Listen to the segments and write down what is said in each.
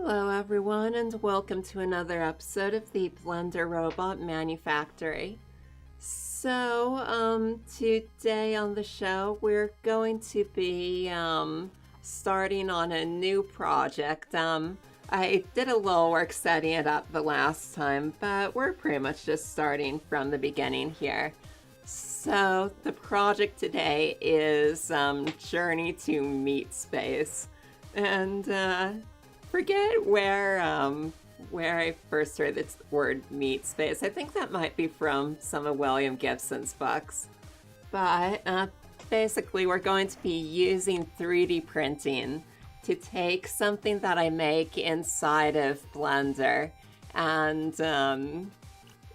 Hello everyone and welcome to another episode of the Blender Robot Manufactory. Today on the show we're going to be starting on a new project. I did a little work setting it up the last time, but we're pretty much just starting from the beginning here. So the project today is Journey to MeatSpace. And forget where I first heard this word MeatSpace. I think that might be from some of William Gibson's books. But basically we're going to be using 3D printing to take something that I make inside of Blender and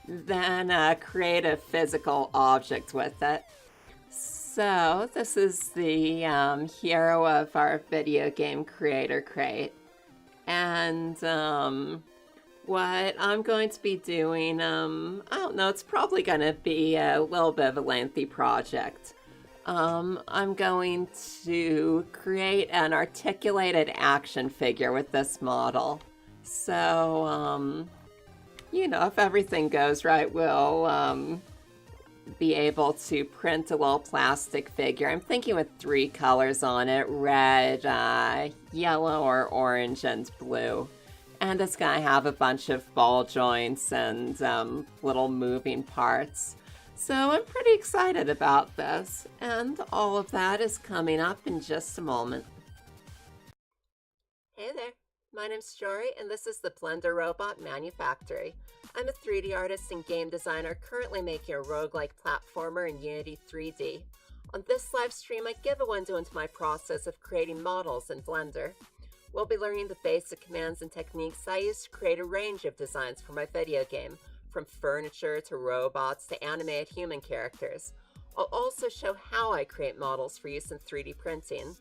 then create a physical object with it. So this is the hero of our video game creator crate. And what I'm going to be doing, I don't know, it's probably going to be a little bit of a lengthy project. I'm going to create an articulated action figure with this model. So, you know, if everything goes right, we'll be able to print a little plastic figure. I'm thinking with 3 colors on it: red, yellow or orange, and blue. And it's gonna have a bunch of ball joints and little moving parts. So I'm pretty excited about this, and all of that is coming up in just a moment. Hey there, my name's Jory, and this is the Blender Robot Manufactory. I'm a 3D artist and game designer currently making a roguelike platformer in Unity 3D. On this live stream, I give a window into my process of creating models in Blender. We'll be learning the basic commands and techniques I use to create a range of designs for my video game, from furniture to robots to animated human characters. I'll also show how I create models for use in 3D printing.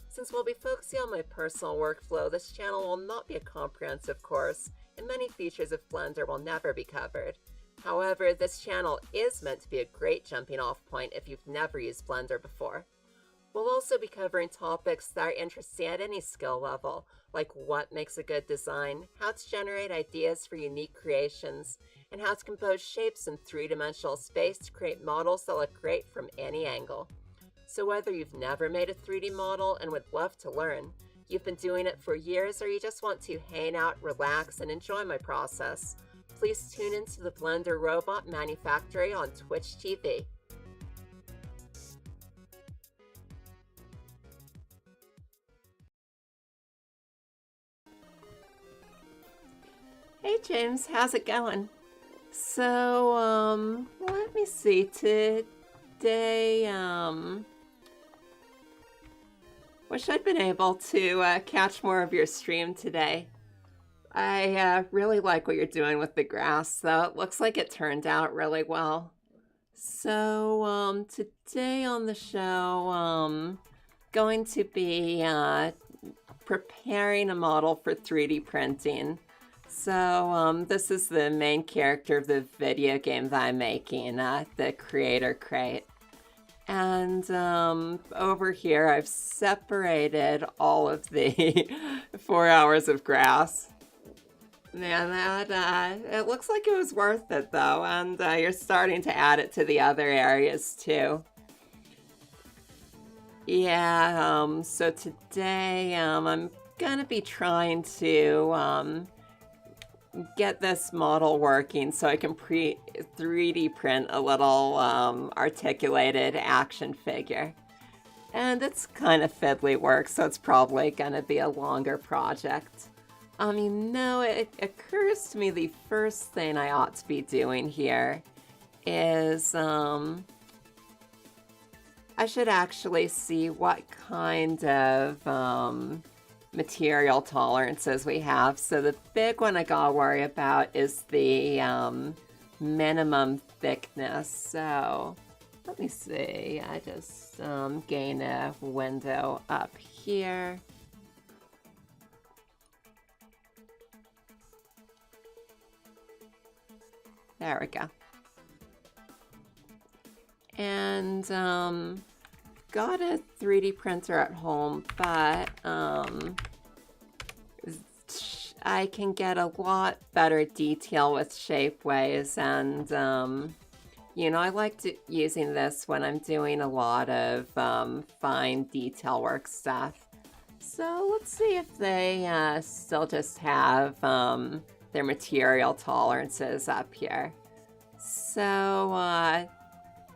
Since we'll be focusing on my personal workflow, this channel will not be a comprehensive course, and many features of Blender will never be covered. However, this channel is meant to be a great jumping off point if you've never used Blender before. We'll also be covering topics that are interesting at any skill level, like what makes a good design, how to generate ideas for unique creations, and how to compose shapes in 3-dimensional space to create models that look great from any angle. So whether you've never made a 3D model and would love to learn, you've been doing it for years, or you just want to hang out, relax, and enjoy my process, please tune into the Blender Robot Manufactory on Twitch TV. Hey James, how's it going? So, let me see, today, wish I'd been able to catch more of your stream today. I really like what you're doing with the grass, though. It looks like it turned out really well. So, today on the show, going to be preparing a model for 3D printing. So, this is the main character of the video game that I'm making, the creator crate. And over here I've separated all of the 4 hours of grass. Man, that it looks like it was worth it though, and you're starting to add it to the other areas too. Yeah, so today I'm gonna be trying to get this model working so I can 3D print a little articulated action figure. And it's kind of fiddly work, so it's probably gonna be a longer project. You know, it occurs to me the first thing I ought to be doing here is I should actually see what kind of material tolerances we have. So the big one I gotta worry about is the minimum thickness. So let me see, I just gain a window up here. There we go. And got a 3D printer at home, but I can get a lot better detail with shapeways, and I like using this when I'm doing a lot of fine detail work stuff. So let's see if they still just have their material tolerances up here. So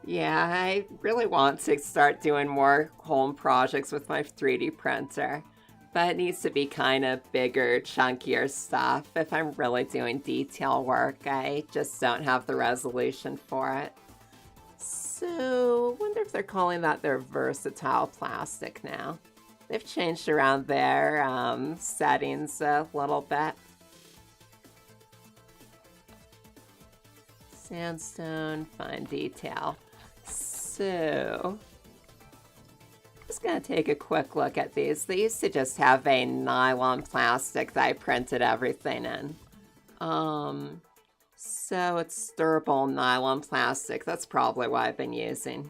yeah, I really want to start doing more home projects with my 3D printer, but it needs to be kind of bigger, chunkier stuff. If I'm really doing detail work, I just don't have the resolution for it. So, I wonder if they're calling that their versatile plastic now. They've changed around their settings a little bit. Sandstone, fine detail. So, just gonna take a quick look at these. They used to just have a nylon plastic that I printed everything in. So it's durable nylon plastic. That's probably what I've been using.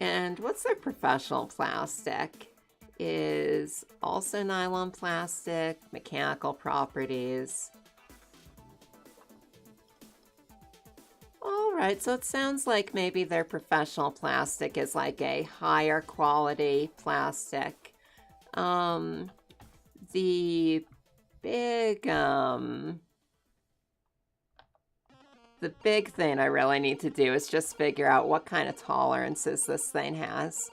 And what's their professional plastic? Is also nylon plastic, mechanical properties. Alright, so it sounds like maybe their professional plastic is like a higher quality plastic. The big thing I really need to do is just figure out what kind of tolerances this thing has.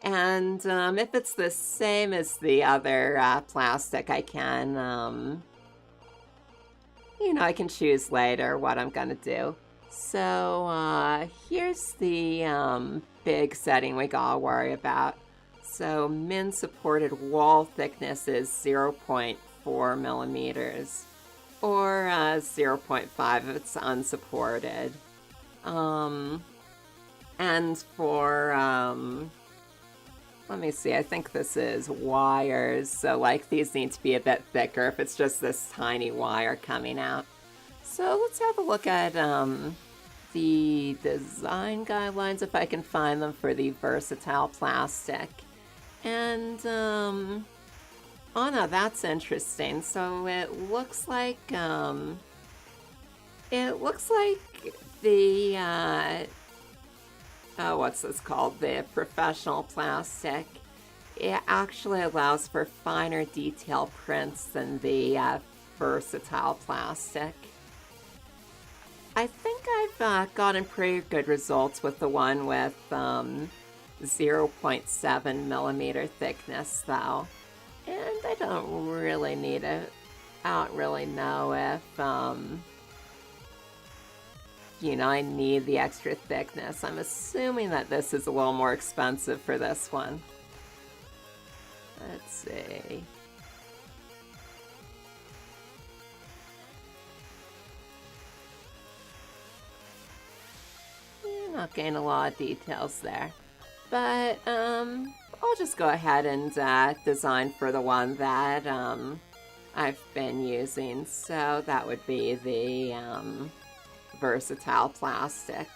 And if it's the same as the other plastic, I can, I can choose later what I'm going to do. So here's the big setting we gotta worry about. So min supported wall thickness is 0.4 millimeters, or 0.5 if it's unsupported. And for, let me see, I think this is wires, so like these need to be a bit thicker if it's just this tiny wire coming out. So let's have a look at the design guidelines, if I can find them, for the versatile plastic. And, oh no, that's interesting. So it looks like the, what's this called? The professional plastic. It actually allows for finer detail prints than the versatile plastic. I think I've gotten pretty good results with the one with 0.7 millimeter thickness, though. And I don't really need it. I don't really know if, I need the extra thickness. I'm assuming that this is a little more expensive for this one. Let's see. Not getting a lot of details there, but I'll just go ahead and design for the one that I've been using. So that would be the versatile plastic.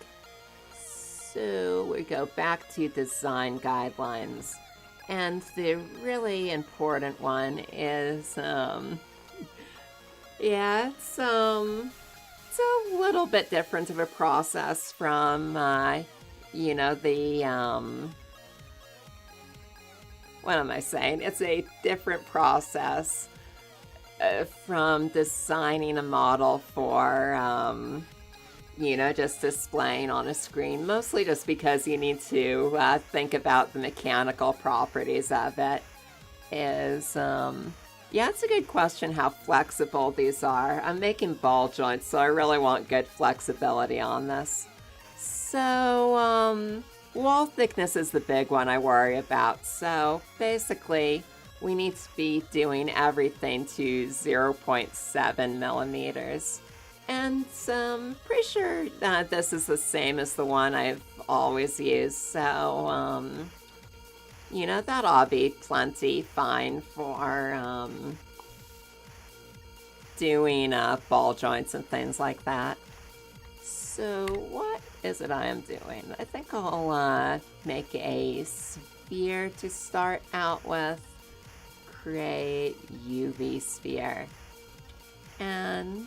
So we go back to design guidelines, and the really important one is it's a little bit different of a process from, the, what am I saying? It's a different process from designing a model for, just displaying on a screen, mostly just because you need to think about the mechanical properties of it. Yeah, it's a good question how flexible these are. I'm making ball joints, so I really want good flexibility on this. So, wall thickness is the big one I worry about. So, basically, we need to be doing everything to 0.7 millimeters. And pretty sure that this is the same as the one I've always used, so, that ought to be plenty fine for doing ball joints and things like that. So what is it I am doing? I think I'll make a sphere to start out with. Create UV sphere. And,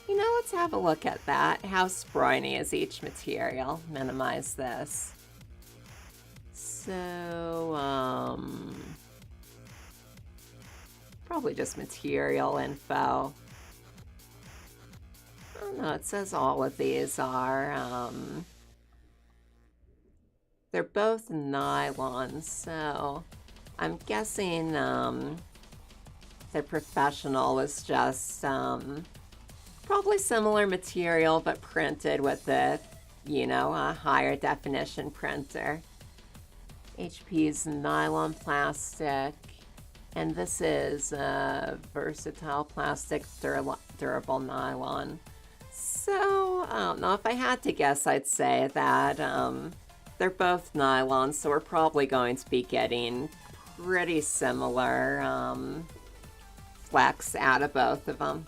you know, let's have a look at that. How sprawny is each material? Minimize this. So, probably just material info. Oh no, it says all of these are, they're both nylon, so I'm guessing, the professional is just, probably similar material, but printed with a, you know, a higher definition printer. HP's nylon plastic, and this is versatile plastic durable nylon. So, I don't know, if I had to guess, I'd say that they're both nylon, so we're probably going to be getting pretty similar flex out of both of them.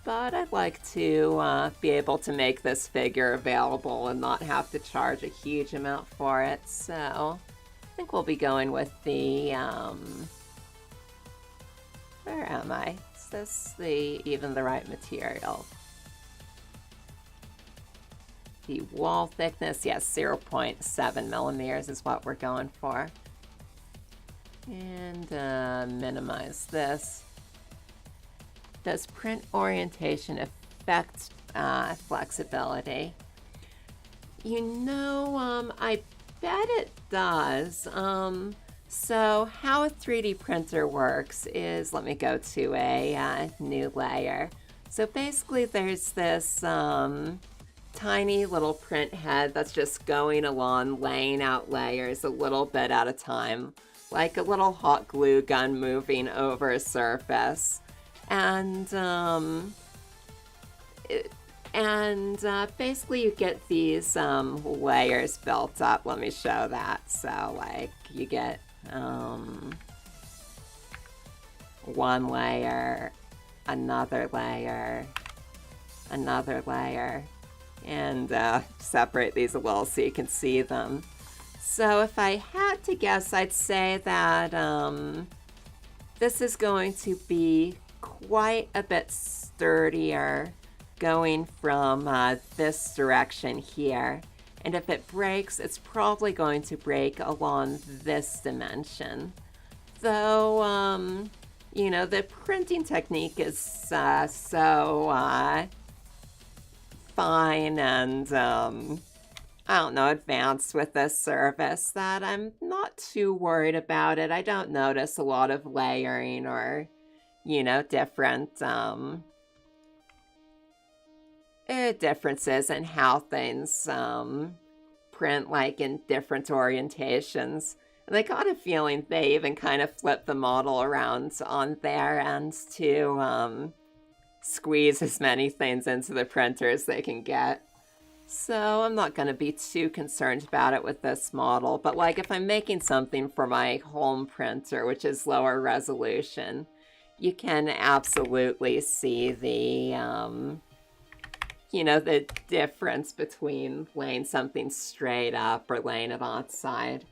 But I'd like to be able to make this figure available and not have to charge a huge amount for it, so I think we'll be going with the, where am I? Is this even the right material? The wall thickness, yes, 0.7 millimeters is what we're going for. And minimize this. Does print orientation affect flexibility? You know, I bet it does. So how a 3D printer works is, let me go to a new layer. So basically there's this tiny little print head that's just going along, laying out layers a little bit at a time, like a little hot glue gun moving over a surface. And basically you get these layers built up. Let me show that. So like you get one layer, another layer, and separate these a little so you can see them. So if I had to guess, I'd say that this is going to be quite a bit sturdier going from this direction here. And if it breaks, it's probably going to break along this dimension. Though, you know, the printing technique is so fine and, I don't know, advanced with this surface that I'm not too worried about it. I don't notice a lot of layering or, you know, different differences in how things print, like in different orientations. And I got a feeling they even kind of flip the model around on their end to squeeze as many things into the printer as they can get. So I'm not going to be too concerned about it with this model. But like if I'm making something for my home printer, which is lower resolution, you can absolutely see the, you know, the difference between laying something straight up or laying it on its side.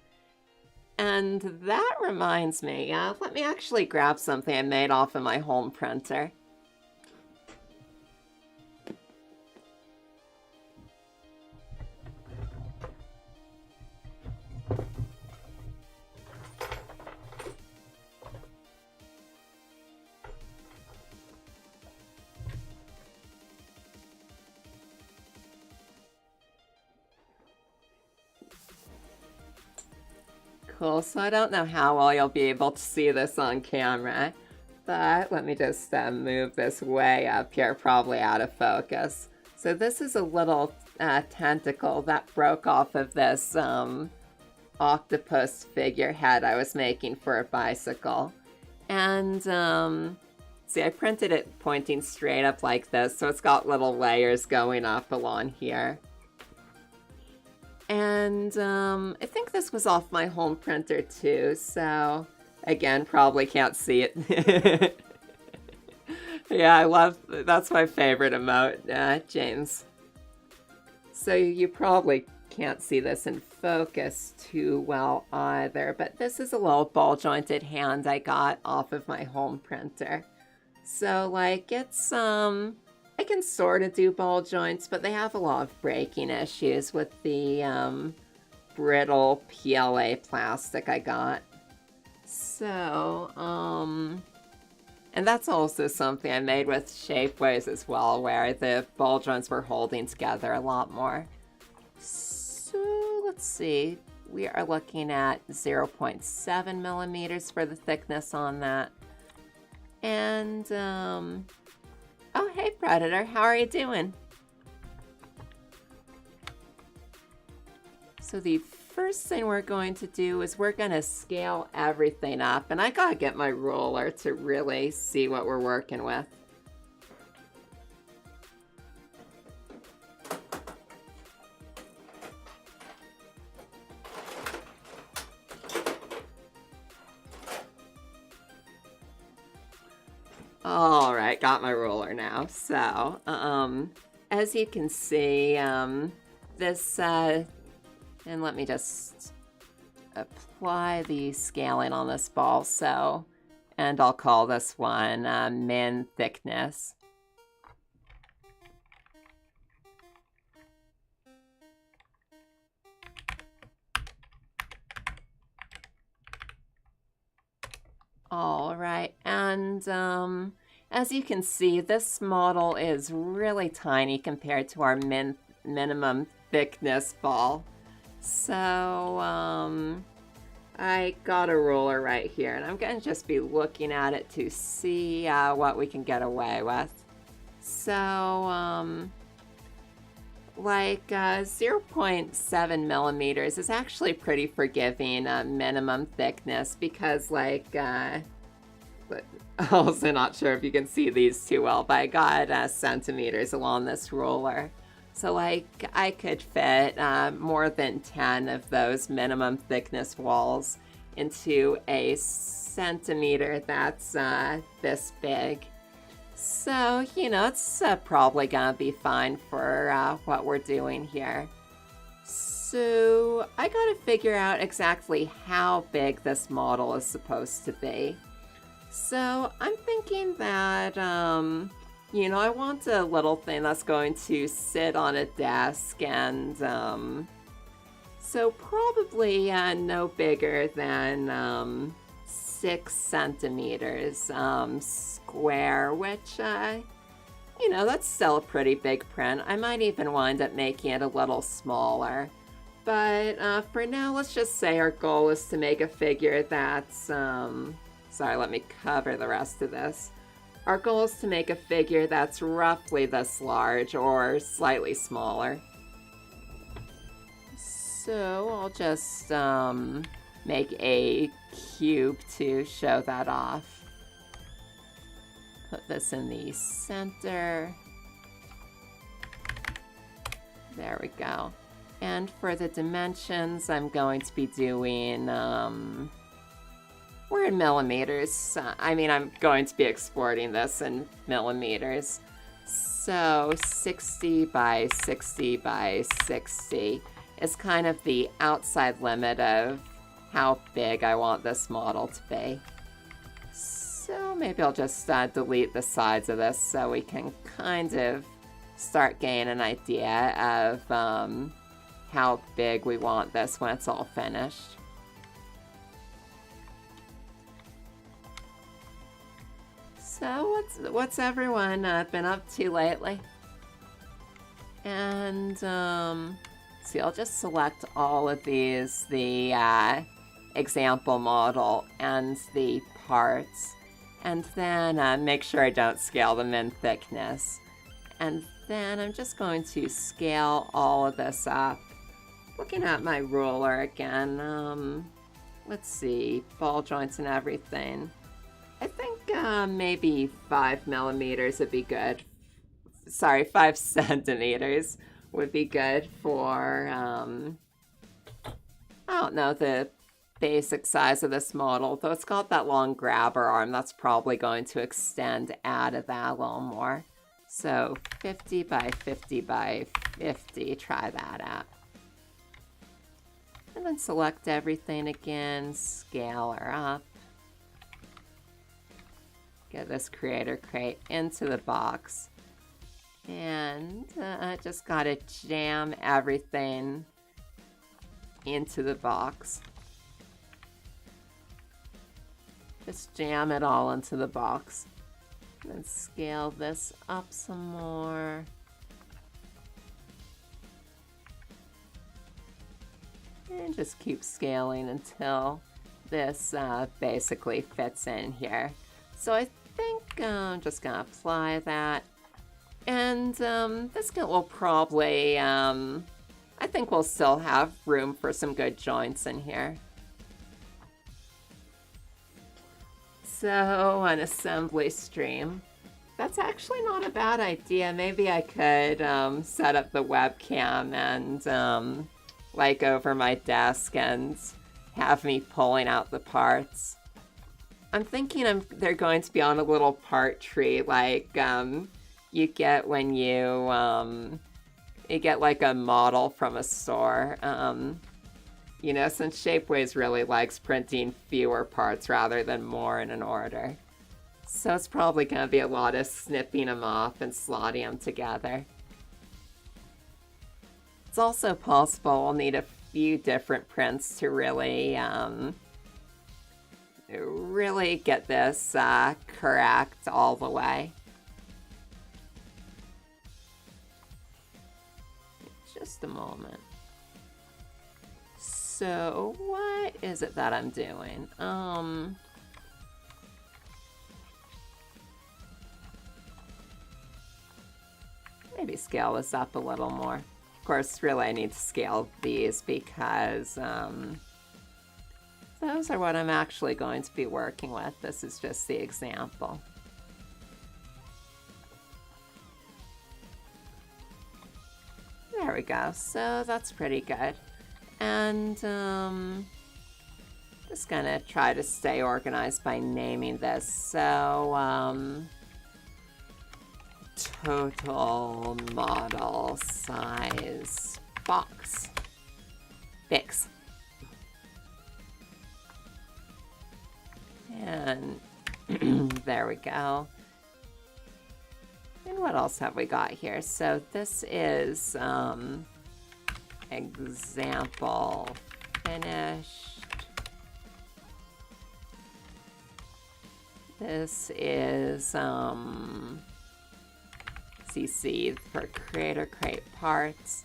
And that reminds me, let me actually grab something I made off of my home printer. Cool, so I don't know how well you'll be able to see this on camera, but let me just move this way up here, probably out of focus. So this is a little tentacle that broke off of this octopus figurehead I was making for a bicycle. And see, I printed it pointing straight up like this, so it's got little layers going up along here. And I think this was off my home printer too, so again, probably can't see it. Yeah, that's my favorite emote, James. So you probably can't see this in focus too well either, but this is a little ball jointed hand I got off of my home printer. So like it's, I can sort of do ball joints, but they have a lot of breaking issues with the brittle PLA plastic I got. So, and that's also something I made with Shapeways as well, where the ball joints were holding together a lot more. So, let's see. We are looking at 0.7 millimeters for the thickness on that. And, oh, hey, Predator, how are you doing? So the first thing we're going to do is we're going to scale everything up, and I gotta get my ruler to really see what we're working with. All right, got my ruler now. So, as you can see, this, and let me just apply the scaling on this ball. So, and I'll call this one min thickness. All right, and as you can see, this model is really tiny compared to our minimum thickness ball. So, I got a ruler right here, and I'm going to just be looking at it to see what we can get away with. So, like 0.7 millimeters is actually pretty forgiving minimum thickness, because like, but also not sure if you can see these too well, but I got centimeters along this ruler. So like I could fit more than 10 of those minimum thickness walls into a centimeter that's this big. So, you know, it's probably gonna be fine for what we're doing here. So I gotta figure out exactly how big this model is supposed to be. So I'm thinking that, you know, I want a little thing that's going to sit on a desk, and so probably no bigger than 6 centimeters square, which, you know, that's still a pretty big print. I might even wind up making it a little smaller. But for now, let's just say our goal is to make a figure that's, sorry, let me cover the rest of this. Our goal is to make a figure that's roughly this large or slightly smaller. So I'll just make a cube to show that off. Put this in the center. There we go. And for the dimensions, I'm going to be doing, we're in millimeters. I mean, I'm going to be exporting this in millimeters. So 60 by 60 by 60 is kind of the outside limit of how big I want this model to be. So maybe I'll just delete the sides of this so we can kind of start getting an idea of how big we want this when it's all finished. So what's everyone been up to lately? And see, I'll just select all of these, the example model and the parts, and then make sure I don't scale them in thickness. And then I'm just going to scale all of this up. Looking at my ruler again, let's see, ball joints and everything. I think maybe 5 millimeters would be good. Sorry, 5 centimeters would be good for, I don't know, the basic size of this model. Though it's got that long grabber arm, that's probably going to extend out of that a little more. So 50 by 50 by 50, try that out. And then select everything again, scale her up. Get this creator crate into the box. And just gotta jam everything into the box. Just jam it all into the box. And then scale this up some more. And just keep scaling until this basically fits in here. So I think I'm just gonna apply that. And this will probably, I think we'll still have room for some good joints in here. So an assembly stream. That's actually not a bad idea. Maybe I could set up the webcam and like over my desk and have me pulling out the parts. I'm thinking they're going to be on a little part tree like you get when you get like a model from a store. You know, since Shapeways really likes printing fewer parts rather than more in an order. So it's probably going to be a lot of snipping them off and slotting them together. It's also possible we'll need a few different prints to really get this correct all the way. Just a moment. So what is it that I'm doing? Maybe scale this up a little more. Of course, really I need to scale these because those are what I'm actually going to be working with. This is just the example. There we go. So that's pretty good. And just gonna try to stay organized by naming this. So total model size box. Fix. And there we go. And what else have we got here? So this is example finished. This is CC for Creator Crate parts.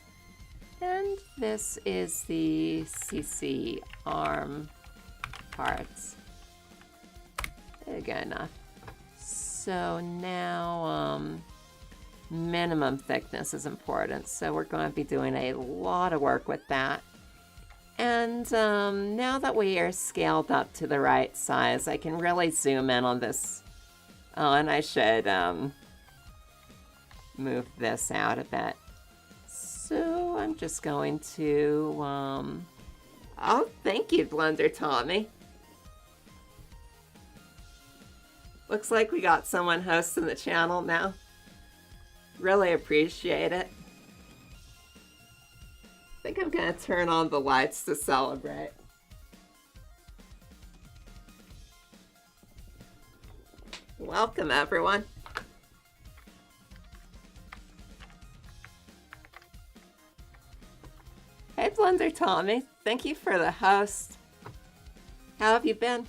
And this is the CC arm parts. Good enough. So now minimum thickness is important, so we're going to be doing a lot of work with that. And now that we are scaled up to the right size, I can really zoom in on this. Oh, and I should move this out a bit. So I'm just going to oh, thank you, Blender Tommy. Looks like we got someone hosting the channel now. Really appreciate it. I think I'm gonna turn on the lights to celebrate. Welcome, everyone. Hey, Blender Tommy. Thank you for the host. How have you been?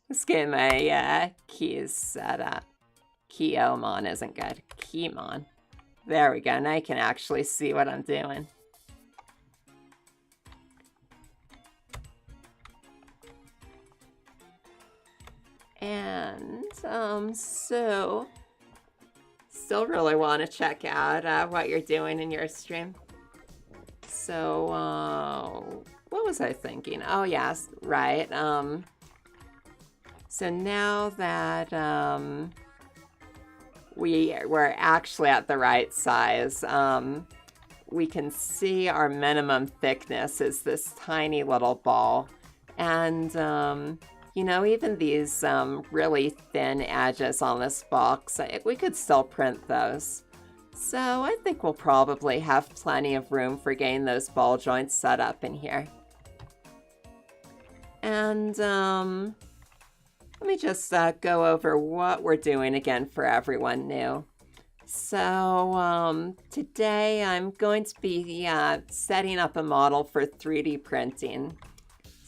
Let's get my keys set up. Keymon isn't good. Keymon. There we go. Now you can actually see what I'm doing. And so still really want to check out what you're doing in your stream. So what was I thinking? Oh yes, right. So now that we're actually at the right size, we can see our minimum thickness is this tiny little ball. And You know, even these really thin edges on this box, we could still print those. So I think we'll probably have plenty of room for getting those ball joints set up in here. And let me just go over what we're doing again for everyone new. So today I'm going to be setting up a model for 3D printing.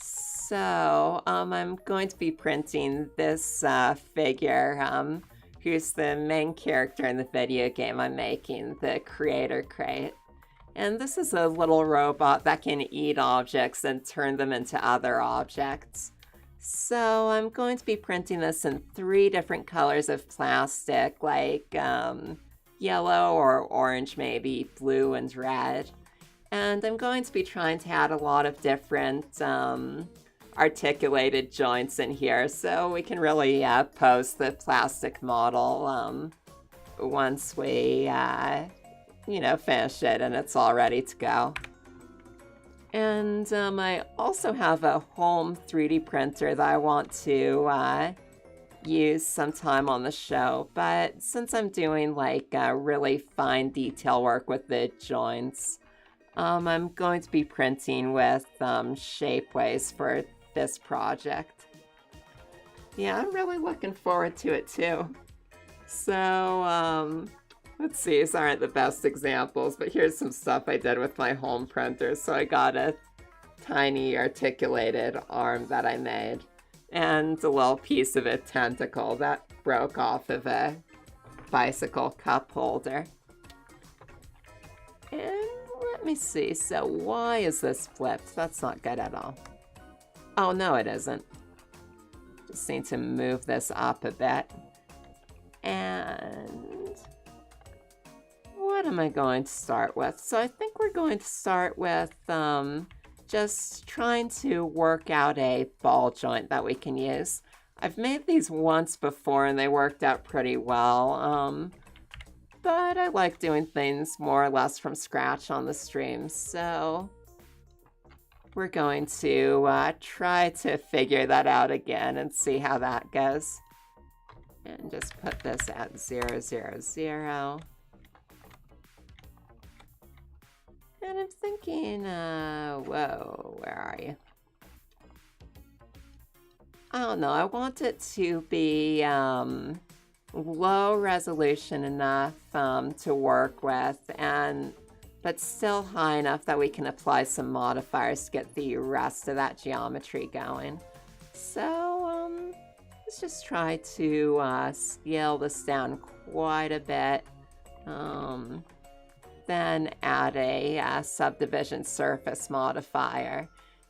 So I'm going to be printing this figure, who's the main character in the video game I'm making, the Creator Crate. And this is a little robot that can eat objects and turn them into other objects. So I'm going to be printing this in 3 different colors of plastic, like yellow or orange maybe, blue and red. And I'm going to be trying to add a lot of different articulated joints in here so we can really pose the plastic model once we finish it and it's all ready to go. And I also have a home 3D printer that I want to use sometime on the show, but since I'm doing like really fine detail work with the joints, I'm going to be printing with Shapeways for this project. Yeah, I'm really looking forward to it too. So, let's see, these aren't the best examples, but here's some stuff I did with my home printer. So I got a tiny articulated arm that I made, and a little piece of a tentacle that broke off of a bicycle cup holder. And let me see, so why is this flipped? That's not good at all. Oh, no, it isn't. Just need to move this up a bit. And what am I going to start with? So I think we're going to start with just trying to work out a ball joint that we can use. I've made these once before and they worked out pretty well. But I like doing things more or less from scratch on the stream, so we're going to try to figure that out again and see how that goes. And just put this at 0, 0, 0. And I'm thinking, whoa, where are you? I don't know, I want it to be low resolution enough to work with, but still high enough that we can apply some modifiers to get the rest of that geometry going. So let's just try to scale this down quite a bit. Then add a subdivision surface modifier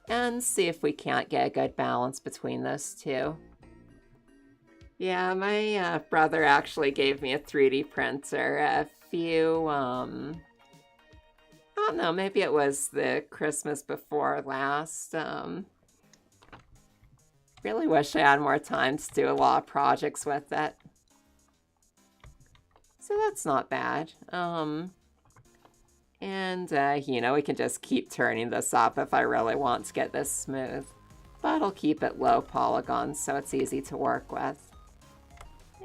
and see if we can't get a good balance between those two. Yeah, my brother actually gave me a 3D printer a few, I don't know, maybe it was the Christmas before last. Really wish I had more time to do a lot of projects with it. So that's not bad. And, we can just keep turning this up if I really want to get this smooth. But I'll keep it low polygon so it's easy to work with.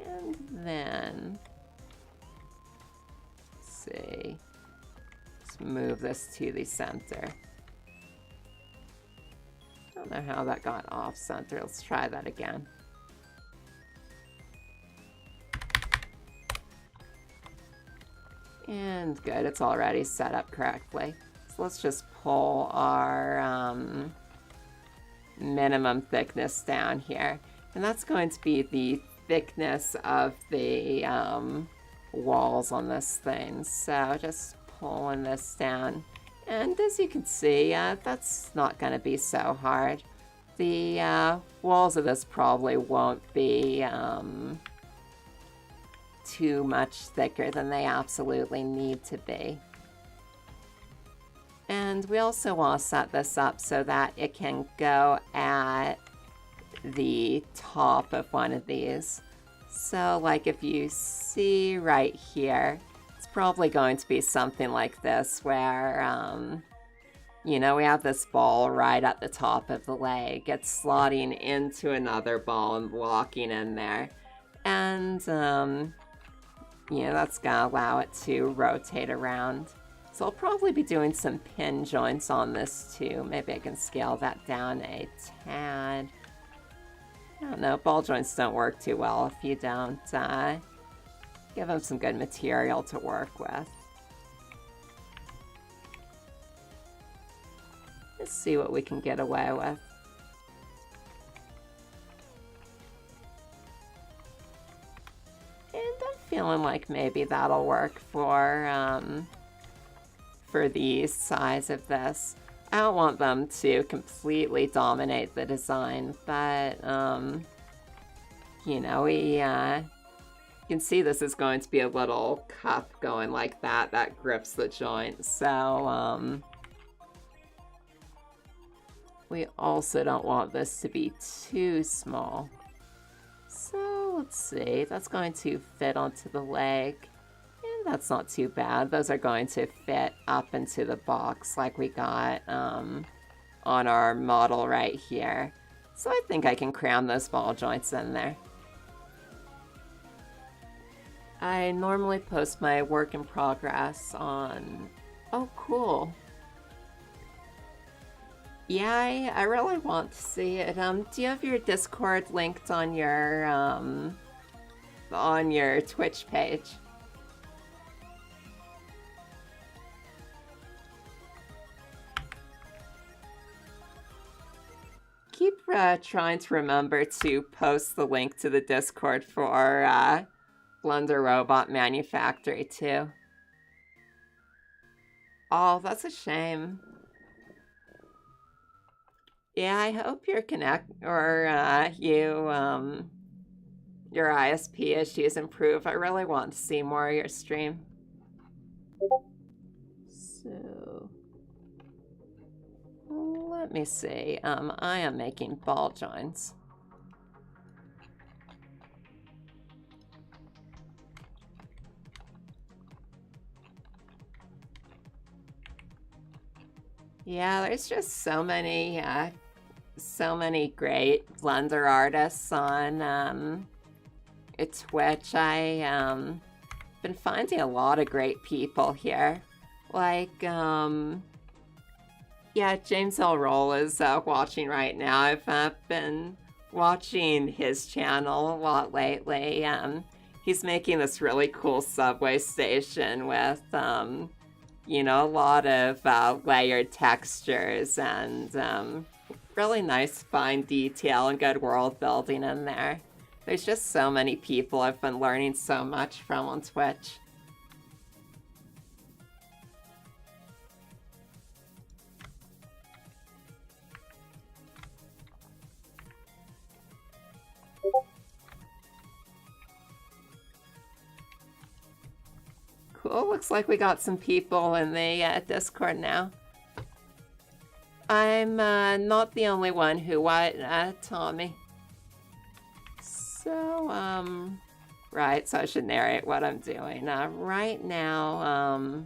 And then, let's see, let's move this to the center. I don't know how that got off center. Let's try that again. And good, it's already set up correctly. So let's just pull our minimum thickness down here. And that's going to be the thickness of the walls on this thing. So just pulling this down. And as you can see, that's not going to be so hard. The walls of this probably won't be too much thicker than they absolutely need to be. And we also want to set this up so that it can go at the top of one of these. So like if you see right here, it's probably going to be something like this where You know, we have this ball right at the top of the leg. It's slotting into another ball and locking in there. And, that's gonna allow it to rotate around. So I'll probably be doing some pin joints on this too. Maybe I can scale that down a tad. I don't know, ball joints don't work too well if you don't give them some good material to work with. Let's see what we can get away with. And I'm feeling like maybe that'll work for the size of this. I don't want them to completely dominate the design, but, we you can see this is going to be a little cup going like that grips the joint. So, we also don't want this to be too small. So let's see, that's going to fit onto the leg. And that's not too bad. Those are going to fit up into the box like we got on our model right here. So I think I can cram those ball joints in there. I normally post my work in progress on... Oh, cool. Yeah, I really want to see it. Do you have your Discord linked on your Twitch page? Keep trying to remember to post the link to the Discord for Blender Robot Manufactory too. Oh, that's a shame. Yeah, I hope your your ISP issues improve. I really want to see more of your stream. So, let me see. I am making ball joints. Yeah, there's just so many great Blender artists on Twitch. I been finding a lot of great people here. Like, yeah, James L. Roll is watching right now. I've been watching his channel a lot lately. He's making this really cool subway station with a lot of layered textures and really nice fine detail and good world building in there. There's just so many people I've been learning so much from on Twitch. Cool, looks like we got some people in the Discord now. I'm not the only one who Tommy. So, right, so I should narrate what I'm doing. Right now,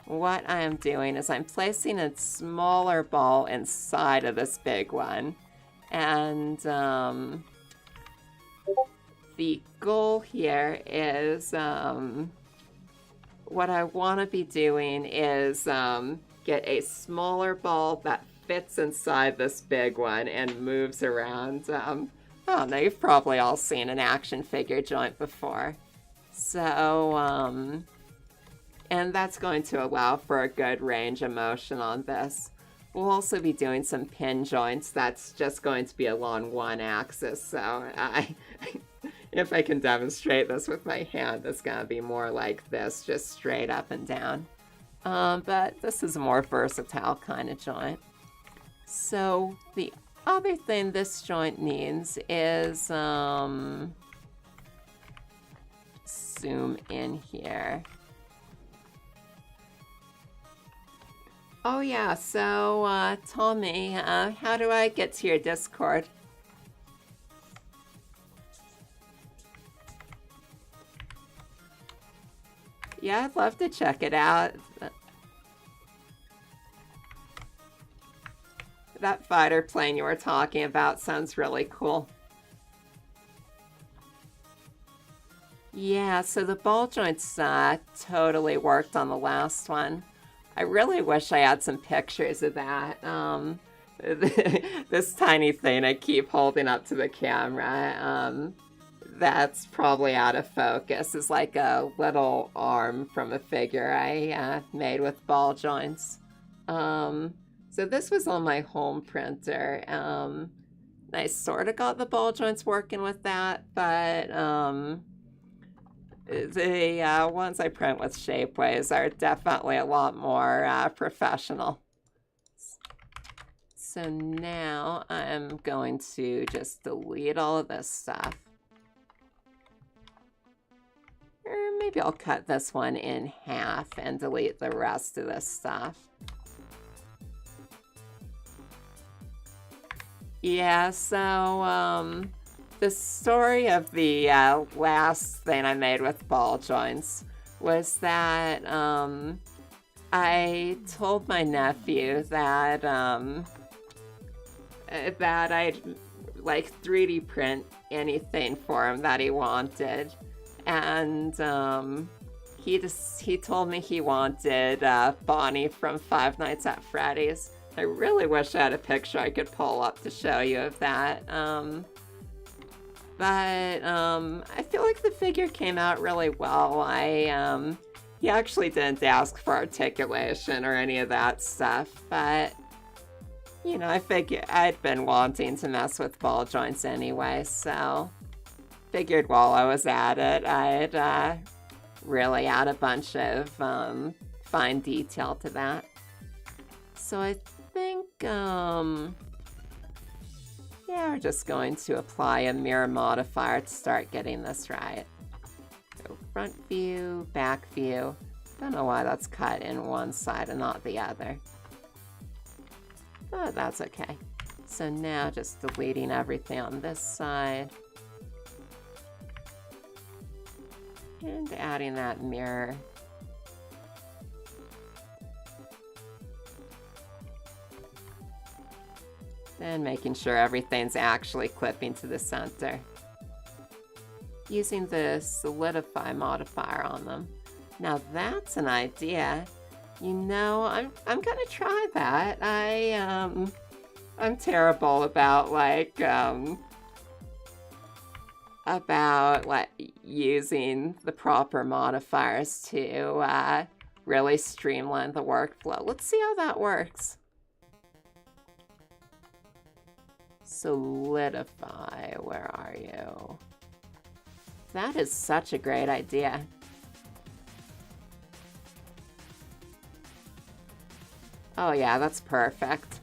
what I am doing is I'm placing a smaller ball inside of this big one. And, the goal here is, what I want to be doing is, get a smaller ball that fits inside this big one and moves around. I don't know, you've probably all seen an action figure joint before. So, and that's going to allow for a good range of motion on this. We'll also be doing some pin joints. That's just going to be along one axis. So if I can demonstrate this with my hand, it's going to be more like this, just straight up and down. But this is a more versatile kind of joint. So the other thing this joint needs is, zoom in here. Oh yeah, so, Tommy, how do I get to your Discord? Yeah, I'd love to check it out. That fighter plane you were talking about sounds really cool. Yeah, so the ball joints totally worked on the last one. I really wish I had some pictures of that. This tiny thing I keep holding up to the camera, that's probably out of focus. It's like a little arm from a figure I made with ball joints. So this was on my home printer. I sort of got the ball joints working with that, but the ones I print with Shapeways are definitely a lot more professional. So now I'm going to just delete all of this stuff. Or maybe I'll cut this one in half and delete the rest of this stuff. Yeah, so the story of the last thing I made with ball joints was that I told my nephew that I'd like 3D print anything for him that he wanted, and he told me he wanted Bonnie from Five Nights at Freddy's. I really wish I had a picture I could pull up to show you of that. But I feel like the figure came out really well. He actually didn't ask for articulation or any of that stuff, but you know, I figured I'd been wanting to mess with ball joints anyway, so figured while I was at it, I'd really add a bunch of fine detail to that. So I think, yeah, we're just going to apply a mirror modifier to start getting this right. So front view, back view. Don't know why that's cut in one side and not the other. But that's okay. So now just deleting everything on this side. And adding that mirror. And making sure everything's actually clipping to the center. Using the solidify modifier on them. Now that's an idea. You know, I'm gonna try that. I'm terrible about using the proper modifiers to really streamline the workflow. Let's see how that works. Solidify, where are you? That is such a great idea. Oh yeah, that's perfect.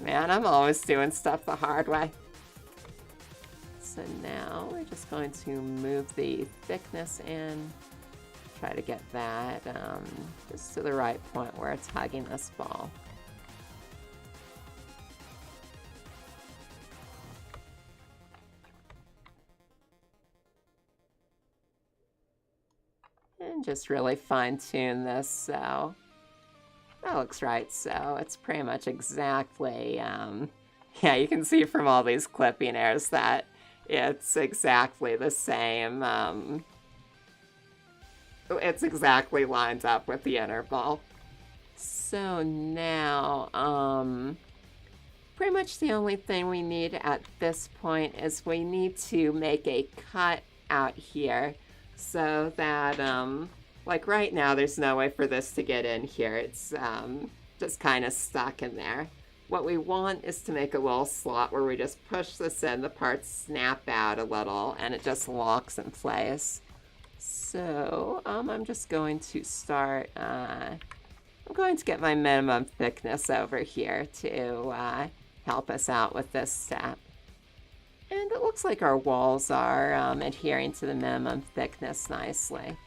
Man, I'm always doing stuff the hard way. So now we're just going to move the thickness in. Try to get that just to the right point where it's hugging this ball. And just really fine tune this so that looks right. So it's pretty much exactly, yeah, you can see from all these clipping errors that it's exactly the same. It's exactly lined up with the interval. So now, pretty much the only thing we need at this point is we need to make a cut out here so that, like right now, there's no way for this to get in here. It's just kind of stuck in there. What we want is to make a little slot where we just push this in, the parts snap out a little, and it just locks in place. So I'm just going to start, I'm going to get my minimum thickness over here to help us out with this step. And it looks like our walls are adhering to the minimum thickness nicely.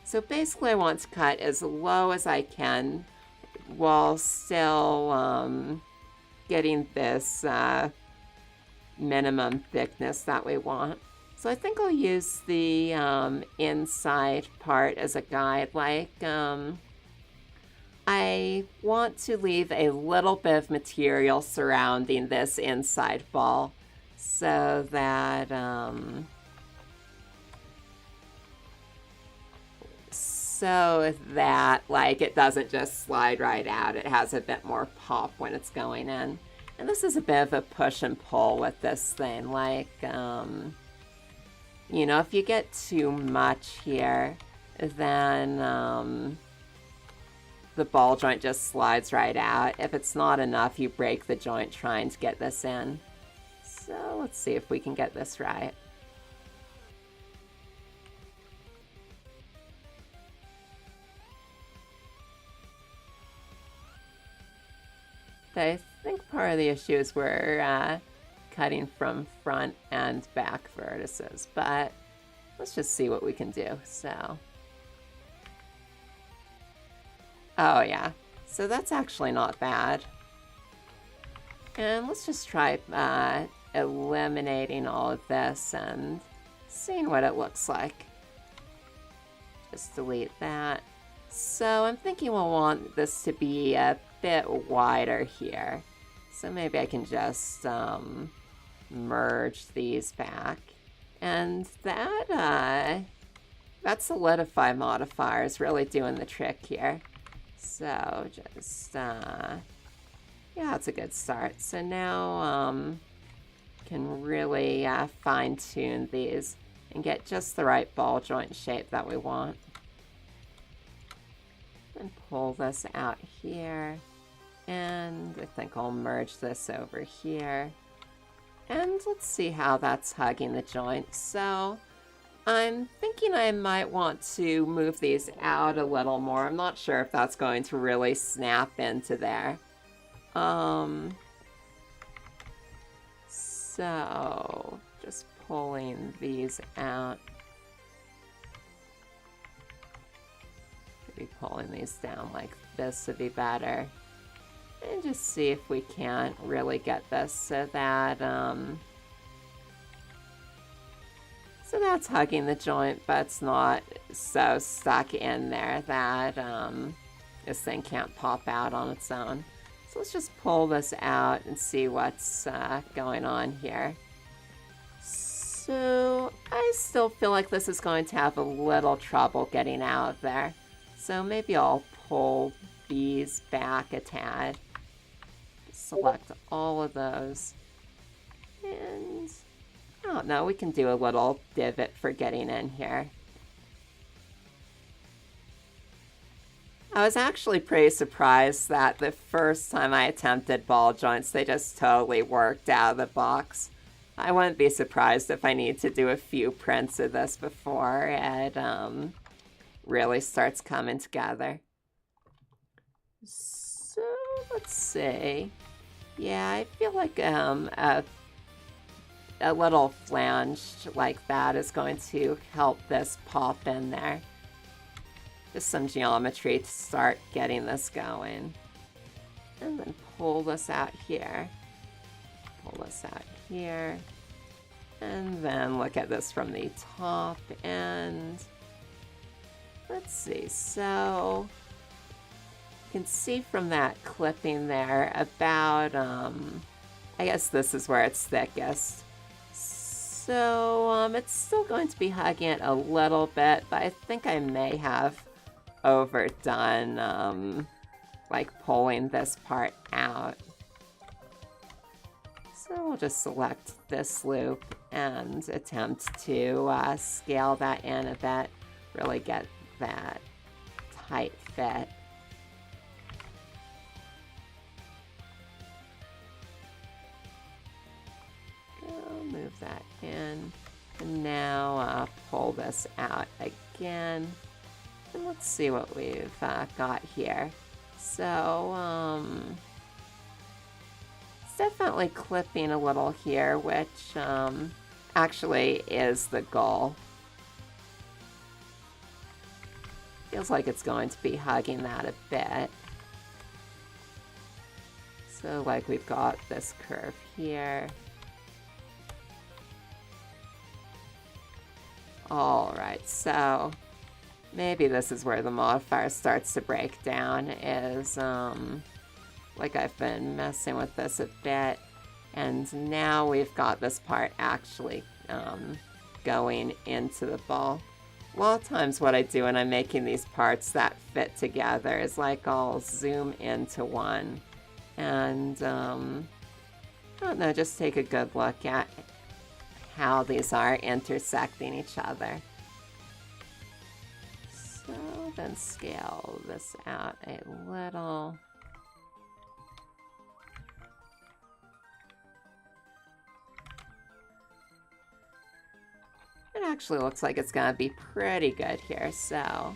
So basically I want to cut as low as I can while still getting this minimum thickness that we want. So I think I'll use the inside part as a guide. Like I want to leave a little bit of material surrounding this inside ball so that like it doesn't just slide right out. It has a bit more pop when it's going in. And this is a bit of a push and pull with this thing. Like, you know, if you get too much here, then the ball joint just slides right out. If it's not enough, you break the joint trying to get this in. So let's see if we can get this right. I think part of the issue is we're cutting from front and back vertices, but let's just see what we can do. So, oh yeah, so that's actually not bad. And let's just try eliminating all of this and seeing what it looks like. Just delete that. So I'm thinking we'll want this to be a bit wider here. So maybe I can just merge these back. And that solidify modifier is really doing the trick here. So just, yeah, it's a good start. So now can really fine tune these and get just the right ball joint shape that we want. And pull this out here. And I think I'll merge this over here. And let's see how that's hugging the joint. So I'm thinking I might want to move these out a little more. I'm not sure if that's going to really snap into there. So just pulling these out. Maybe pulling these down like this would be better. And just see if we can't really get this so that so that's hugging the joint, but it's not so stuck in there that this thing can't pop out on its own. So let's just pull this out and see what's going on here. So I still feel like this is going to have a little trouble getting out of there. So maybe I'll pull these back a tad. Select all of those. And I don't know, we can do a little divot for getting in here. I was actually pretty surprised that the first time I attempted ball joints, they just totally worked out of the box. I wouldn't be surprised if I need to do a few prints of this before it really starts coming together. So let's see. Yeah, I feel like a little flange like that is going to help this pop in there. Just some geometry to start getting this going. And then pull this out here. Pull this out here. And then look at this from the top. And let's see, so you can see from that clipping there about, I guess this is where it's thickest. So it's still going to be hugging it a little bit, but I think I may have overdone like pulling this part out. So we'll just select this loop and attempt to scale that in a bit, really get that tight fit. Move that in, and now pull this out again, and let's see what we've got here. So it's definitely clipping a little here, which actually is the goal. Feels like it's going to be hugging that a bit. So like we've got this curve here. All right, so maybe this is where the modifier starts to break down, is like I've been messing with this a bit, and now we've got this part actually going into the ball. A lot of times what I do when I'm making these parts that fit together is like I'll zoom into one and I don't know, just take a good look at how these are intersecting each other. So then scale this out a little. It actually looks like it's gonna be pretty good here, so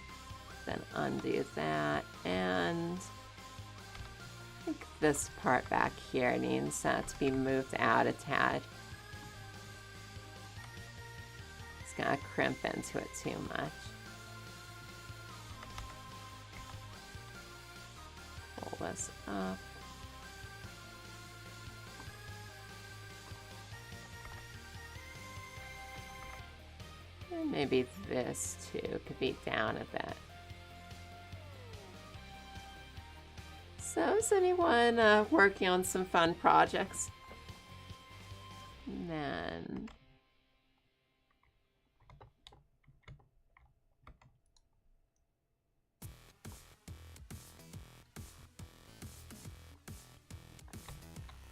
then undo that, and I think this part back here needs to be moved out a tad. It's gonna crimp into it too much. Pull this up. And maybe this too could be down a bit. So is anyone working on some fun projects? And then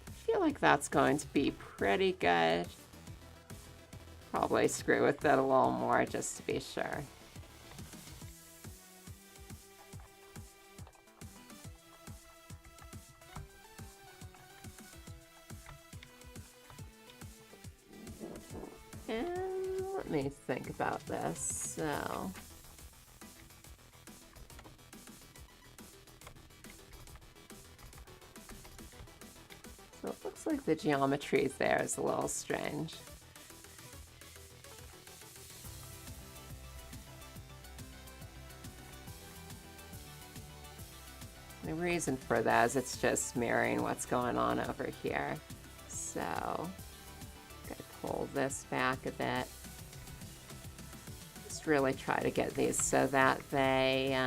I feel like that's going to be pretty good. Probably screw with it a little more just to be sure. And let me think about this. So it looks like the geometry there is a little strange. The reason for that is it's just mirroring what's going on over here. So, gotta pull this back a bit. Just really try to get these so that they,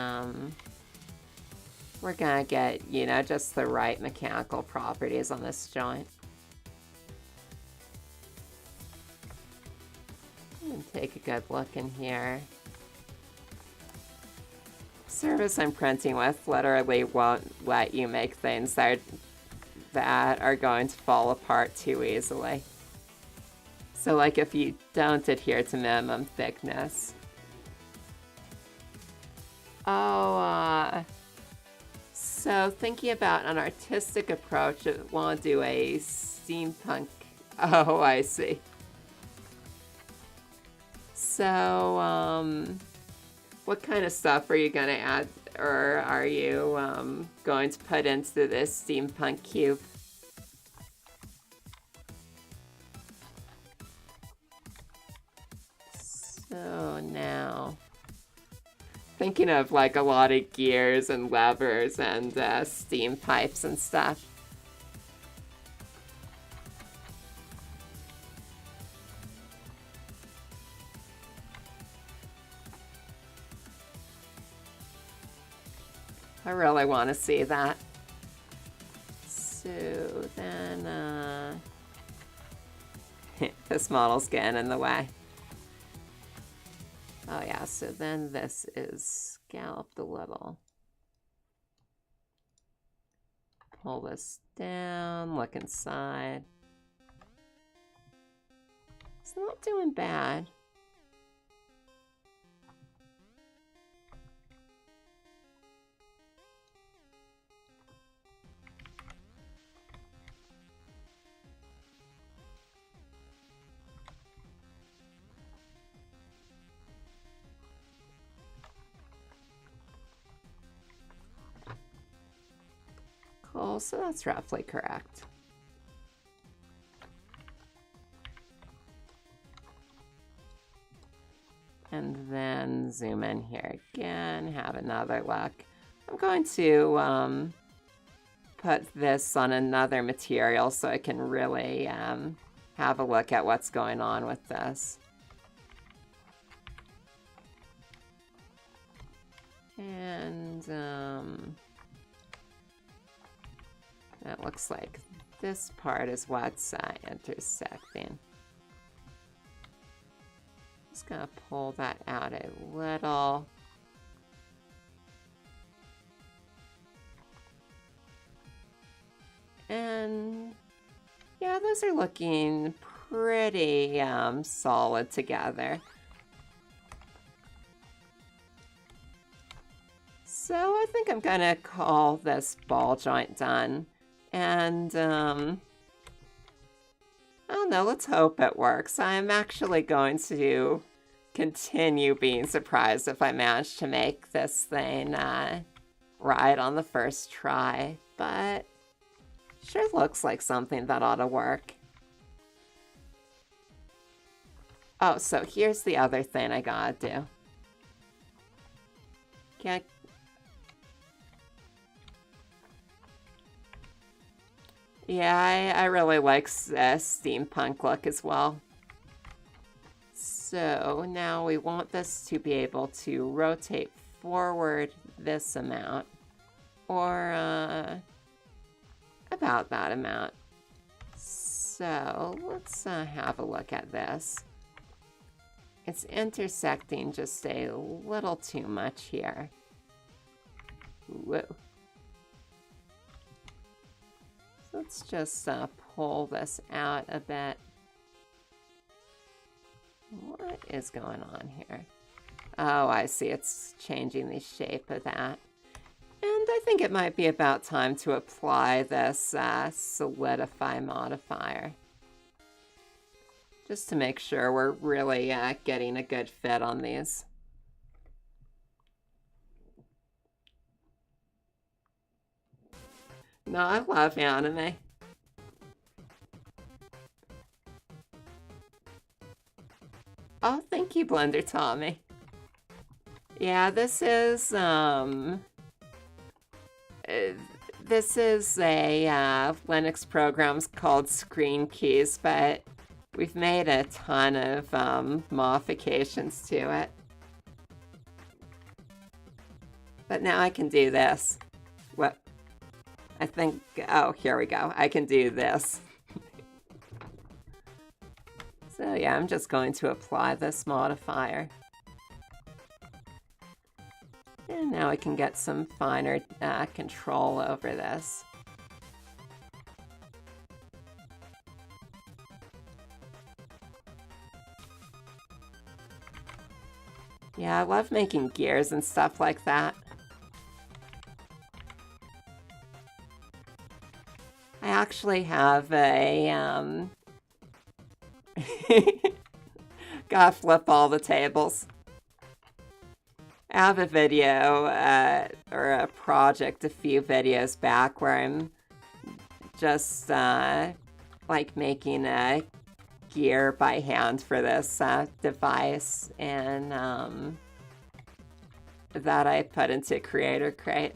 we're gonna get, you know, just the right mechanical properties on this joint. And take a good look in here. Service I'm printing with literally won't let you make things that are going to fall apart too easily. So like if you don't adhere to minimum thickness. Oh, so thinking about an artistic approach, I want to do a steampunk. Oh, I see. So, what kind of stuff are you going to add, or are you going to put into this steampunk cube? So now, thinking of like a lot of gears and levers and steam pipes and stuff. I really want to see that. So then, this model's getting in the way. Oh yeah, so then this is scalloped a little. Pull this down, look inside. It's not doing bad. Cool, so that's roughly correct. And then zoom in here again, have another look. I'm going to put this on another material so I can really have a look at what's going on with this. it looks like this part is what's intersecting. Just gonna pull that out a little. And yeah, those are looking pretty solid together. So I think I'm gonna call this ball joint done. And I don't know, let's hope it works. I'm actually going to continue being surprised if I manage to make this thing right on the first try, but sure looks like something that ought to work. Oh, so here's the other thing I gotta do. Can't... Yeah, I really like the steampunk look as well. So now we want this to be able to rotate forward this amount, or about that amount. So let's have a look at this. It's intersecting just a little too much here. Whoa. Let's just pull this out a bit. What is going on here? Oh, I see. It's changing the shape of that. And I think it might be about time to apply this solidify modifier. Just to make sure we're really getting a good fit on these. No, I love anime. Oh, thank you, Blender Tommy. Yeah, this is a Linux program called Screen Keys, but we've made a ton of modifications to it. But now I can do this. What? I think, oh, here we go. I can do this. So yeah, I'm just going to apply this modifier. And now I can get some finer control over this. Yeah, I love making gears and stuff like that. I actually have a, gotta flip all the tables. I have a video, or a project a few videos back where I'm just, like making a gear by hand for this device, and that I put into Creator Crate.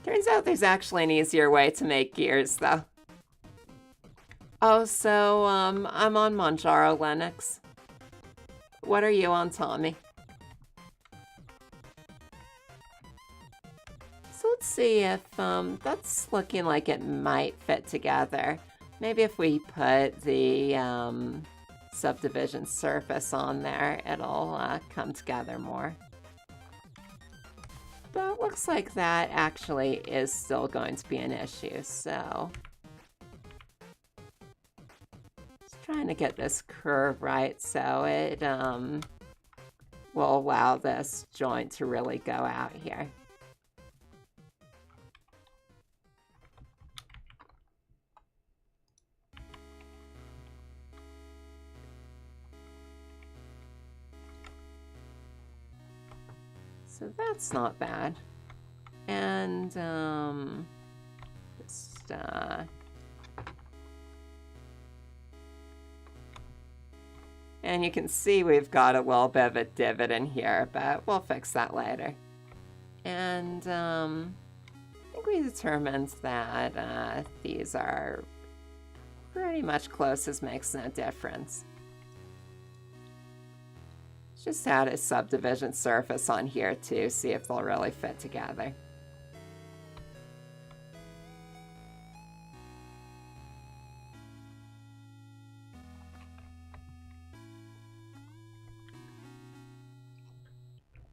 Turns out there's actually an easier way to make gears, though. Oh, so, I'm on Manjaro Linux. What are you on, Tommy? So let's see if, that's looking like it might fit together. Maybe if we put the, subdivision surface on there, it'll, come together more. But it looks like that actually is still going to be an issue, so... Just trying to get this curve right so it will allow this joint to really go out here. So that's not bad. And, just, and you can see we've got a little bit of a divot in here, but we'll fix that later. And, I think we determined that, these are pretty much close as makes no difference. Just add a subdivision surface on here too, see if they'll really fit together.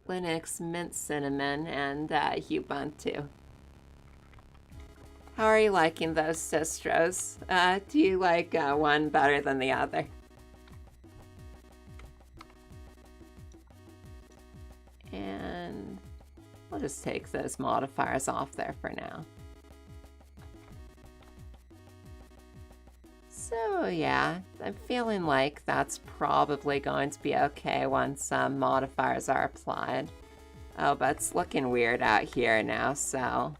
Linux, Mint Cinnamon, and Ubuntu. How are you liking those distros? Do you like one better than the other? And we'll just take those modifiers off there for now. So yeah, I'm feeling like that's probably going to be okay once modifiers are applied. Oh, but it's looking weird out here now, so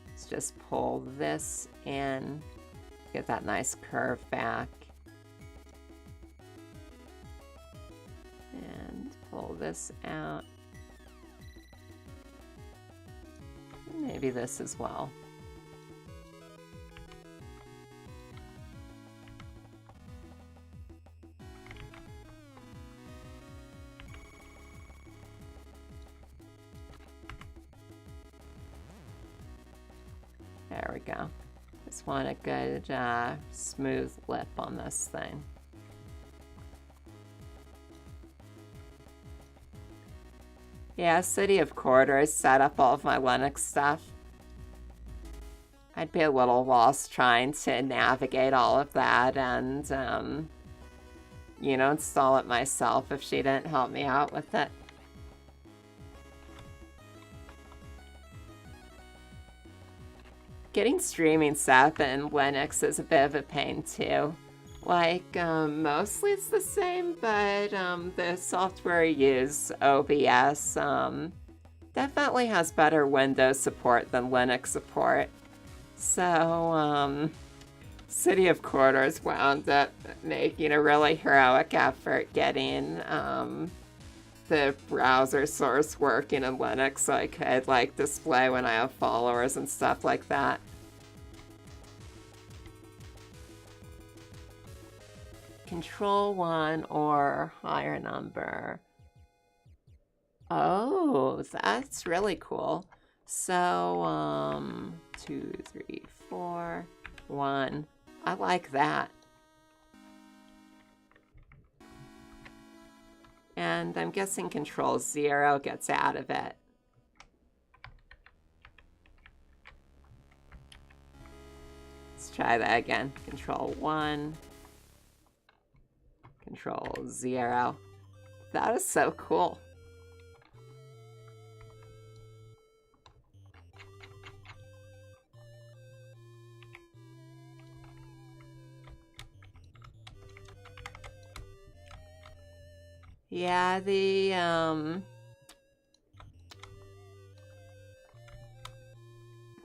let's just pull this in, get that nice curve back. And pull this out. Maybe this as well. There we go. Just want a good smooth lip on this thing. Yeah, City of Quarters set up all of my Linux stuff. I'd be a little lost trying to navigate all of that and, you know, install it myself if she didn't help me out with it. Getting streaming stuff in Linux is a bit of a pain too. Like, mostly it's the same, but the software I use, OBS, definitely has better Windows support than Linux support. So, City of Quarters wound up making a really heroic effort getting the browser source working in Linux so I could, like, display when I have followers and stuff like that. Control 1 or higher number. Oh, that's really cool. So, 2, 3, 4, 1. I like that. And I'm guessing Control 0 gets out of it. Let's try that again. Control 1. Control 0. That is so cool. Yeah, the I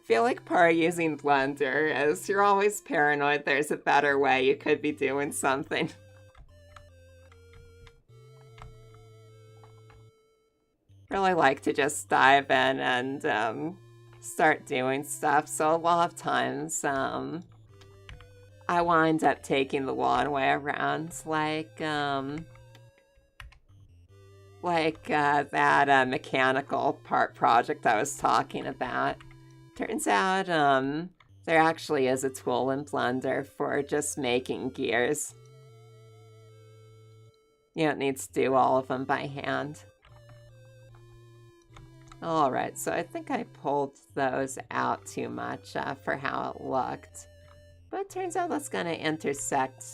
feel like part of using Blender is you're always paranoid there's a better way you could be doing something. Really like to just dive in and start doing stuff, so a lot of times I wind up taking the long way around, like that mechanical part project I was talking about. Turns out there actually is a tool in Blender for just making gears. You don't need to do all of them by hand. Alright, so I think I pulled those out too much for how it looked. But it turns out that's going to intersect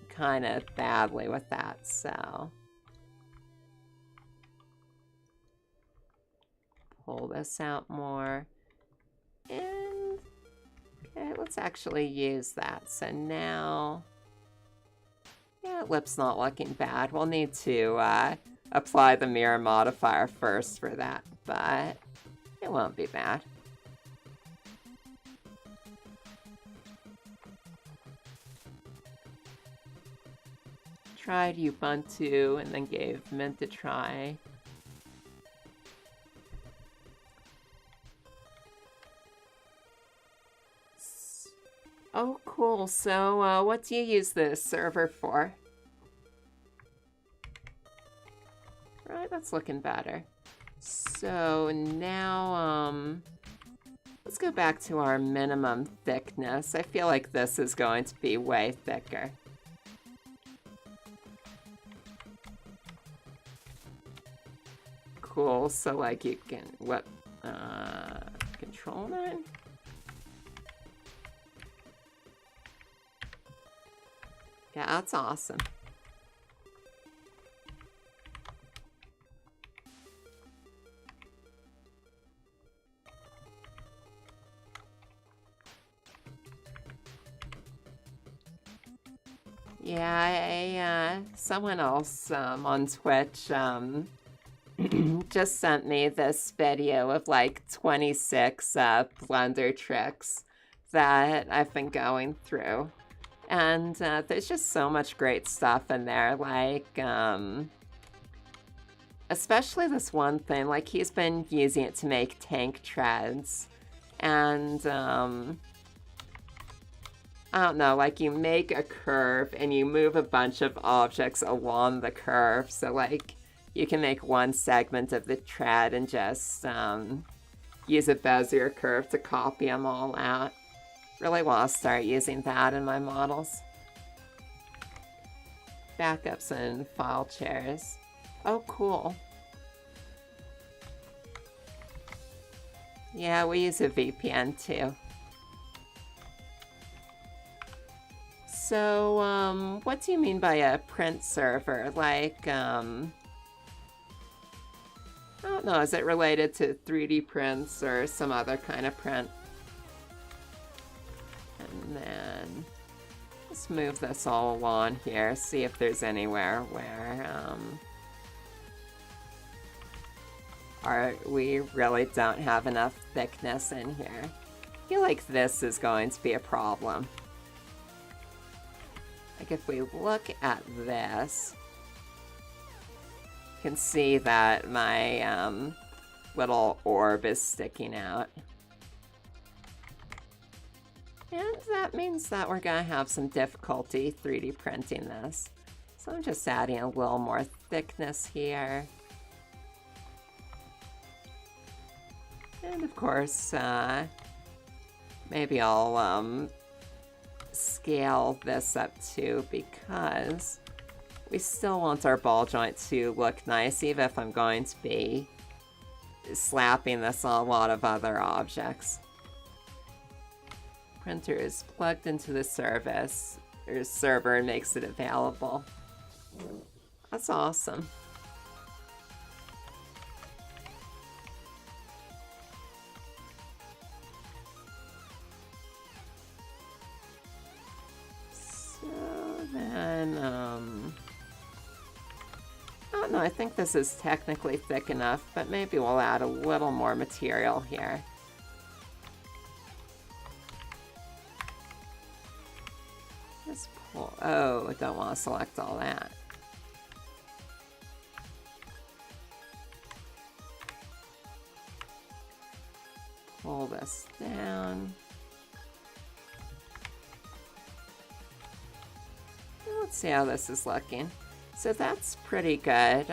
kind of badly with that, so... Pull this out more. And... okay, let's actually use that. So now... yeah, lip's not looking bad. We'll need to apply the mirror modifier first for that, but it won't be bad. Tried Ubuntu and then gave Mint a try. Oh, cool. So, what do you use the server for? Alright, that's looking better. So now, let's go back to our minimum thickness. I feel like this is going to be way thicker. Cool, so like you can, what, control 9? Yeah, that's awesome. Yeah, someone else on Twitch just sent me this video of like 26 Blender tricks that I've been going through. And there's just so much great stuff in there, like, especially this one thing, like he's been using it to make tank treads. And, I don't know, like you make a curve and you move a bunch of objects along the curve. So like you can make one segment of the tread and just use a Bezier curve to copy them all out. Really want to start using that in my models. Backups and file chairs. Oh, cool. Yeah, we use a VPN too. So, what do you mean by a print server? Like, I don't know, is it related to 3D prints or some other kind of print? And then, let's move this all along here, see if there's anywhere where, we really don't have enough thickness in here. I feel like this is going to be a problem. Like if we look at this, you can see that my little orb is sticking out. And that means that we're going to have some difficulty 3D printing this. So I'm just adding a little more thickness here. And of course, maybe I'll scale this up too, because we still want our ball joint to look nice, even if I'm going to be slapping this on a lot of other objects. Printer is plugged into the service, or server, and makes it available. That's awesome. Then, I don't know, I think this is technically thick enough, but maybe we'll add a little more material here. Just pull, oh, I don't want to select all that. Pull this down. Let's see how this is looking. So that's pretty good.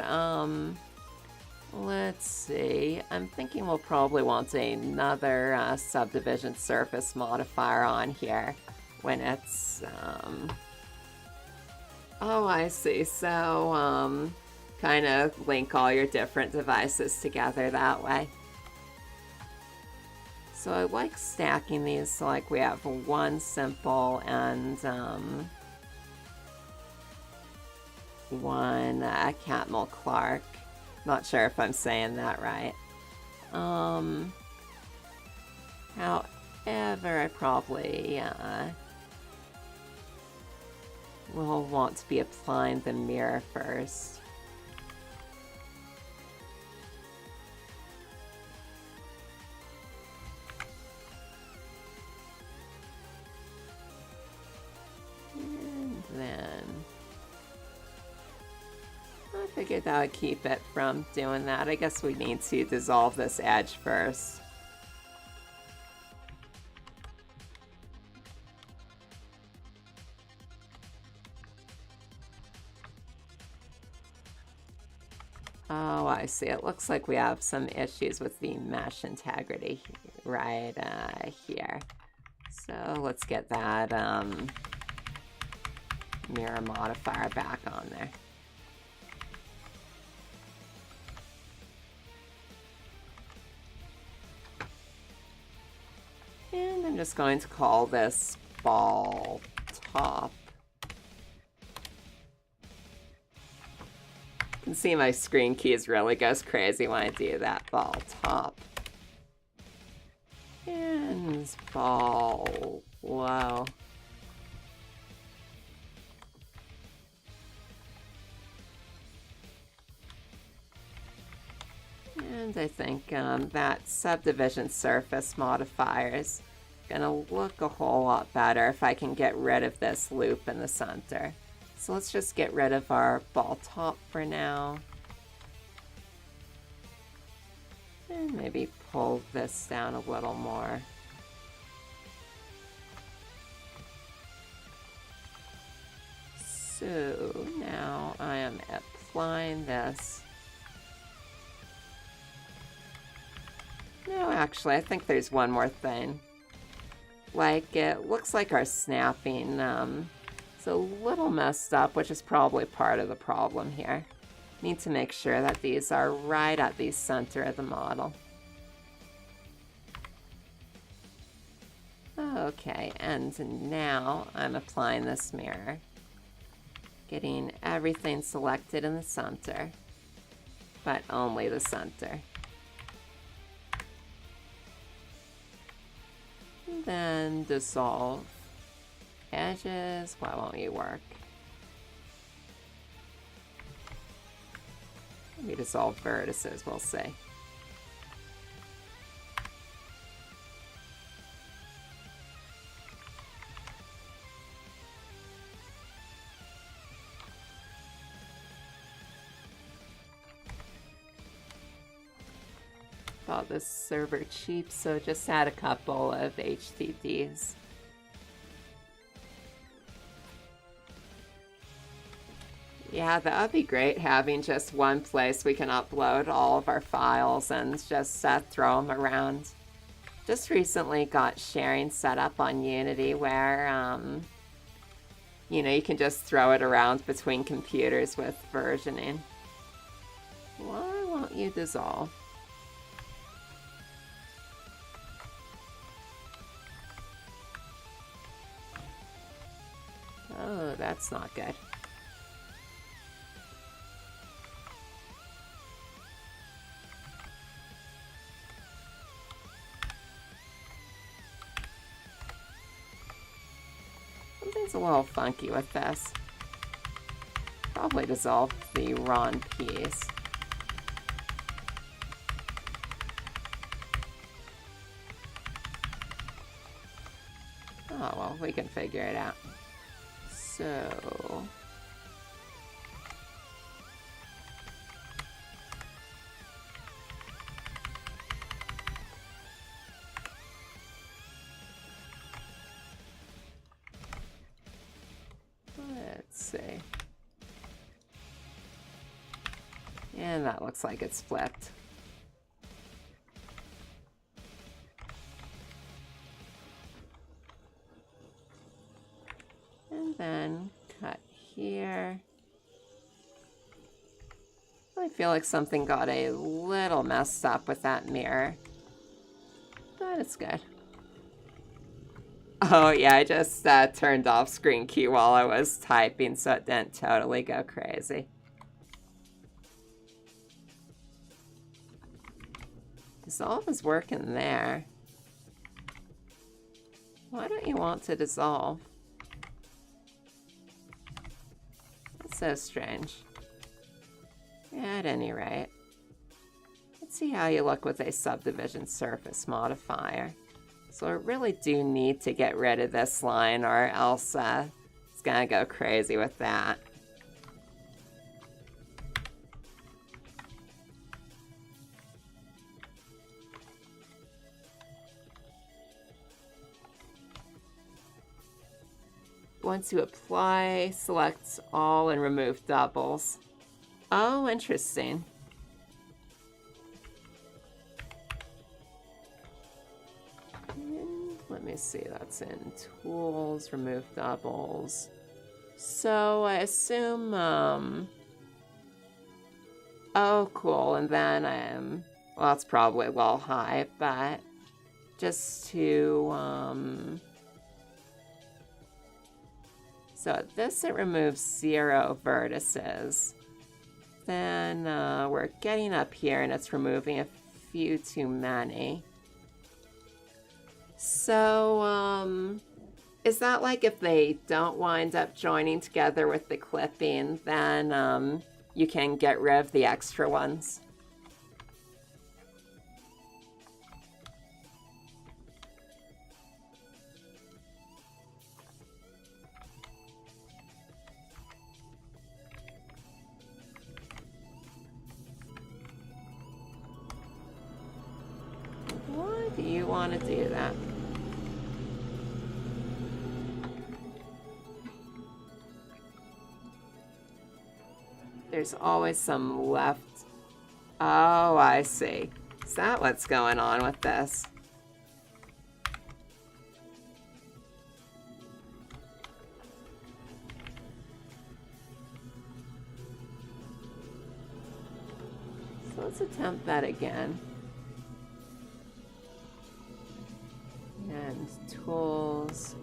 Let's see. I'm thinking we'll probably want another subdivision surface modifier on here when it's... Oh, I see. So, kind of link all your different devices together that way. So I like stacking these so like we have one simple and one Catmull Clark. Not sure if I'm saying that right. However, I probably will want to be applying the mirror first. And then I figured that would keep it from doing that. I guess we need to dissolve this edge first. Oh, I see. It looks like we have some issues with the mesh integrity right here. So let's get that mirror modifier back on there. And I'm just going to call this ball top. You can see my screen keys really goes crazy when I do that. Ball top. And ball low. And I think that subdivision surface modifier is gonna look a whole lot better if I can get rid of this loop in the center. So let's just get rid of our ball top for now. And maybe pull this down a little more. So now I am applying this. No, actually, I think there's one more thing. Like, it looks like our snapping is a little messed up, which is probably part of the problem here. Need to make sure that these are right at the center of the model. Okay, and now I'm applying this mirror. Getting everything selected in the center, but only the center. And then dissolve edges. Why won't you work? Maybe dissolve vertices, we'll see. Bought this server cheap, so just add a couple of HDDs. Yeah, that would be great, having just one place we can upload all of our files and just throw them around. Just recently got sharing set up on Unity where, you know, you can just throw it around between computers with versioning. Why won't you dissolve? Oh, that's not good. Something's a little funky with this. Probably dissolve the raw piece. Oh, well, we can figure it out. So... let's see. And that looks like it's flipped. And then cut here. I feel like something got a little messed up with that mirror, but it's good. Oh yeah, I just turned off screen key while I was typing so it didn't totally go crazy. Dissolve is working there. Why don't you want to dissolve? That's so strange. Yeah, at any rate. Let's see how you look with a subdivision surface modifier. So I really do need to get rid of this line or else it's gonna go crazy with that. Once you apply, select all and remove doubles. Oh, interesting. let me see, that's in tools, remove doubles. So I assume, oh, cool, and then well, that's probably a little high, but just to, so this, it removes 0 vertices. Then we're getting up here and it's removing a few too many. So, is that like if they don't wind up joining together with the clipping, then you can get rid of the extra ones? Why do you want to do that? There's always some left. Oh, I see. Is that what's going on with this? So let's attempt that again. And tools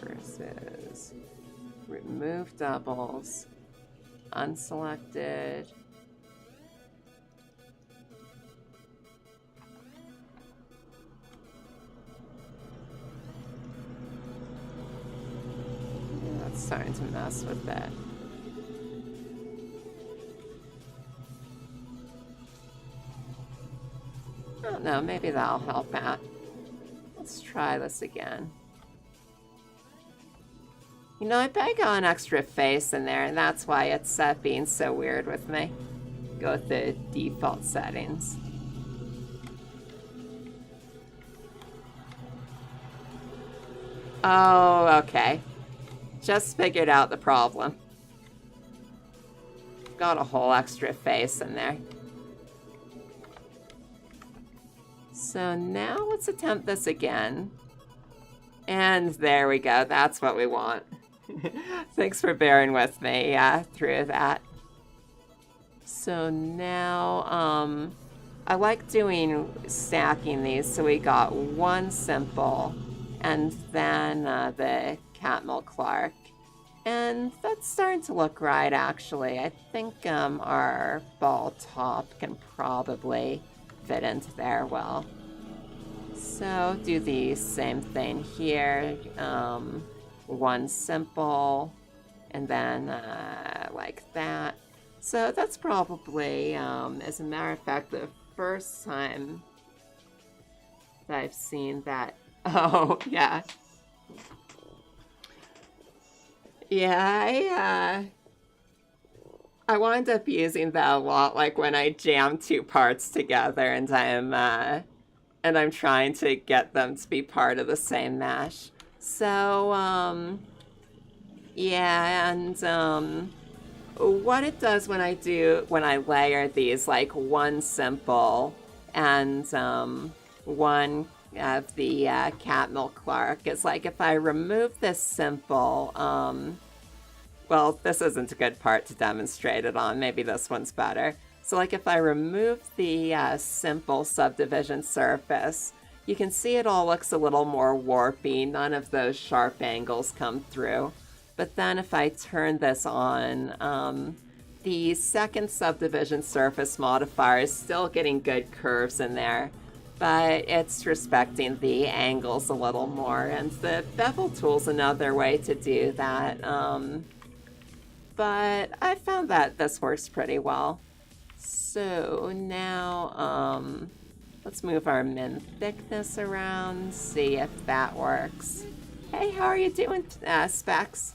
versus remove doubles. Unselected. Yeah, that's starting to mess with that. I don't know, maybe that'll help out. Let's try this again. You know, I bet I got an extra face in there, and that's why it's being so weird with me. Go with the default settings. Oh, okay. Just figured out the problem. Got a whole extra face in there. So now let's attempt this again. And there we go. That's what we want. Thanks for bearing with me through that. So now, I like doing stacking these. So we got one simple, and then the Catmull Clark. And that's starting to look right, actually. I think our ball top can probably fit into there well. So do the same thing here. One simple, and then like that. So that's probably, as a matter of fact, the first time that I've seen that. Oh, yeah. Yeah, I wind up using that a lot, like when I jam two parts together and I'm trying to get them to be part of the same mesh. So, yeah, and what it does when I layer these, like one simple and one of the Catmull Clark, is like if I remove this simple, well, this isn't a good part to demonstrate it on, maybe this one's better. So like if I remove the simple subdivision surface, you can see it all looks a little more warpy, none of those sharp angles come through. But then if I turn this on, the second subdivision surface modifier is still getting good curves in there, but it's respecting the angles a little more. And the bevel tool's another way to do that. But I found that this works pretty well. So now, let's move our min thickness around, see if that works. Hey, how are you doing, Specs?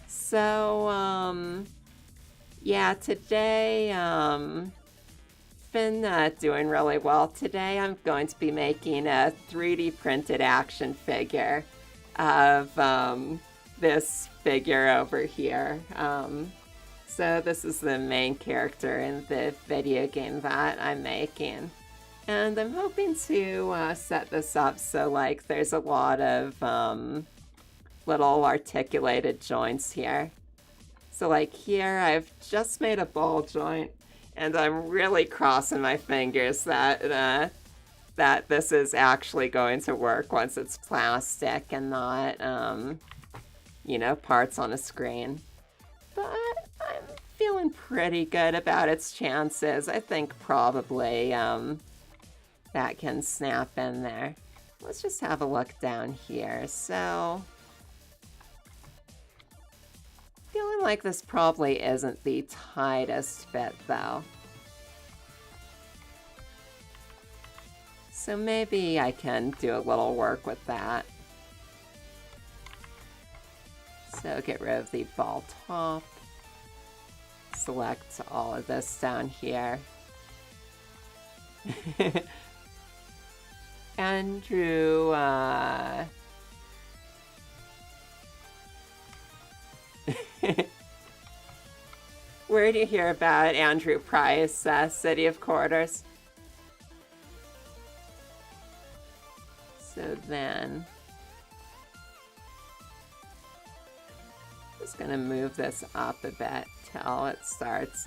So, yeah, today, been doing really well. Today I'm going to be making a 3D printed action figure of this figure over here. So this is the main character in the video game that I'm making. And I'm hoping to set this up so like there's a lot of little articulated joints here. So like here I've just made a ball joint and I'm really crossing my fingers that that this is actually going to work once it's plastic and not, you know, parts on a screen. But I'm feeling pretty good about its chances. I think probably that can snap in there. Let's just have a look down here. So, feeling like this probably isn't the tightest fit though. So maybe I can do a little work with that. So get rid of the ball top. Select all of this down here. Andrew, where do you hear about Andrew Price, City of Quarters? So then, just gonna move this up a bit till it starts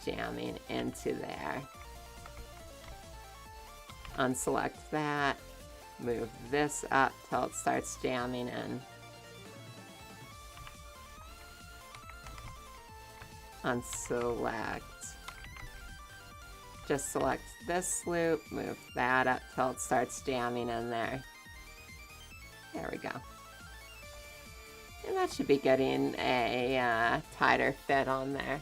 jamming into there. Unselect that, move this up till it starts jamming in. Unselect. Just select this loop, move that up till it starts jamming in there. There we go. And that should be getting a tighter fit on there.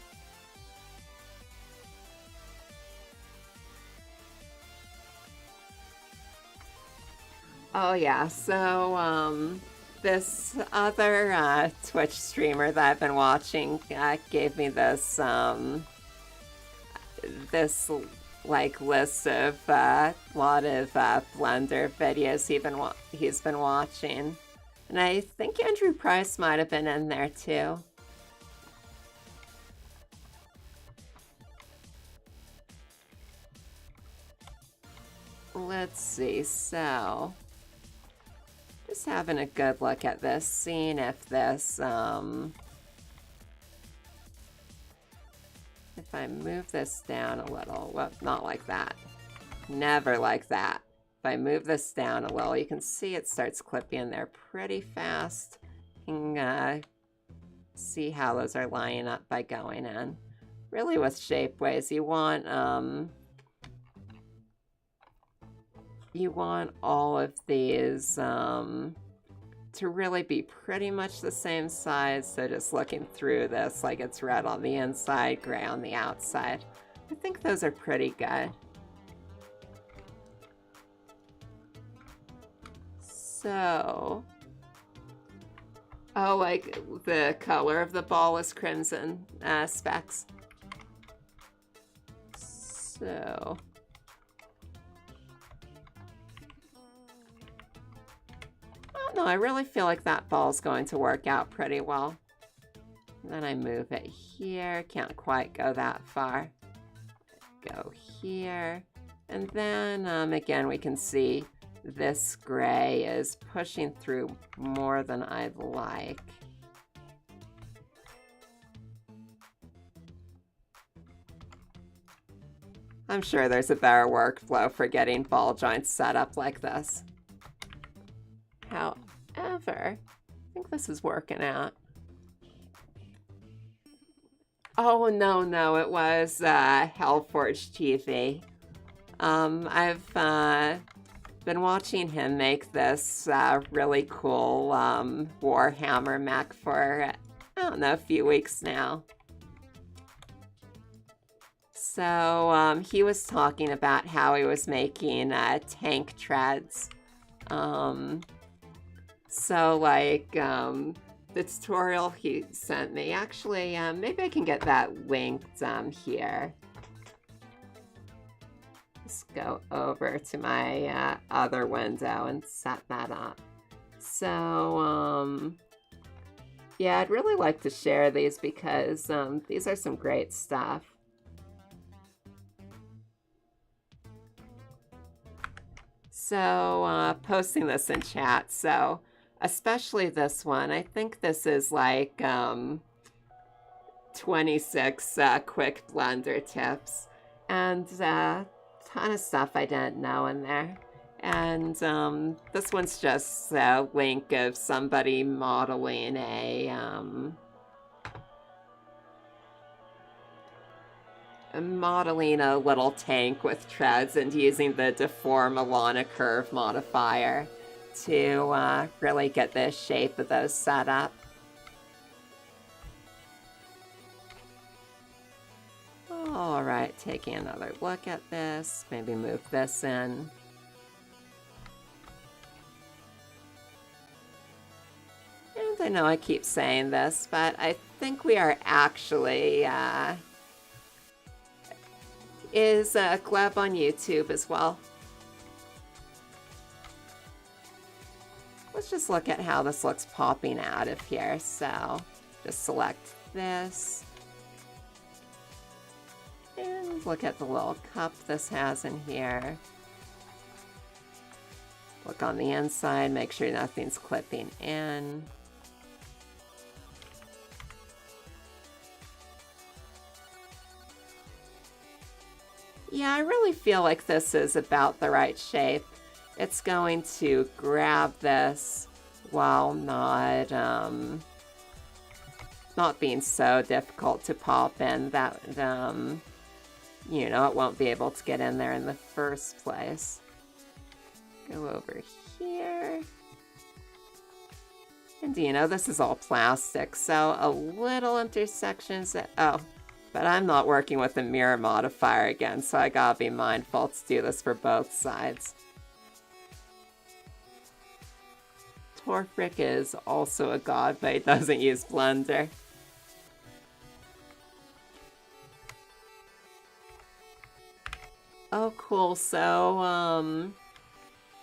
Oh yeah, so this other Twitch streamer that I've been watching gave me this this like list of lot of Blender videos he's been watching, and I think Andrew Price might have been in there too. Let's see, so just having a good look at this, seeing if this if I move this down a little, well, not like that, never like that. If I move this down a little, you can see it starts clipping in there pretty fast. You can see how those are lining up by going in. Really with shapeways, you want all of these to really be pretty much the same size, so just looking through this, like it's red on the inside, gray on the outside. I think those are pretty good. So, oh, like the color of the ball is crimson specks. So, no, I really feel like that ball's going to work out pretty well. And then I move it here, can't quite go that far. Go here, and then again we can see this gray is pushing through more than I'd like. I'm sure there's a better workflow for getting ball joints set up like this. However, I think this is working out. Oh, no, it was Hellforge TV. I've been watching him make this really cool Warhammer mech for, I don't know, a few weeks now. So he was talking about how he was making tank treads. So like the tutorial he sent me, actually maybe I can get that linked here. Just go over to my other window and set that up. So yeah, I'd really like to share these because these are some great stuff. So, posting this in chat, so especially this one, I think this is like 26 quick blender tips, and a ton of stuff I didn't know in there. And this one's just a link of somebody modeling a little tank with treads and using the deform along a curve modifier to really get the shape of those set up. All right, taking another look at this, maybe move this in. And I know I keep saying this, but I think we are actually, is Gleb on YouTube as well? Let's just look at how this looks popping out of here. So just select this. And look at the little cup this has in here. Look on the inside, make sure nothing's clipping in. Yeah, I really feel like this is about the right shape. It's going to grab this while not being so difficult to pop in that, you know, it won't be able to get in there in the first place. Go over here. And you know, this is all plastic, so a little intersections that, oh, but I'm not working with the mirror modifier again, so I gotta be mindful to do this for both sides. Torfrick is also a god, but he doesn't use Blender. Oh, cool. So,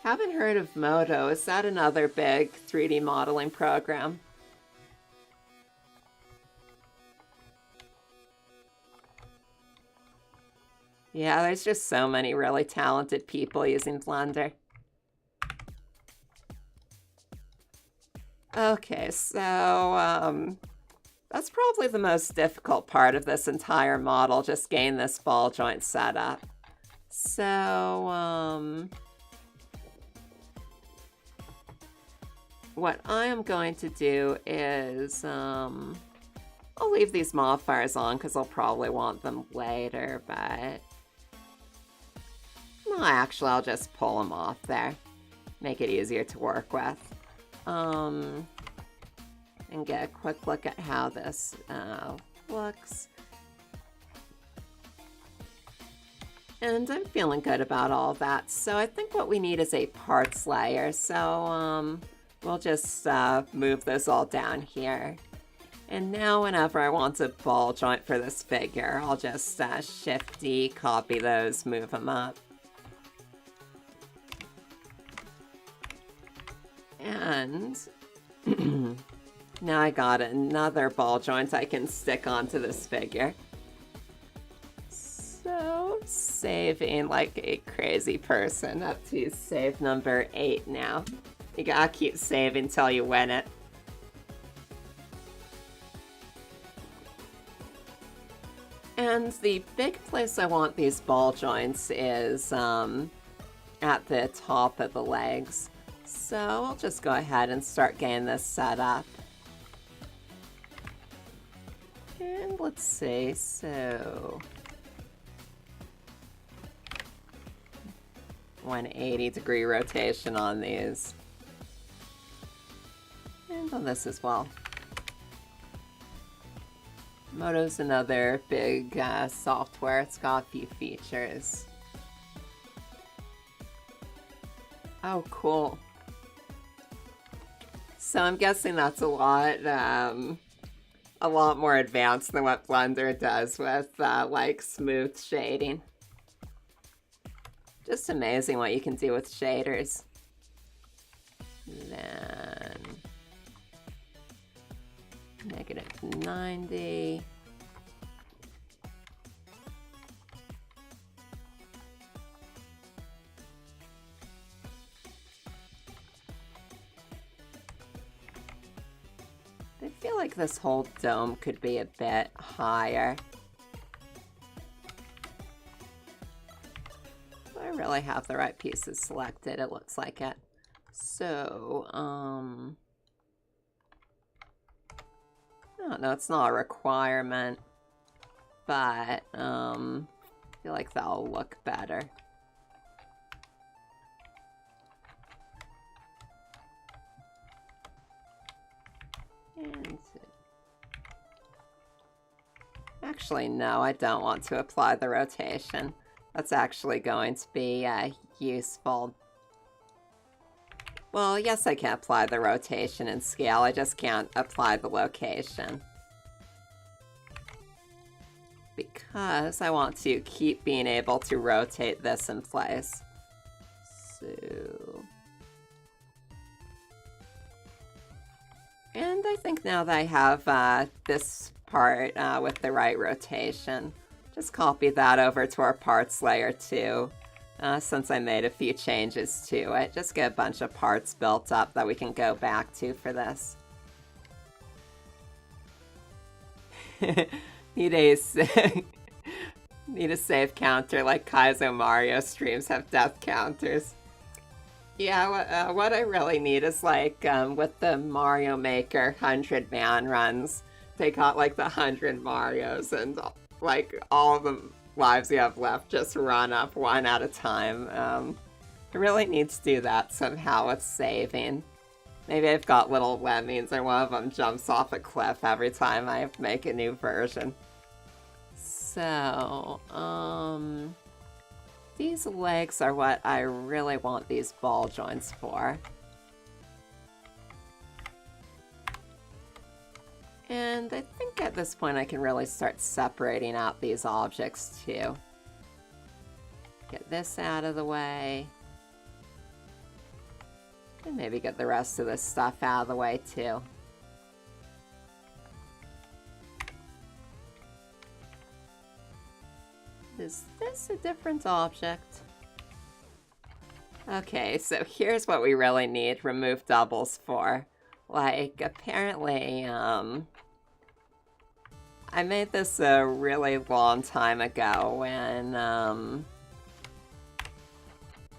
haven't heard of Modo. Is that another big 3D modeling program? Yeah, there's just so many really talented people using Blender. Okay, so, that's probably the most difficult part of this entire model, just getting this ball joint set up. So, what I am going to do is, I'll leave these modifiers on because I'll probably want them later, but, well, actually, I'll just pull them off there. Make it easier to work with. And get a quick look at how this looks. And I'm feeling good about all that. So I think what we need is a parts layer. So we'll just move this all down here. And now whenever I want a ball joint for this figure, I'll just Shift-D, copy those, move them up. And now I got another ball joint I can stick onto this figure. So, saving like a crazy person, up to save number 8 now. You gotta keep saving till you win it. And the big place I want these ball joints is at the top of the legs. So I'll just go ahead and start getting this set up. And let's see, so 180-degree rotation on these. And on this as well. Modo's another big software. It's got a few features. Oh, cool. So I'm guessing that's a lot more advanced than what Blender does with like smooth shading. Just amazing what you can do with shaders. Then -90. feel like this whole dome could be a bit higher. Do I really have the right pieces selected? It looks like it. So, I don't know, it's not a requirement, but I feel like that'll look better. And actually, no, I don't want to apply the rotation. That's actually going to be useful. Well, yes, I can apply the rotation and scale, I just can't apply the location. Because I want to keep being able to rotate this in place. So... and I think now that I have this part with the right rotation, just copy that over to our parts layer too. Since I made a few changes to it, just get a bunch of parts built up that we can go back to for this. Need a save counter like Kaizo Mario streams have death counters. Yeah, what I really need is like with the Mario Maker 100-man runs, they got like the 100 Marios and like all the lives you have left just run up one at a time. I really need to do that somehow with saving. Maybe I've got little lemmings or one of them jumps off a cliff every time I make a new version. So, these legs are what I really want these ball joints for. And I think at this point I can really start separating out these objects too. Get this out of the way. And maybe get the rest of this stuff out of the way too. Is this a different object? Okay, so here's what we really need remove doubles for. Like, apparently, I made this a really long time ago when,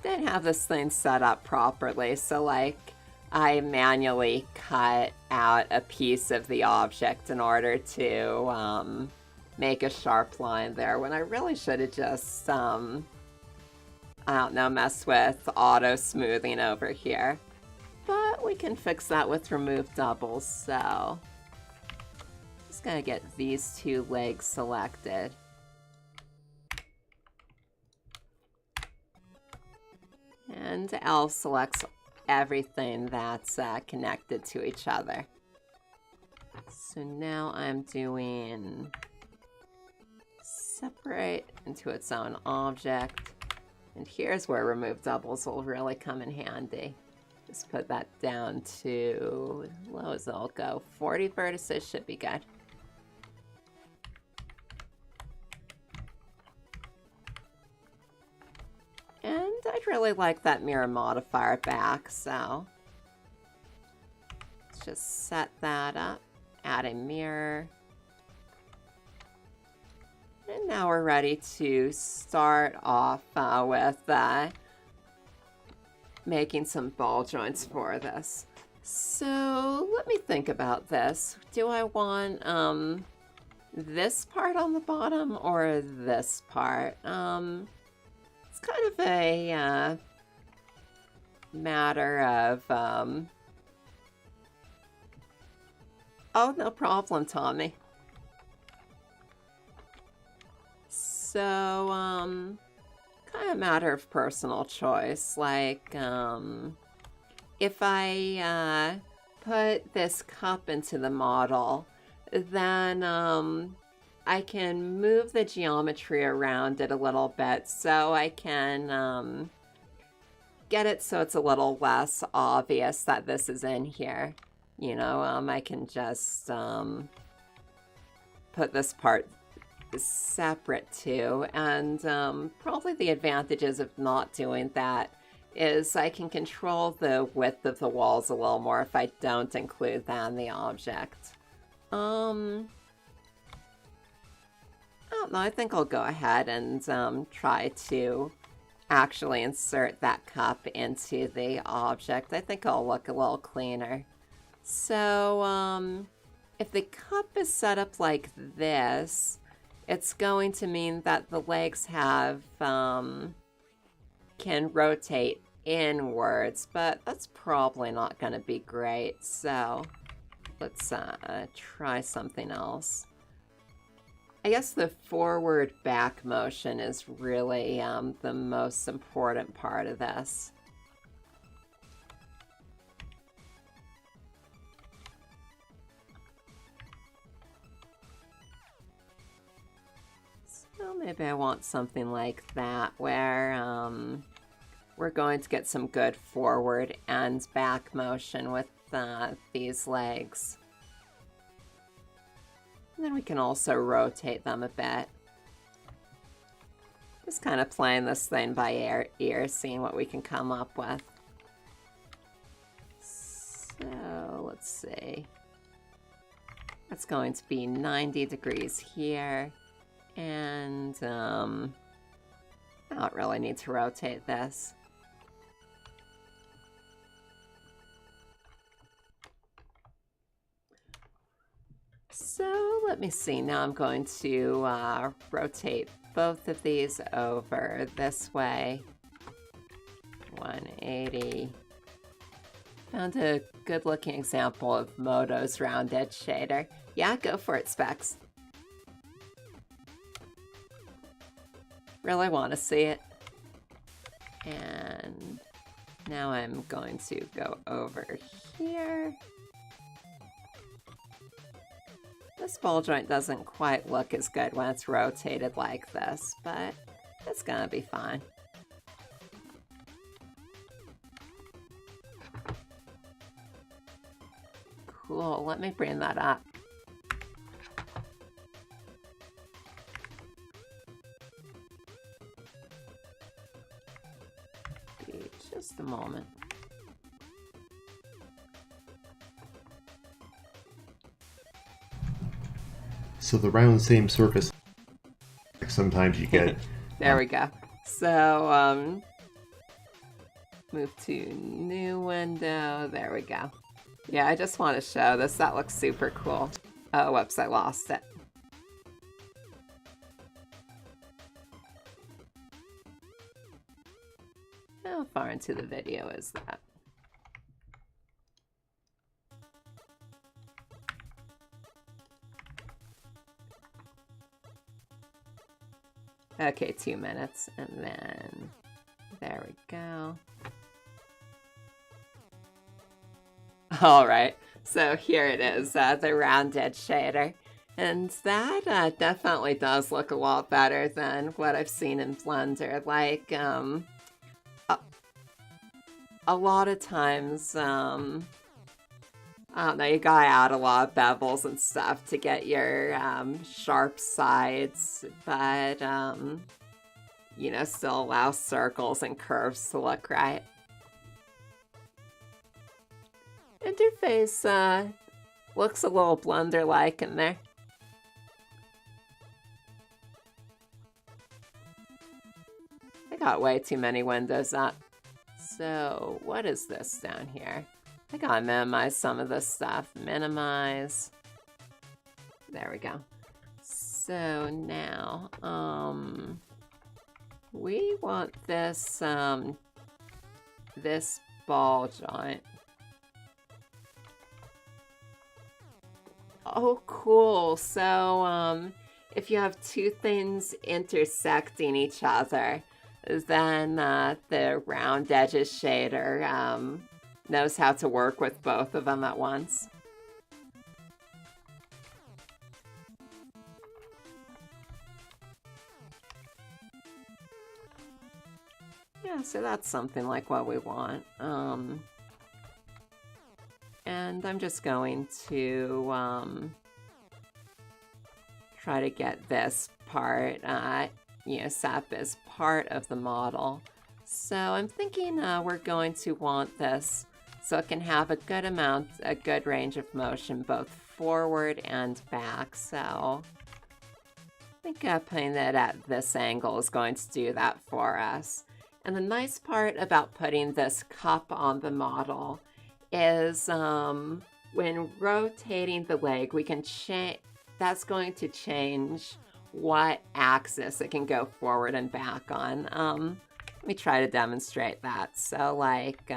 didn't have this thing set up properly, so like, I manually cut out a piece of the object in order to, make a sharp line there, when I really should have just, I don't know, mess with auto smoothing over here. But we can fix that with remove doubles, so just gonna get these two legs selected. And L selects everything that's connected to each other. So now I'm doing separate into its own object. And here's where remove doubles will really come in handy. Just put that down to, as low as it'll go. 40 vertices should be good. And I'd really like that mirror modifier back, so let's just set that up, add a mirror. And now we're ready to start off with making some ball joints for this. So let me think about this. Do I want this part on the bottom or this part? It's kind of a matter of oh, no problem, Tommy. So, kind of a matter of personal choice. Like, if I put this cup into the model, then I can move the geometry around it a little bit so I can get it so it's a little less obvious that this is in here. You know, I can just put this part separate too, and probably the advantages of not doing that is I can control the width of the walls a little more if I don't include that in the object. I don't know, I think I'll go ahead and try to actually insert that cup into the object. I think it'll look a little cleaner. So, if the cup is set up like this, it's going to mean that the legs have, can rotate inwards, but that's probably not going to be great. So, let's try something else. I guess the forward back motion is really the most important part of this. So maybe I want something like that where we're going to get some good forward and back motion with these legs. And then we can also rotate them a bit. Just kind of playing this thing by ear, seeing what we can come up with. So, let's see. That's going to be 90 degrees here. And, I don't really need to rotate this. So let me see, now I'm going to rotate both of these over this way. 180. Found a good looking example of Moto's round edge shader. Yeah, go for it, Specs. Really want to see it. And now I'm going to go over here. This ball joint doesn't quite look as good when it's rotated like this, but it's gonna be fine. Cool, let me bring that up. Just a moment. So the round same surface, sometimes you get... There we go. So, move to new window. There we go. Yeah, I just want to show this. That looks super cool. Oh, whoops, I lost it. How far into the video is that? Okay, 2 minutes, and then there we go. All right, so here it is, the round edge shader. And that definitely does look a lot better than what I've seen in Blender. Like, a lot of times, I don't know, you gotta add a lot of bevels and stuff to get your sharp sides, but, you know, still allow circles and curves to look right. Interface looks a little Blender-like in there. I got way too many windows up. So, what is this down here? I gotta minimize some of this stuff. Minimize. There we go. So now, we want this, this ball joint. Oh, cool. So, if you have two things intersecting each other, then the round edges shader knows how to work with both of them at once. Yeah, so that's something like what we want. And I'm just going to try to get this part, you know, set up as part of the model. So I'm thinking we're going to want this so it can have a good range of motion both forward and back, so I think putting it at this angle is going to do that for us. And the nice part about putting this cup on the model is when rotating the leg, we can change, that's going to change what axis it can go forward and back on. Let me try to demonstrate that. So like,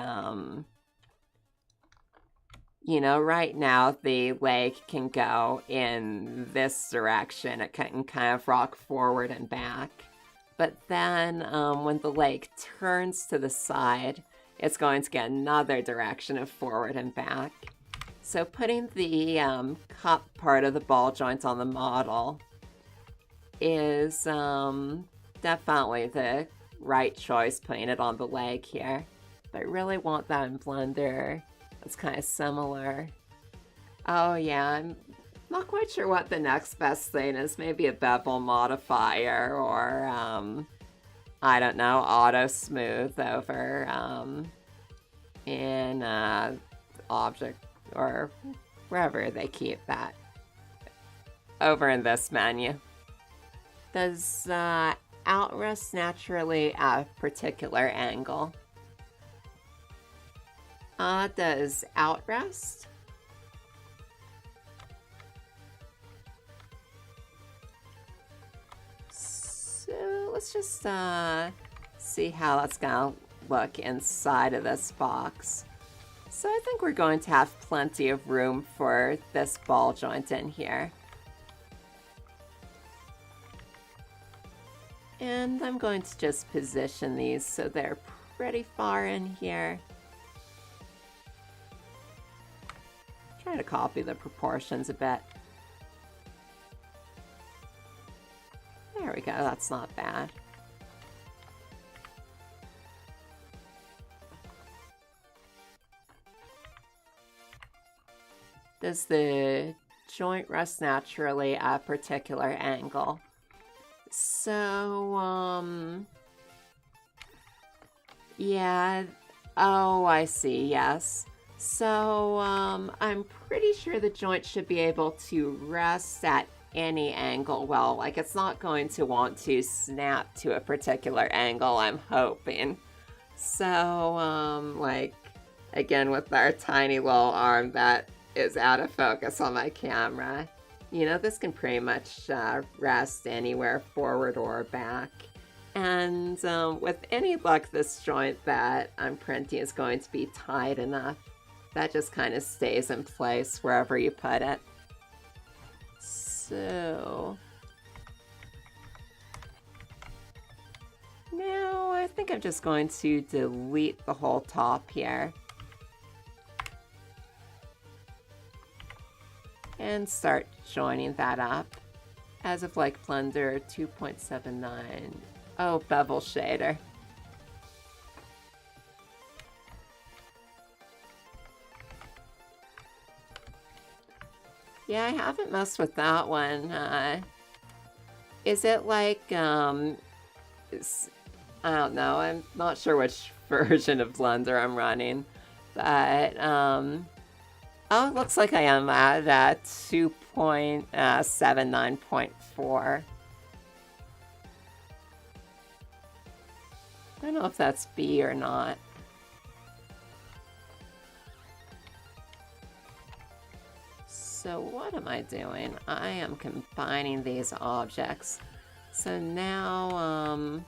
you know, right now the leg can go in this direction. It can kind of rock forward and back. But then when the leg turns to the side, it's going to get another direction of forward and back. So putting the cup part of the ball joint on the model is definitely the right choice, putting it on the leg here. But I really want that in Blender. It's kind of similar. Oh yeah, I'm not quite sure what the next best thing is. Maybe a bevel modifier or, I don't know, auto smooth over in object or wherever they keep that. Over in this menu. Does outrest naturally at a particular angle? Does outrest? So let's just see how that's gonna look inside of this box. So I think we're going to have plenty of room for this ball joint in here. And I'm going to just position these so they're pretty far in here. Try to copy the proportions a bit. There we go, that's not bad. Does the joint rest naturally at a particular angle? So, yeah, oh, I see, yes. So, I'm pretty sure the joint should be able to rest at any angle. Well, like, it's not going to want to snap to a particular angle, I'm hoping. So, like, again, with our tiny little arm that is out of focus on my camera, you know, this can pretty much rest anywhere forward or back. And with any luck, this joint that I'm printing is going to be tight enough. That just kind of stays in place wherever you put it. So now I think I'm just going to delete the whole top here. And start joining that up. As of like Blender 2.79. Oh, bevel shader. Yeah, I haven't messed with that one. Is it like, I don't know, I'm not sure which version of Blender I'm running, but, oh, it looks like I am at 2.79.4. I don't know if that's B or not. So what am I doing? I am combining these objects. So now,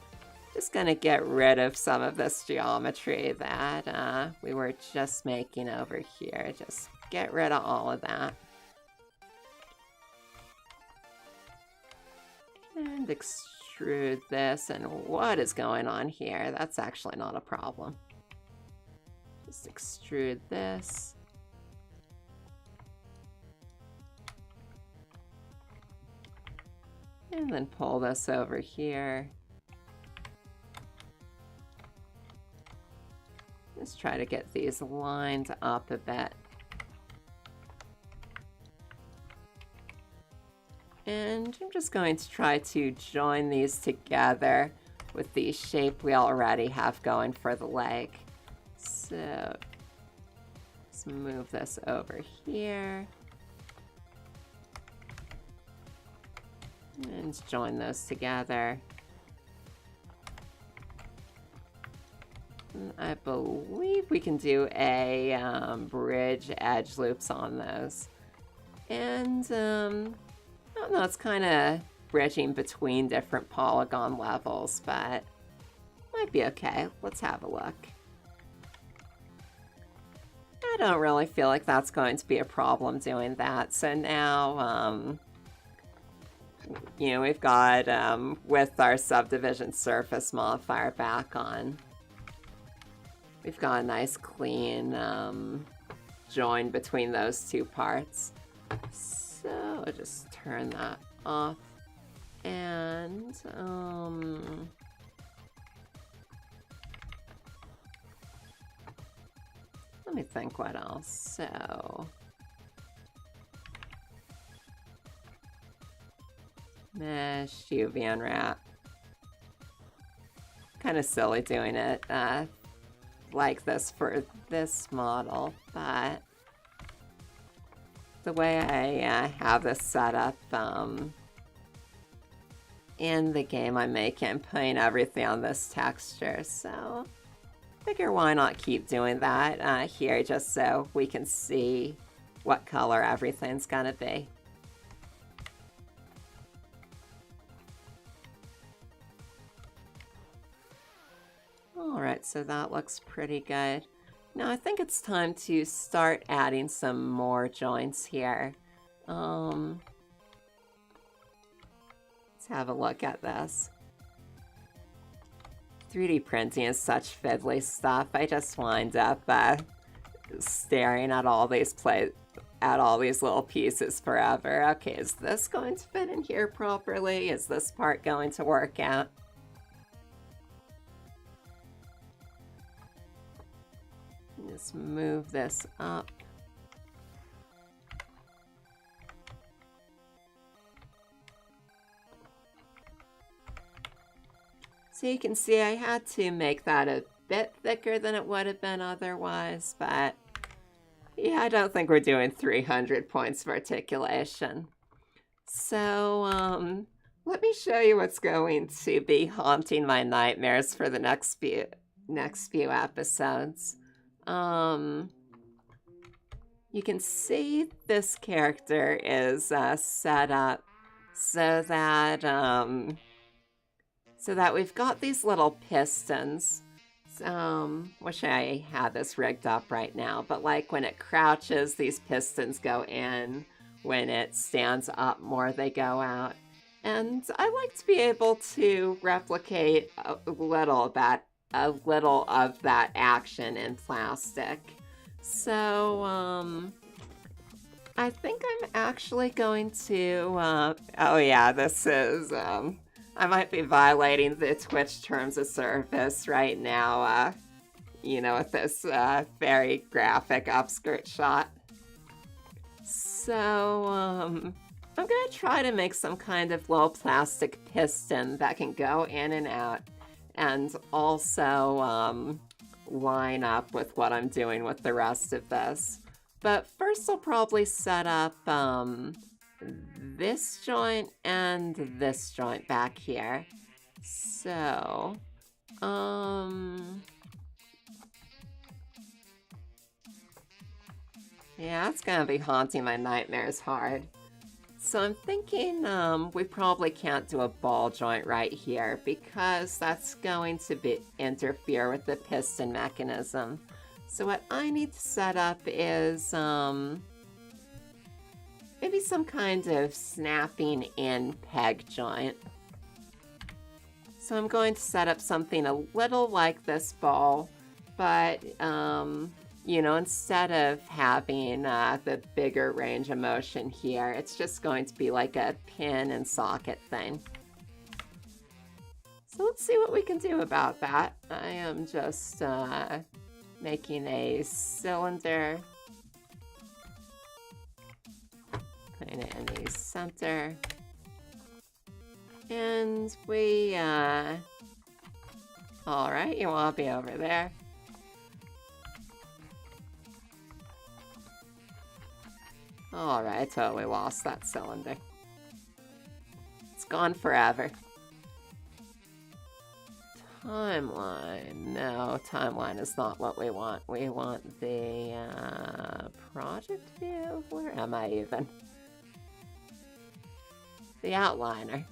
just gonna get rid of some of this geometry that we were just making over here. Just get rid of all of that. And extrude this, and what is going on here? That's actually not a problem. Just extrude this. And then pull this over here. Let's try to get these lined up a bit. And I'm just going to try to join these together with the shape we already have going for the leg. So let's move this over here. And join those together. I believe we can do a bridge edge loops on those. And I don't know, it's kind of bridging between different polygon levels, but might be okay. Let's have a look. I don't really feel like that's going to be a problem doing that. So now, you know, we've got, with our subdivision surface modifier back on, we've got a nice clean join between those two parts. So I'll just turn that off. And let me think what else. So mesh, UV unwrap. Kind of silly doing it like this for this model, but the way I have this set up in the game I'm making, I'm putting everything on this texture, so figure why not keep doing that here just so we can see what color everything's gonna be. Alright, so that looks pretty good. Now I think it's time to start adding some more joints here. Let's have a look at this. 3D printing is such fiddly stuff. I just wind up staring at all these little pieces forever. Okay, is this going to fit in here properly? Is this part going to work out? Just move this up. So you can see I had to make that a bit thicker than it would have been otherwise, but yeah, I don't think we're doing 300 points of articulation. So let me show you what's going to be haunting my nightmares for the next few episodes. You can see this character is set up so that we've got these little pistons. Wish I had this rigged up right now, but like when it crouches, these pistons go in. When it stands up more, they go out. And I like to be able to replicate a little of that action in plastic. So, I think I'm actually going to, oh yeah, this is, I might be violating the Twitch terms of service right now, you know, with this very graphic upskirt shot. So, I'm gonna try to make some kind of little plastic piston that can go in and out and also line up with what I'm doing with the rest of this. But first I'll probably set up this joint and this joint back here. So, yeah, it's gonna be haunting my nightmares hard. So I'm thinking we probably can't do a ball joint right here because that's going to interfere with the piston mechanism. So what I need to set up is maybe some kind of snapping in peg joint. So I'm going to set up something a little like this ball, but you know, instead of having the bigger range of motion here, it's just going to be like a pin and socket thing. So let's see what we can do about that. I am just making a cylinder, putting it in the center, and we, all right, you want to be over there. Alright, I totally lost that cylinder. It's just gone forever. Timeline. No, timeline is not what we want. We want the project view. Where am I even? The outliner.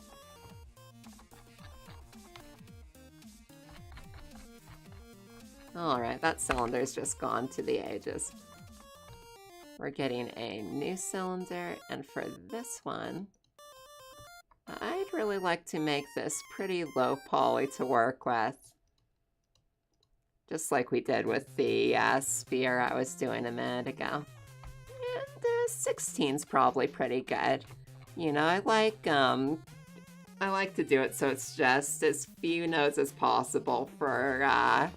Alright, that cylinder's just gone to the ages. We're getting a new cylinder, and for this one, I'd really like to make this pretty low poly to work with. Just like we did with the sphere I was doing a minute ago. And 16's probably pretty good. You know, I like to do it so it's just as few nodes as possible for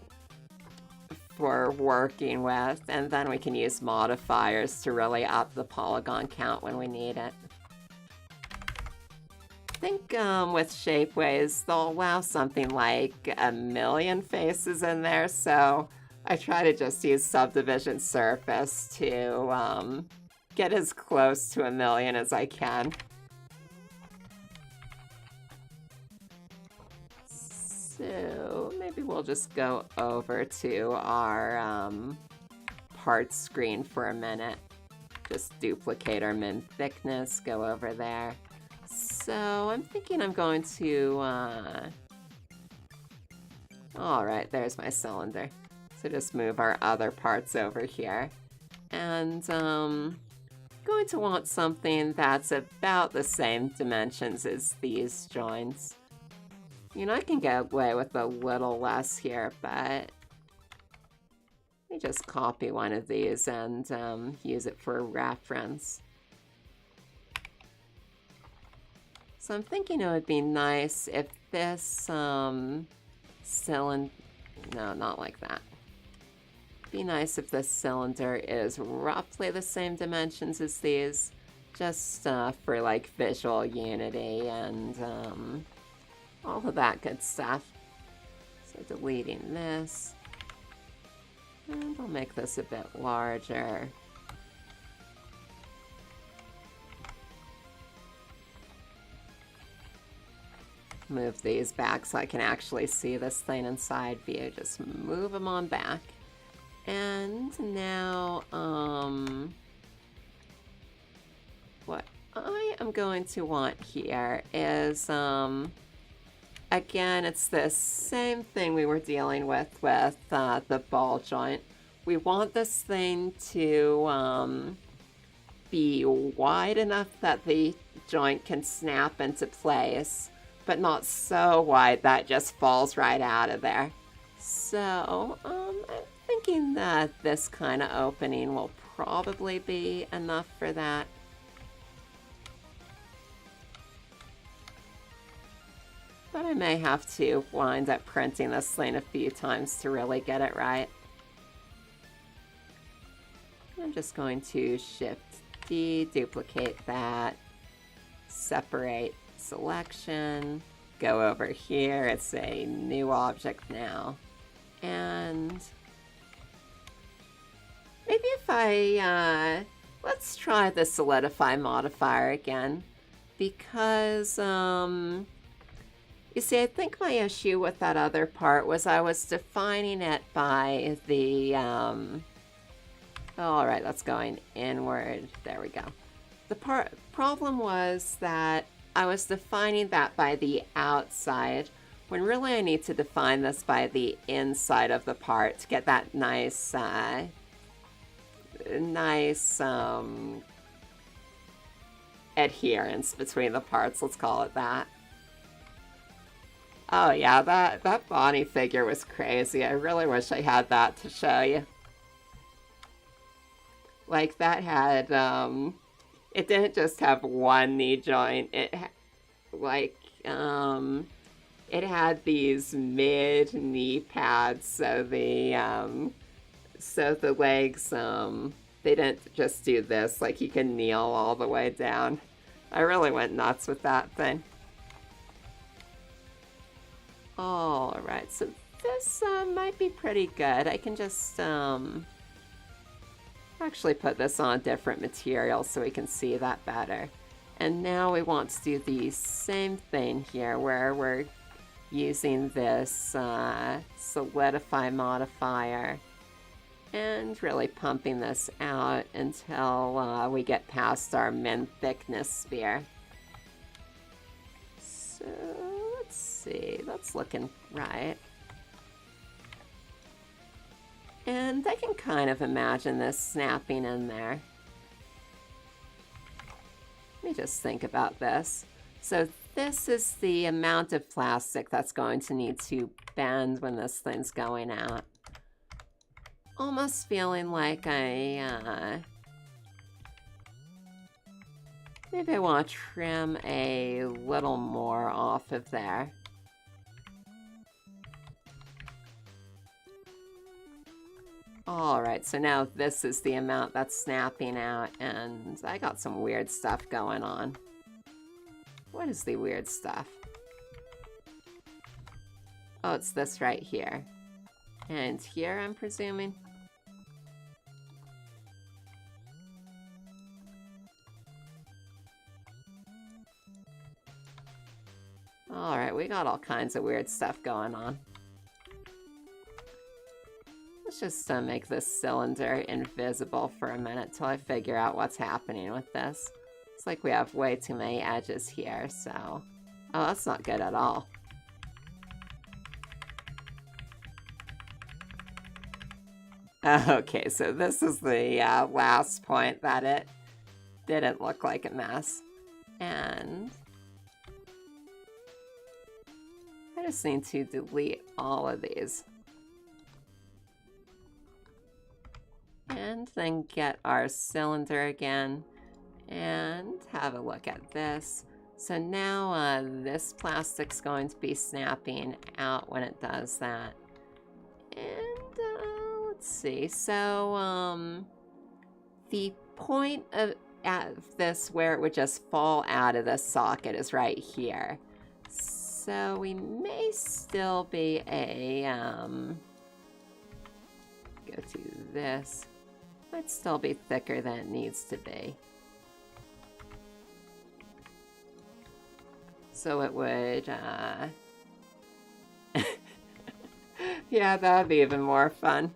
working with, and then we can use modifiers to really up the polygon count when we need it. I think with Shapeways, they'll allow something like 1,000,000 faces in there, so I try to just use subdivision surface to get as close to 1,000,000 as I can. So maybe we'll just go over to our parts screen for a minute. Just duplicate our min thickness, go over there. So I'm thinking I'm going to, alright, there's my cylinder. So just move our other parts over here. And going to want something that's about the same dimensions as these joints. You know, I can get away with a little less here, but let me just copy one of these and use it for reference. So I'm thinking it would be nice if this cylinder, no, not like that. Be nice if this cylinder is roughly the same dimensions as these, just for like visual unity and all of that good stuff. So deleting this, and I'll make this a bit larger. Move these back so I can actually see this thing in side view. Just move them on back. And now, what I am going to want here is, again, it's the same thing we were dealing with the ball joint. We want this thing to be wide enough that the joint can snap into place, but not so wide that just falls right out of there. So I'm thinking that this kind of opening will probably be enough for that. But I may have to wind up printing this thing a few times to really get it right. I'm just going to Shift D, duplicate that, separate selection, go over here, it's a new object now. And maybe if I, let's try the solidify modifier again, because, you see, I think my issue with that other part was I was defining it by the, all right, that's going inward. There we go. The problem was that I was defining that by the outside, when really I need to define this by the inside of the part to get that nice, adherence between the parts, let's call it that. Oh yeah, that Bonnie figure was crazy. I really wish I had that to show you. Like, that had, it didn't just have one knee joint. It, it had these mid-knee pads, so the legs, they didn't just do this, like you can kneel all the way down. I really went nuts with that thing. Alright, so this might be pretty good. I can just actually put this on a different material so we can see that better. And now we want to do the same thing here where we're using this solidify modifier and really pumping this out until we get past our min thickness sphere. So let's see, that's looking right. And I can kind of imagine this snapping in there. Let me just think about this. So this is the amount of plastic that's going to need to bend when this thing's going out. Almost feeling like maybe I want to trim a little more off of there. Alright, so now this is the amount that's snapping out, and I got some weird stuff going on. What is the weird stuff? Oh, it's this right here. And here, I'm presuming? Alright, we got all kinds of weird stuff going on. Let's just make this cylinder invisible for a minute till I figure out what's happening with this. It's like we have way too many edges here, so... Oh, that's not good at all. Okay, so this is the last point that it didn't look like a mess. And... I just need to delete all of these. And then get our cylinder again and have a look at this. So now this plastic's going to be snapping out when it does that. And let's see, so the point of this where it would just fall out of this socket is right here. So we may still be go to this. Might still be thicker than it needs to be. So it would, yeah, that would be even more fun.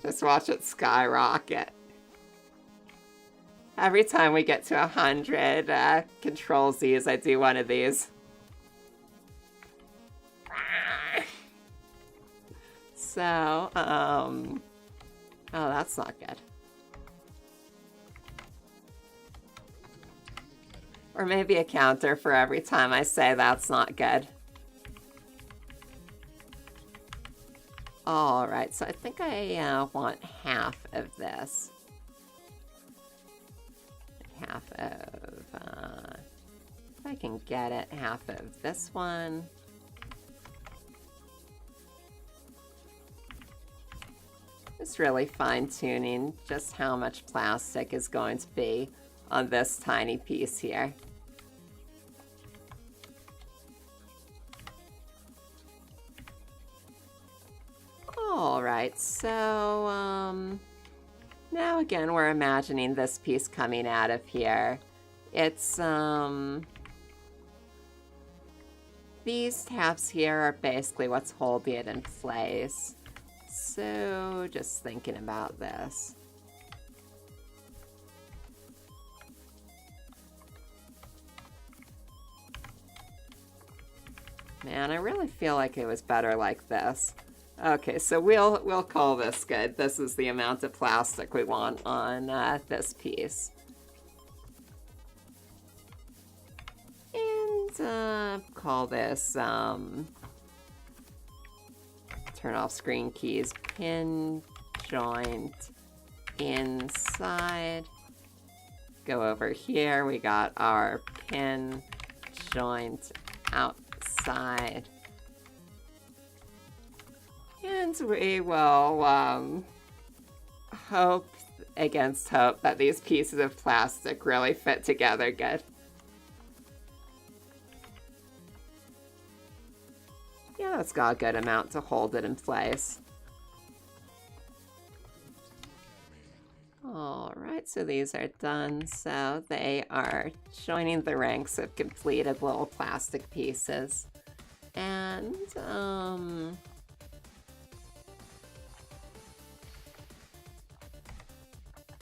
Just watch it skyrocket. Every time we get to 100 Control Z as I do one of these. So, oh, that's not good. Or maybe a counter for every time I say that's not good. Alright, so I think I want half of this. Half of, if I can get it, half of this one. Just really fine-tuning just how much plastic is going to be on this tiny piece here. Alright, so now again we're imagining this piece coming out of here. It's these tabs here are basically what's holding it in place. So just thinking about this. Man, I really feel like it was better like this. Okay, so we'll call this good. This is the amount of plastic we want on this piece. And call this turn off screen keys, pin joint inside. Go over here, we got our pin joint outside. And we will hope against hope that these pieces of plastic really fit together good. Yeah, that's got a good amount to hold it in place. Alright, Alright, so these are done. So they are joining the ranks of completed little plastic pieces. And,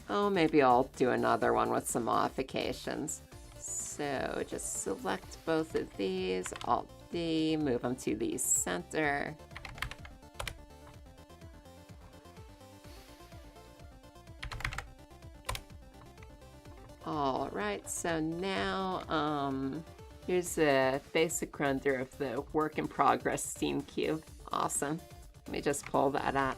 oh, maybe I'll do another one with some modifications. So just select both of these, Alt-D, move them to the center. Alright, so now, here's a basic render of the work in progress Steam cube. Awesome. Let me just pull that up.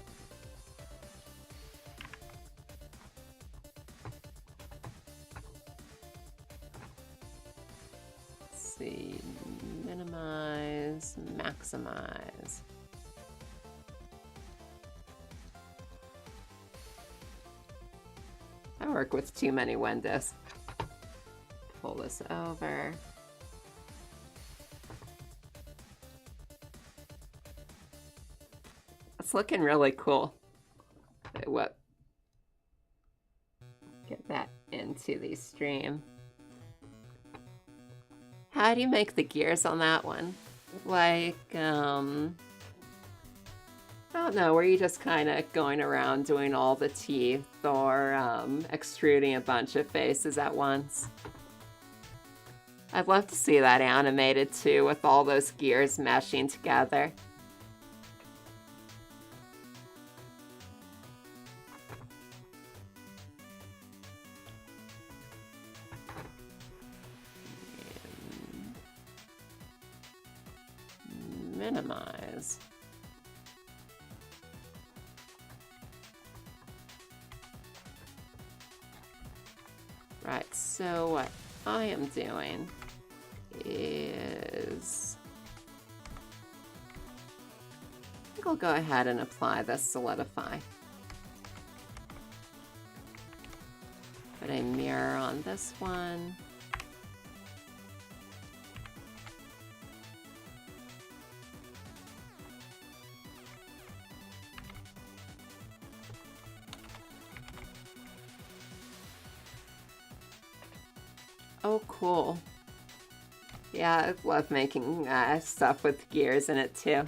Let's see, minimize, maximize. I work with too many windows. Pull this over. It's looking really cool. Wait, what? Get that into the stream. How do you make the gears on that one? Like, I don't know, were you just kind of going around doing all the teeth or extruding a bunch of faces at once? I'd love to see that animated too, with all those gears meshing together. Minimize. Right, so what I am doing is I think I'll go ahead and apply this solidify. Put a mirror on this one. Oh, cool. Yeah, I love making stuff with gears in it too.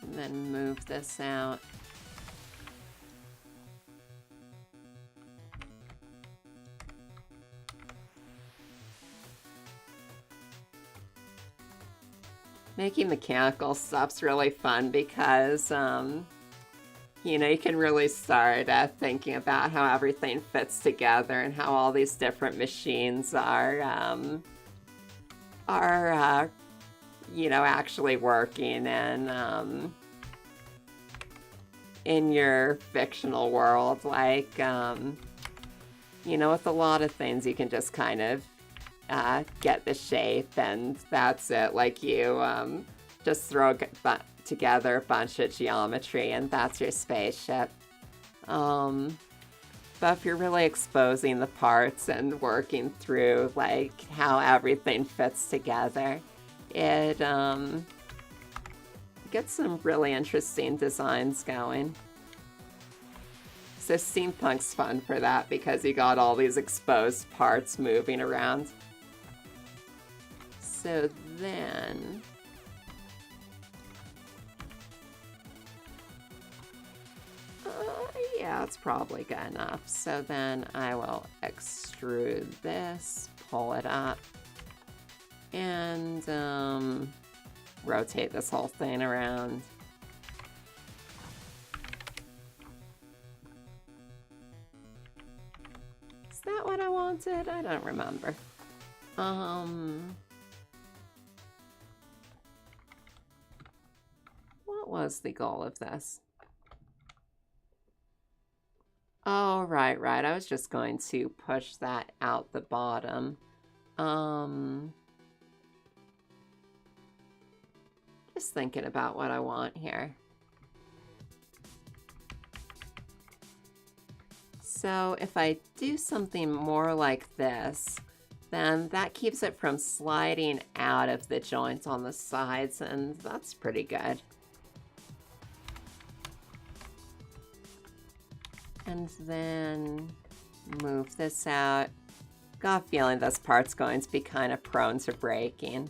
And then move this out. Making mechanical stuff's really fun because you know, you can really start thinking about how everything fits together and how all these different machines are you know, actually working and in your fictional world. Like, you know, with a lot of things, you can just kind of get the shape and that's it. Like you just throw together a bunch of geometry and that's your spaceship. But if you're really exposing the parts and working through like how everything fits together, it gets some really interesting designs going. So steampunk's fun for that because you got all these exposed parts moving around. So then yeah, it's probably good enough. So then I will extrude this, pull it up, and rotate this whole thing around. Is that what I wanted? I don't remember. What was the goal of this? Oh, right. I was just going to push that out the bottom. Just thinking about what I want here. So if I do something more like this, then that keeps it from sliding out of the joints on the sides, and that's pretty good. And then move this out. Got a feeling this part's going to be kind of prone to breaking.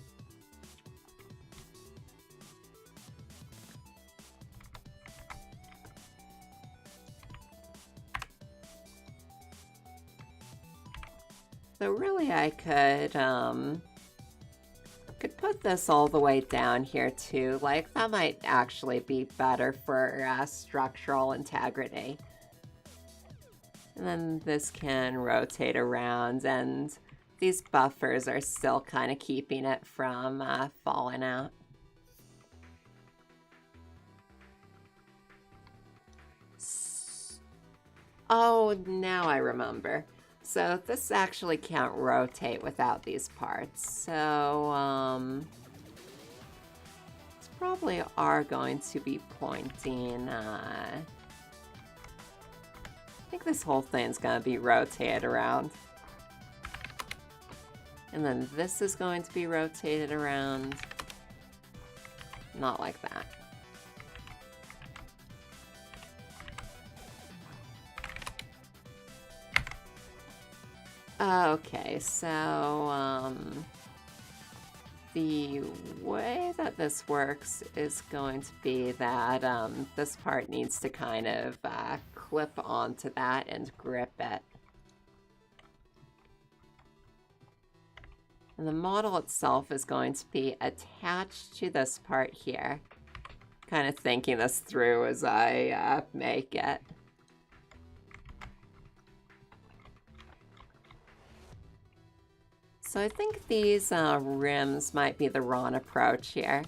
So really I could put this all the way down here too. Like, that might actually be better for structural integrity. And then this can rotate around, and these buffers are still kind of keeping it from falling out. Oh, now I remember. So this actually can't rotate without these parts. So, it's probably are going to be pointing, I think this whole thing's going to be rotated around. And then this is going to be rotated around. Not like that. Okay, so, the way that this works is going to be that this part needs to kind of clip onto that and grip it. And the model itself is going to be attached to this part here. Kind of thinking this through as I make it. So I think these rims might be the wrong approach here.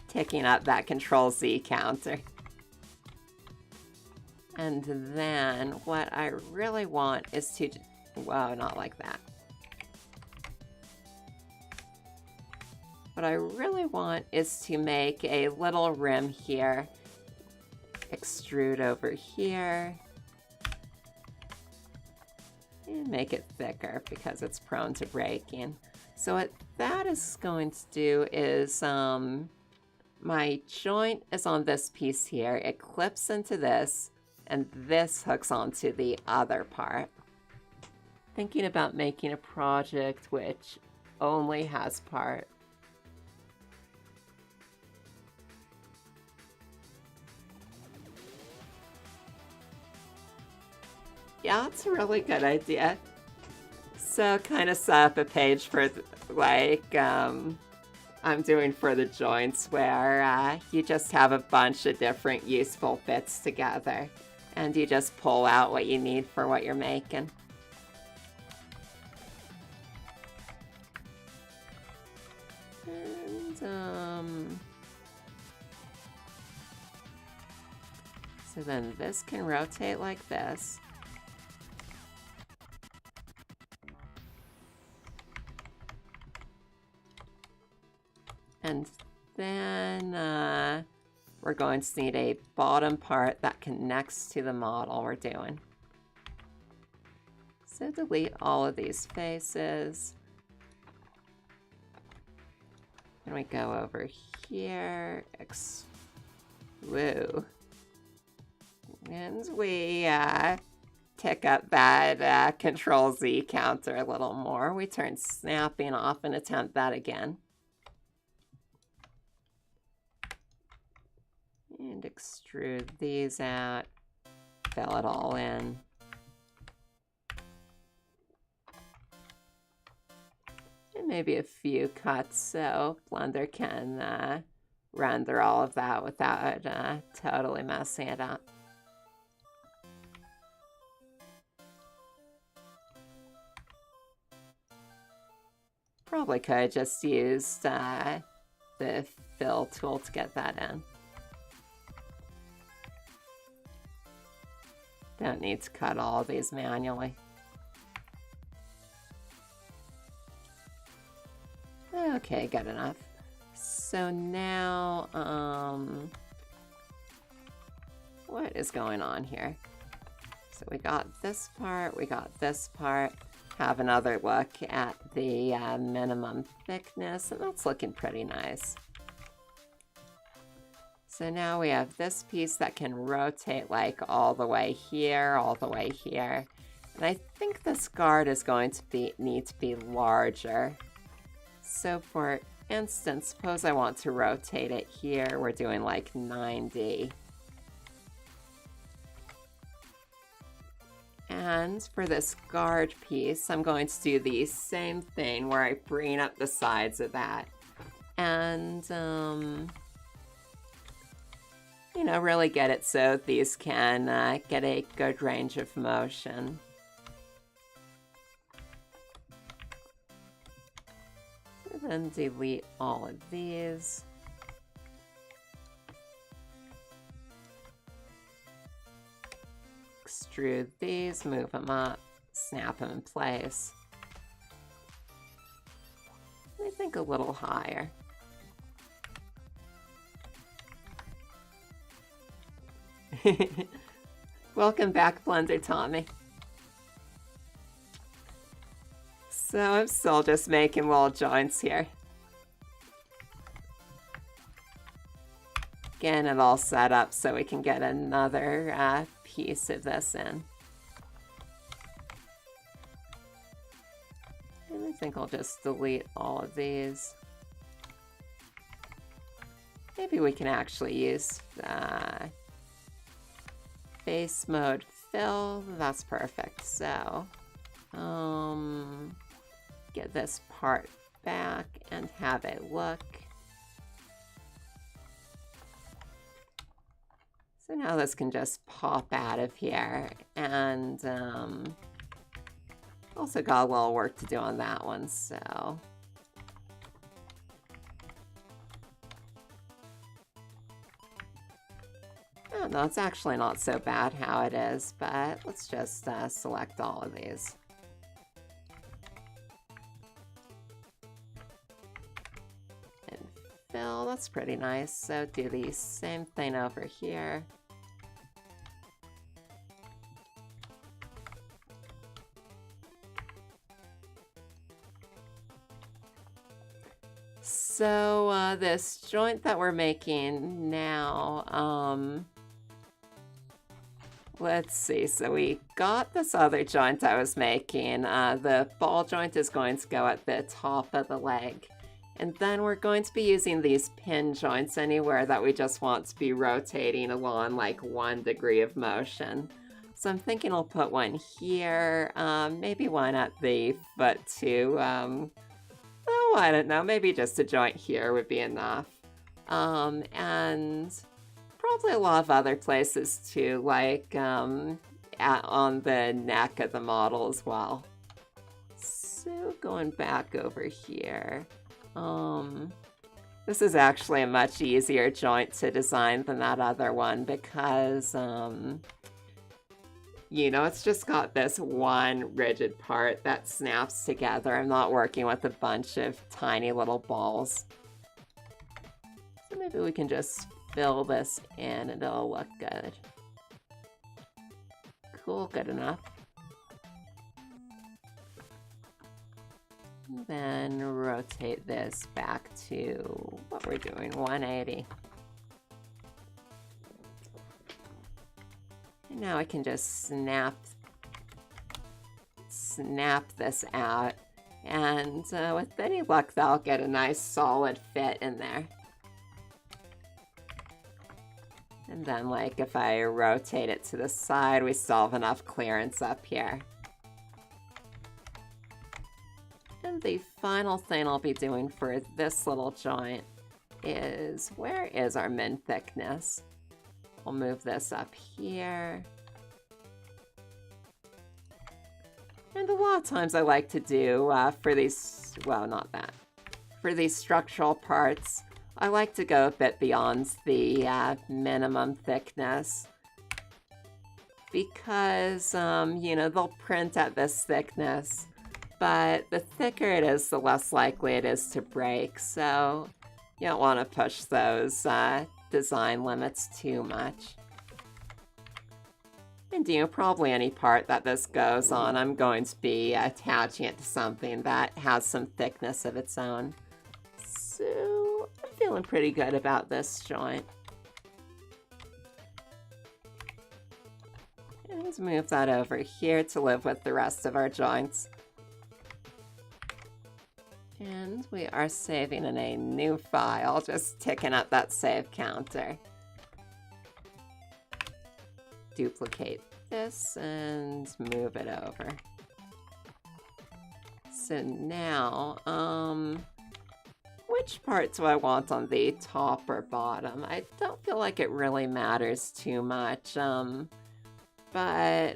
Ticking up that Control-Z counter. And then what I really want is to... Whoa, not like that. What I really want is to make a little rim here. Extrude over here. And make it thicker because it's prone to breaking. So what that is going to do is, my joint is on this piece here. It clips into this, and this hooks onto the other part. Thinking about making a project which only has part. Yeah, that's a really good idea. So kind of set up a page for like I'm doing for the joints where you just have a bunch of different useful bits together and you just pull out what you need for what you're making. And so then this can rotate like this. And then we're going to need a bottom part that connects to the model we're doing. So delete all of these faces. And we go over here, woo. And we tick up that Control-Z counter a little more. We turn snapping off and attempt that again. And extrude these out, fill it all in. And maybe a few cuts so Blender can render all of that without totally messing it up. Probably could have just used the fill tool to get that in. Don't need to cut all of these manually. Okay, good enough. So now, what is going on here? So we got this part, we got this part. Have another look at the minimum thickness, and that's looking pretty nice. So now we have this piece that can rotate like all the way here, all the way here. And I think this guard is going to need to be larger. So for instance, suppose I want to rotate it here. We're doing like 90. And for this guard piece, I'm going to do the same thing where I bring up the sides of that. And, you know, really get it so these can get a good range of motion. And then delete all of these. Extrude these, move them up, snap them in place. I think a little higher. Welcome back, Blender Tommy. So I'm still just making little joints here. Getting it all set up so we can get another piece of this in. And I think I'll just delete all of these. Maybe we can actually use face mode fill. That's perfect. So get this part back and have a look. So now this can just pop out of here, and also got a little work to do on that one, so. Oh, no, it's actually not so bad how it is, but let's just select all of these. And fill, that's pretty nice, so do the same thing over here. So this joint that we're making now, let's see, so we got this other joint I was making. The ball joint is going to go at the top of the leg. And then we're going to be using these pin joints anywhere that we just want to be rotating along like 1 degree of motion. So I'm thinking I'll put one here, maybe one at the foot too. Oh, I don't know, maybe just a joint here would be enough. And probably a lot of other places too, like on the neck of the model as well. So going back over here, this is actually a much easier joint to design than that other one because you know, it's just got this one rigid part that snaps together. I'm not working with a bunch of tiny little balls. So maybe we can just fill this in and it'll look good. Cool, good enough. And then rotate this back to what we're doing, 180. And now I can just snap this out, and with any luck, that'll get a nice solid fit in there. And then, like, if I rotate it to the side, we still have enough clearance up here. And the final thing I'll be doing for this little joint is, where is our min thickness? We'll move this up here. And a lot of times I like to do, for these, well, not that. For these structural parts, I like to go a bit beyond the minimum thickness. Because, you know, they'll print at this thickness. But the thicker it is, the less likely it is to break. So you don't want to push those design limits too much. And you know, probably any part that this goes on, I'm going to be attaching it to something that has some thickness of its own. So I'm feeling pretty good about this joint. And move that over here to live with the rest of our joints. And we are saving in a new file, just ticking up that save counter. Duplicate this and move it over. So now, which part do I want on the top or bottom? I don't feel like it really matters too much, but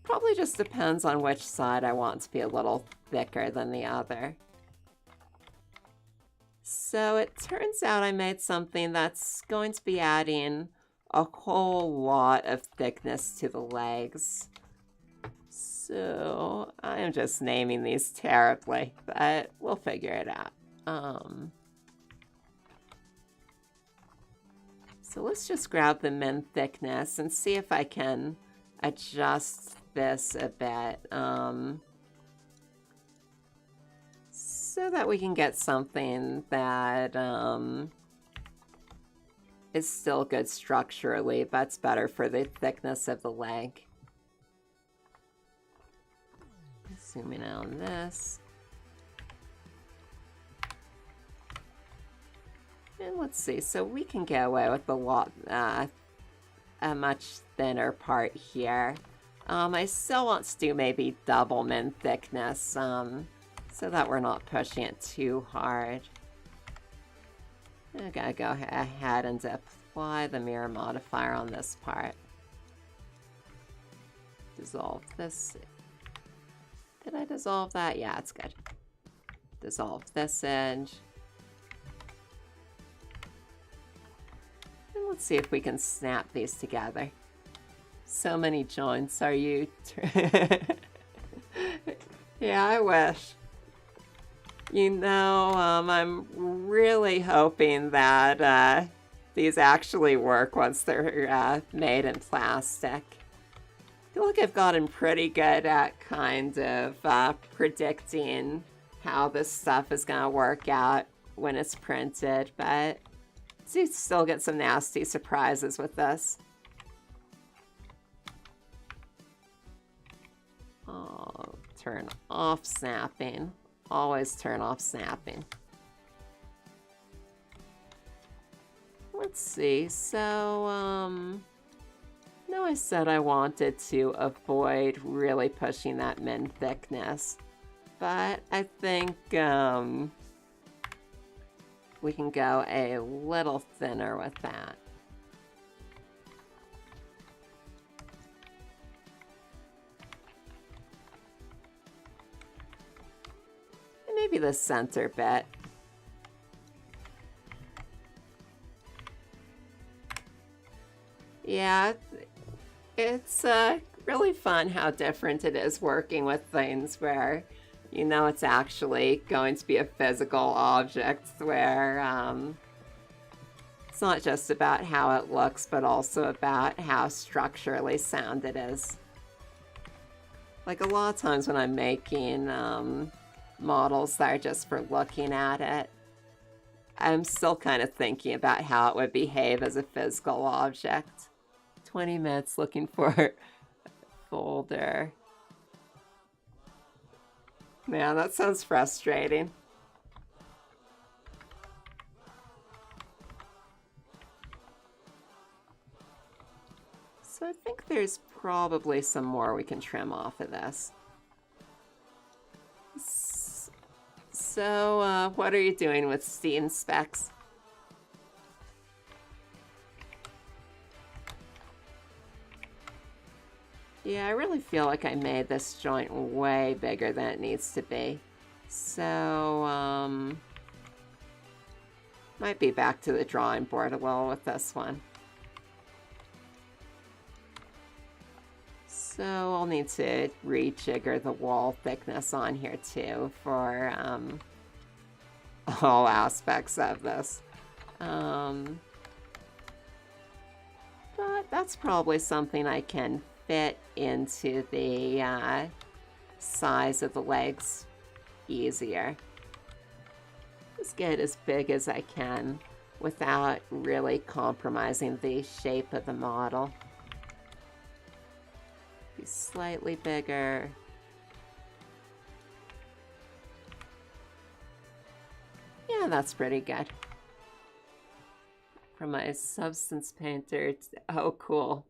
probably just depends on which side I want to be a little thicker than the other. So it turns out I made something that's going to be adding a whole lot of thickness to the legs. So I am just naming these terribly, but we'll figure it out. So let's just grab the min thickness and see if I can adjust this a bit, so that we can get something that is still good structurally, but it's better for the thickness of the leg. Zooming in on this. And let's see, so we can get away with a much thinner part here. I still want to do maybe double min thickness, so that we're not pushing it too hard. I gotta go ahead and apply the mirror modifier on this part. Dissolve this. Did I dissolve that? Yeah, it's good. Dissolve this edge. And let's see if we can snap these together. So many joints. Are you... Yeah, I wish. You know, I'm really hoping that these actually work once they're made in plastic. I feel like I've gotten pretty good at kind of predicting how this stuff is going to work out when it's printed, but you still get some nasty surprises with this. Oh, turn off snapping. Always turn off snapping. Let's see, so, no, I said I wanted to avoid really pushing that min thickness, but I think, we can go a little thinner with that. And maybe the center bit. Yeah, it's really fun how different it is working with things where you know it's actually going to be a physical object, where it's not just about how it looks, but also about how structurally sound it is. Like a lot of times when I'm making models that are just for looking at it, I'm still kind of thinking about how it would behave as a physical object. 20 minutes looking for a folder. Man, that sounds frustrating. So I think there's probably some more we can trim off of this. So, what are you doing with Steam specs? Yeah, I really feel like I made this joint way bigger than it needs to be. So, might be back to the drawing board a little with this one. So I'll need to rejigger the wall thickness on here too for all aspects of this. But that's probably something I can fit into the size of the legs easier. Just get as big as I can without really compromising the shape of the model. Maybe slightly bigger. Yeah, that's pretty good. From my substance painter. Oh, cool.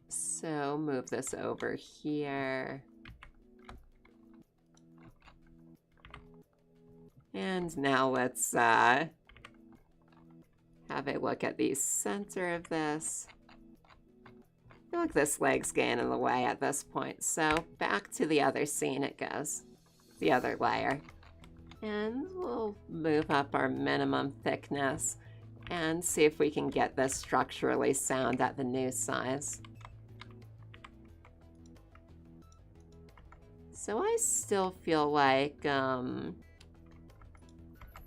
So move this over here. And now let's have a look at the center of this. I feel like this leg's getting in the way at this point. So back to the other scene it goes. The other layer. And we'll move up our minimum thickness and see if we can get this structurally sound at the new size. So I still feel like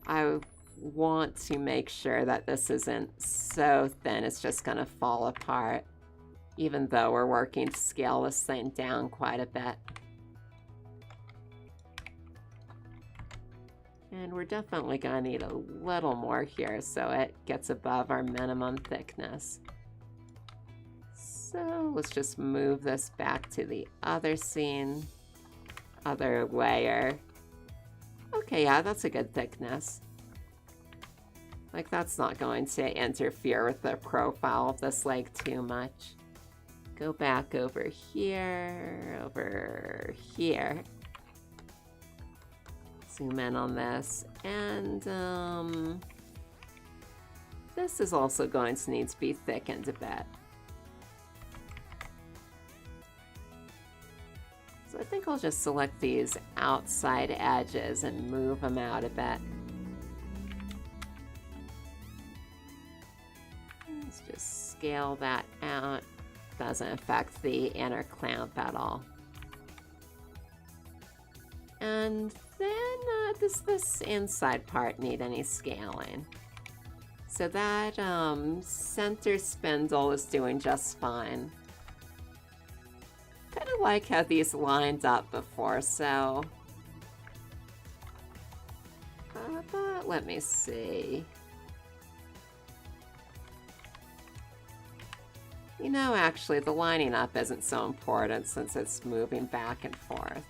I want to make sure that this isn't so thin it's just going to fall apart, even though we're working to scale this thing down quite a bit. And we're definitely going to need a little more here so it gets above our minimum thickness. So let's just move this back to the other scene, other layer. Okay, yeah, that's a good thickness. Like, that's not going to interfere with the profile of this leg too much. Go back over here, Zoom in on this, and this is also going to need to be thickened a bit. So I think I'll just select these outside edges and move them out a bit. Let's just scale that out. Doesn't affect the inner clamp at all. And then does this inside part need any scaling? So that center spindle is doing just fine. Kind of like how these lined up before, so... but let me see. You know, actually, the lining up isn't so important since it's moving back and forth.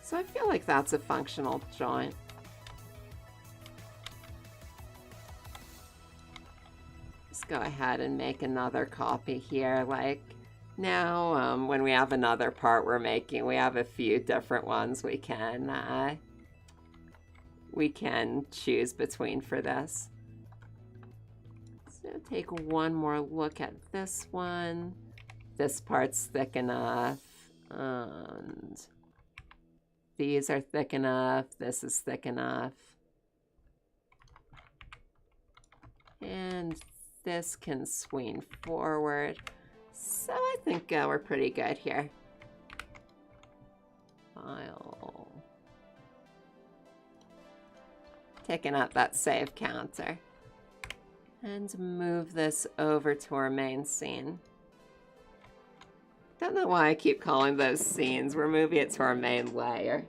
So I feel like that's a functional joint. Let's go ahead and make another copy here. Like now, when we have another part we're making, we have a few different ones we can choose between for this. So take one more look at this one. This part's thick enough, and these are thick enough. This is thick enough. And this can swing forward. So I think we're pretty good here. File. Taking up that save counter. And move this over to our main scene. Don't know why I keep calling those scenes. We're moving it to our main layer.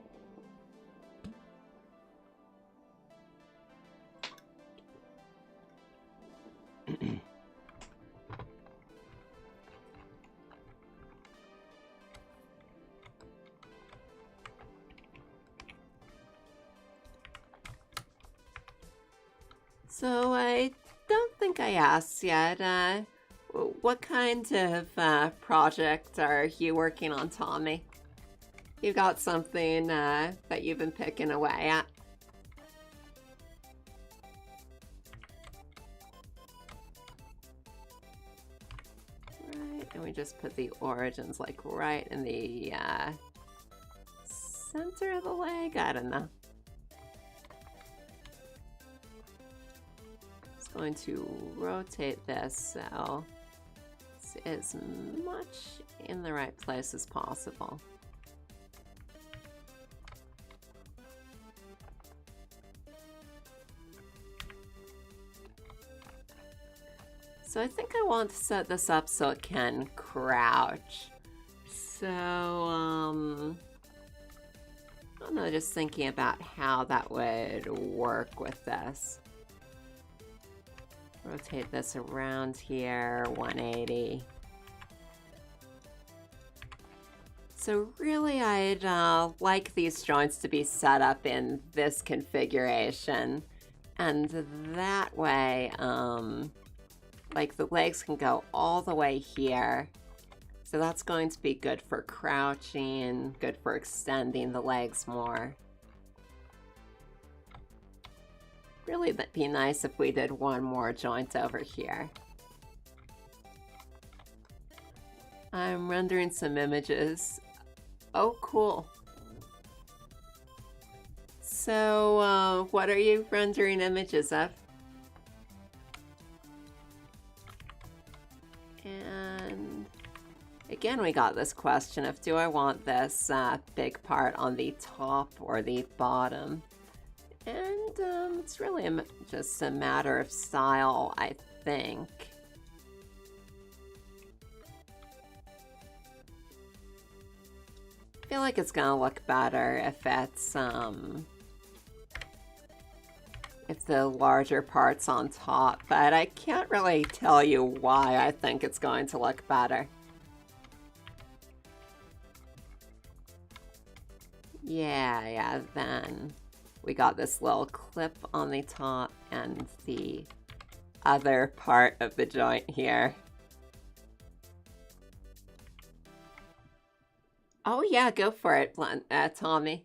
So I don't think I asked yet, what kind of project are you working on, Tommy? You got something that you've been picking away at? Right, and we just put the origins like right in the center of the leg? I don't know. Going to rotate this so it's as much in the right place as possible. So I think I want to set this up so it can crouch. So don't know, just thinking about how that would work with this. Rotate this around here, 180. So really I'd like these joints to be set up in this configuration. And that way, like the legs can go all the way here. So that's going to be good for crouching, good for extending the legs more. Really, that'd be nice if we did one more joint over here. I'm rendering some images. Oh, cool. So, what are you rendering images of? And again, we got this question of, do I want this big part on the top or the bottom? And it's really just a matter of style, I think. I feel like it's gonna look better if it's if the larger part's on top, but I can't really tell you why I think it's going to look better. Yeah, then we got this little clip on the top and the other part of the joint here. Oh yeah, go for it, Tommy.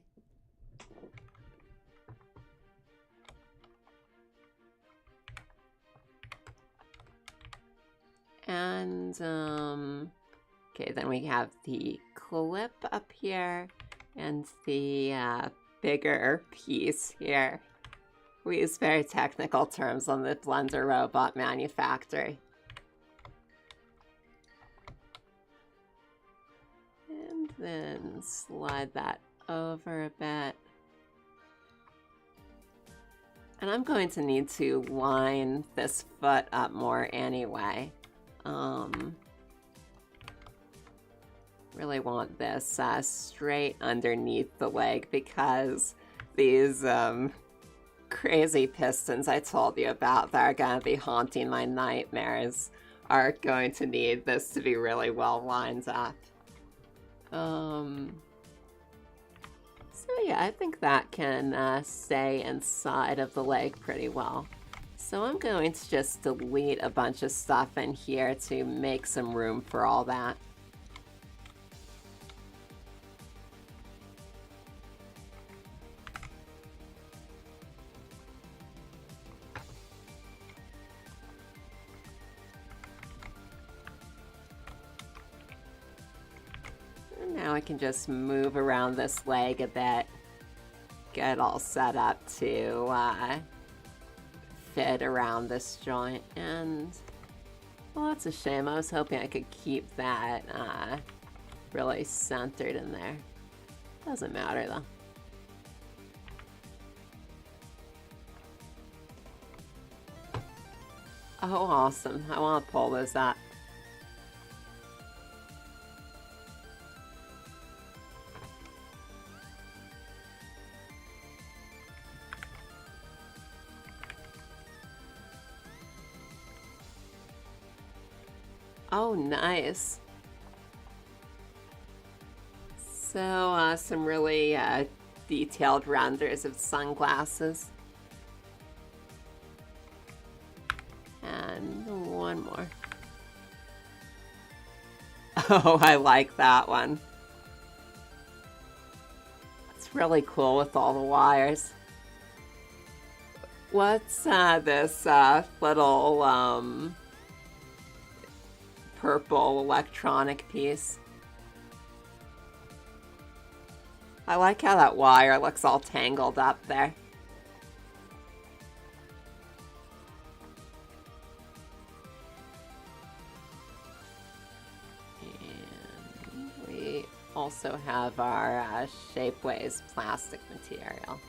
And, okay, then we have the clip up here and the bigger piece here. We use very technical terms on the Blender Robot Manufactory. And then slide that over a bit. And I'm going to need to line this foot up more anyway. Really want this straight underneath the leg because these crazy pistons I told you about that are going to be haunting my nightmares are going to need this to be really well lined up. So yeah, I think that can stay inside of the leg pretty well. So I'm going to just delete a bunch of stuff in here to make some room for all that. And now I can just move around this leg a bit, get it all set up to fit around this joint, and well, that's a shame. I was hoping I could keep that really centered in there. Doesn't matter though. Oh, awesome. I want to pull this up. Oh, nice. So, some really detailed renders of sunglasses. And one more. Oh, I like that one. It's really cool with all the wires. What's this little purple electronic piece? I like how that wire looks all tangled up there. And we also have our Shapeways plastic material.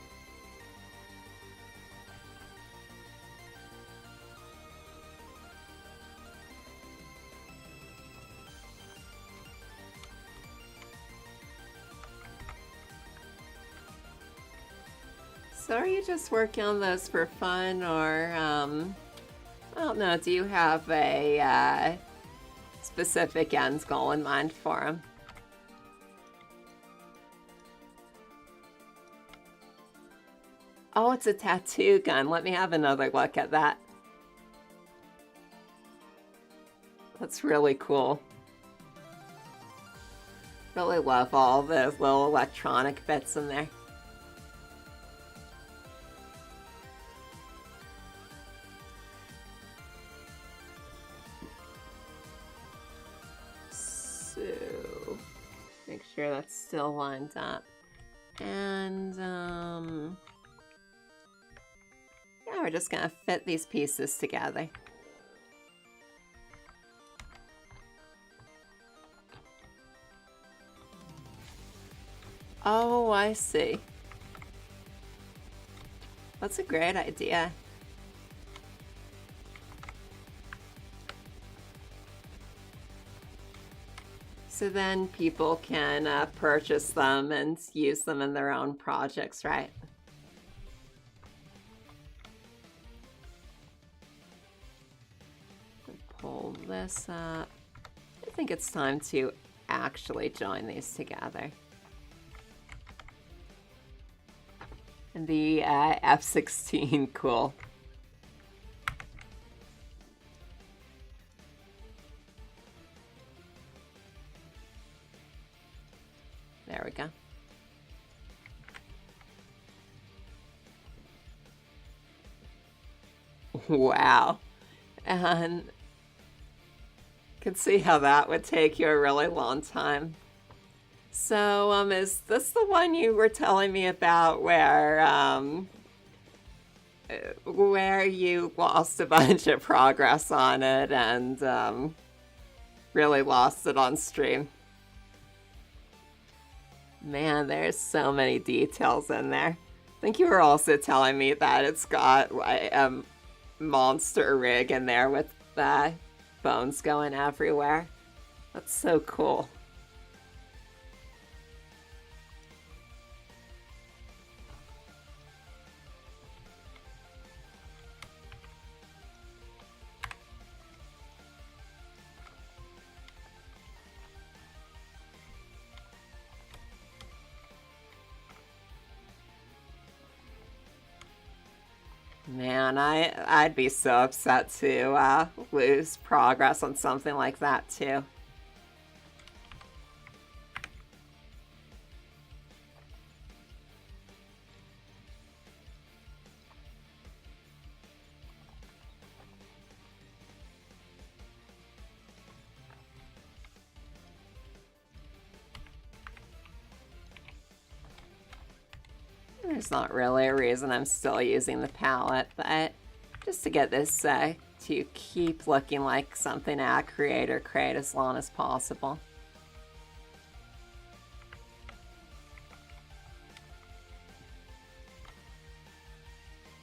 So are you just working on those for fun, or, I don't know, do you have a specific end goal in mind for them? Oh, it's a tattoo gun. Let me have another look at that. That's really cool. Really love all those little electronic bits in there. So, make sure that's still lined up. And, yeah, we're just gonna fit these pieces together. Oh, I see. That's a great idea. So then people can purchase them and use them in their own projects, right? Pull this up. I think it's time to actually join these together. And the F-16, cool. There we go. Wow. And you can see how that would take you a really long time. So, is this the one you were telling me about where you lost a bunch of progress on it and really lost it on stream? Man, there's so many details in there. I think you were also telling me that it's got like a monster rig in there with bones going everywhere. That's so cool. Man, I'd be so upset to lose progress on something like that too. There's not really a reason I'm still using the palette, but just to get this to keep looking like something I create as long as possible.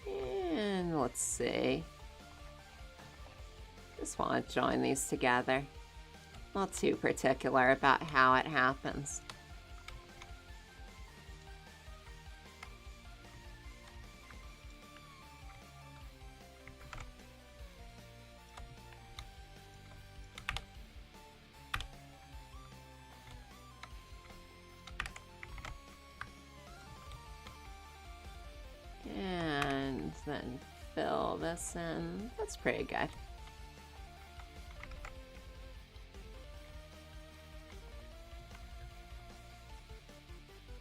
And let's see. Just want to join these together. Not too particular about how it happens. And then fill this in. That's pretty good.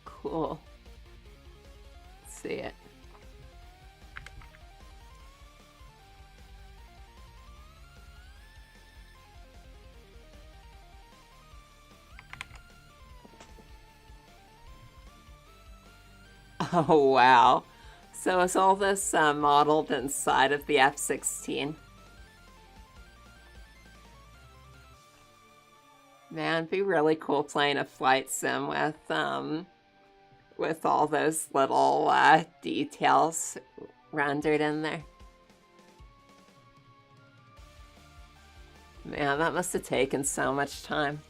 Cool. Let's see it. Oh, wow. So is all this modeled inside of the F-16? Man, it'd be really cool playing a flight sim with all those little details rendered in there. Man, that must have taken so much time.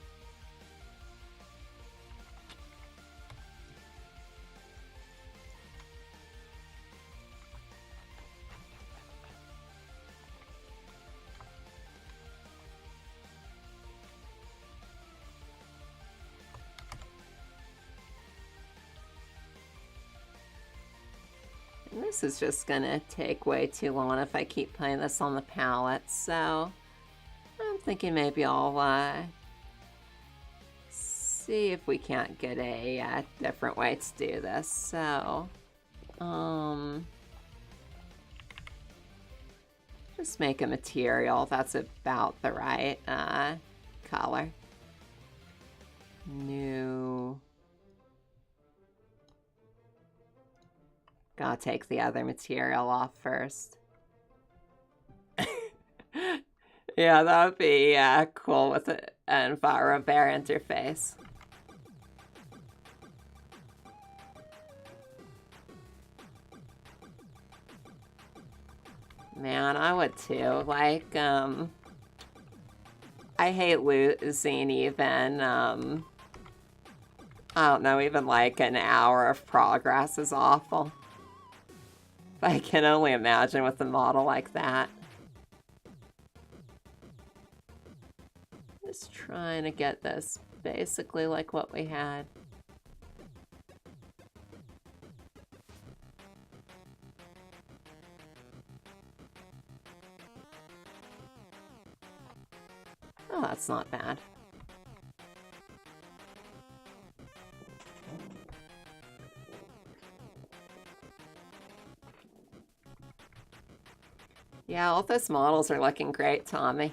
This is just gonna take way too long if I keep playing this on the palette, so I'm thinking maybe I'll see if we can't get a different way to do this. So, just make a material that's about the right color. New. Gotta take the other material off first. Yeah, that would be cool with an EnviroBear interface. Man, I would too. Like, I hate losing even, I don't know, even like an hour of progress is awful. I can only imagine with a model like that. Just trying to get this basically like what we had. Oh, that's not bad. Yeah, all those models are looking great, Tommy.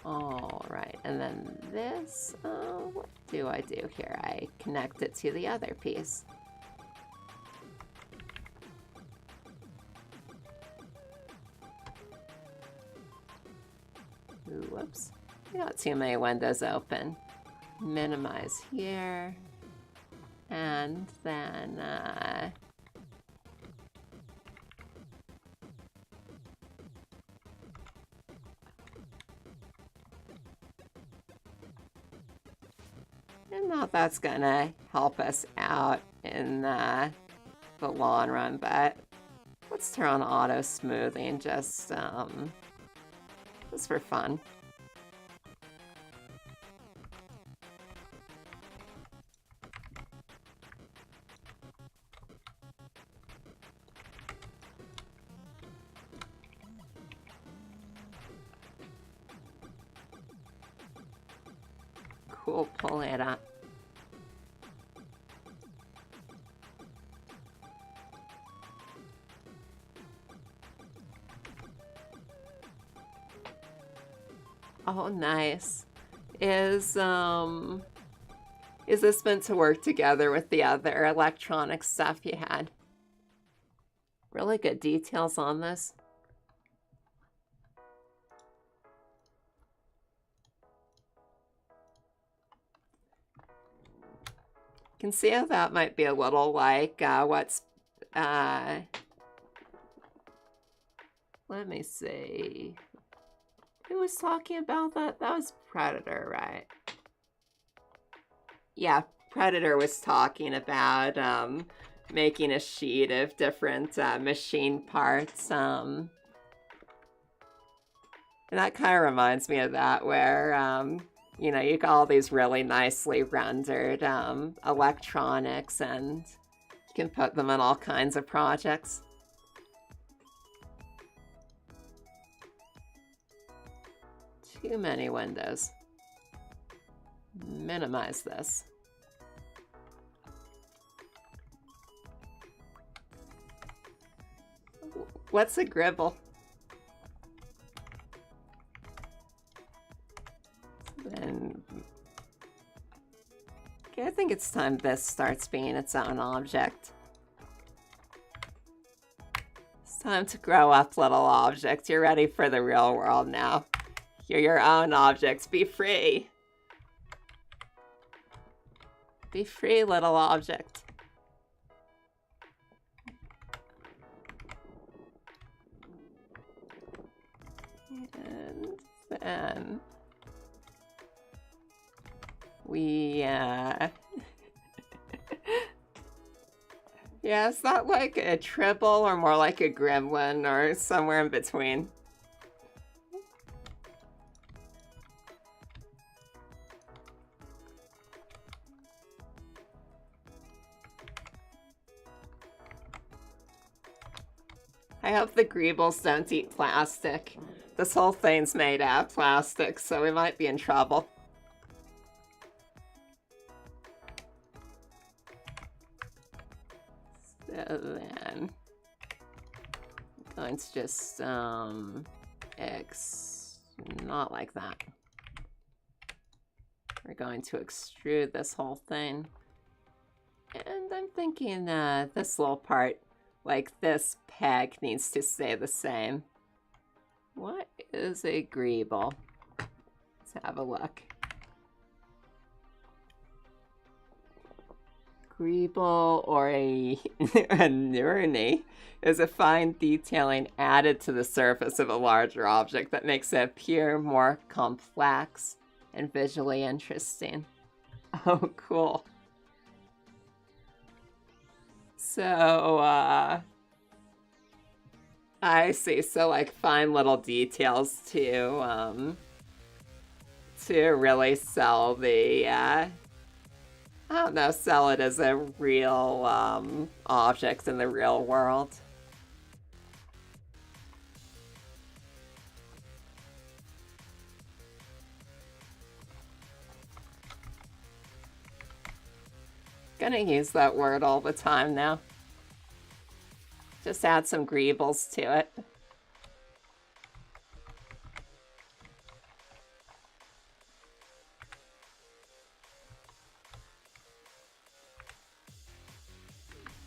All right, and then this, what do I do here? I connect it to the other piece. Ooh, whoops, we got too many windows open. Minimize here, and then, and not that's gonna help us out in the long run, but let's turn on auto smoothing just for fun. Cool, pull it up. Oh, nice. Is this meant to work together with the other electronic stuff you had? Really good details on this. Can see how that might be a little like what's let me see. Who was talking about that? That was Predator, right? Yeah, Predator was talking about making a sheet of different machine parts. And that kind of reminds me of that, where you know, you got all these really nicely rendered electronics, and you can put them in all kinds of projects. Too many windows. Minimize this. What's a gribble? Then, okay, I think it's time this starts being its own object. It's time to grow up, little object. You're ready for the real world now. You're your own objects. Be free. Be free, little object. And then we, yeah, is that like a tribble or more like a gremlin or somewhere in between? I hope the greebles don't eat plastic. This whole thing's made out of plastic, so we might be in trouble. So then, I'm going to just, not like that. We're going to extrude this whole thing. And I'm thinking this little part, like this peg, needs to stay the same. What is a greeble? Let's have a look. Greeble, or a nurney, is a fine detailing added to the surface of a larger object that makes it appear more complex and visually interesting. Oh, cool. So, I see. So, like, fine little details to really sell the, I don't know, sell it as a real, object in the real world. Gonna use that word all the time now. Just add some greebles to it.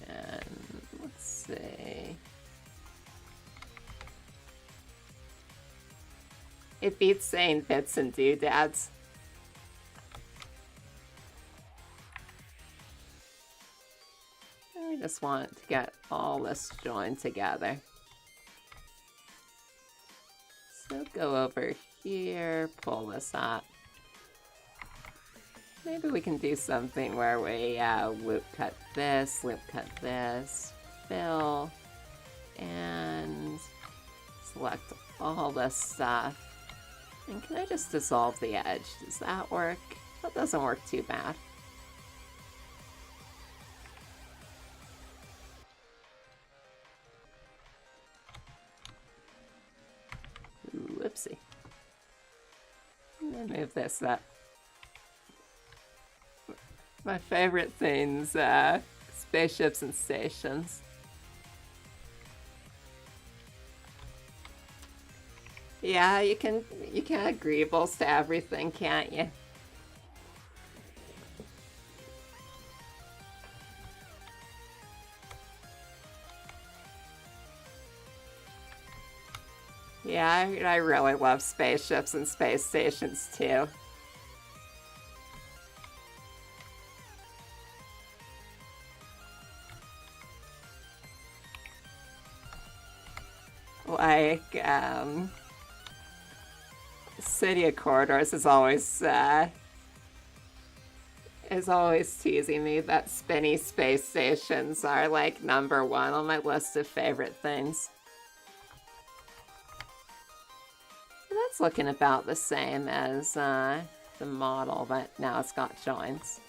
And let's see. It beats saying bits and doodads. I just want to get all this joined together. So go over here, pull this up. Maybe we can do something where we loop cut this, fill, and select all this stuff. And can I just dissolve the edge? Does that work? That doesn't work too bad. Whoopsie. And then move this up. My favorite things, spaceships and stations. Yeah, you can add greebles to everything, can't you? Yeah, I really love spaceships and space stations too. Like, City of Corridors is always teasing me that spinny space stations are like #1 on my list of favorite things. That's looking about the same as the model, but now it's got joints.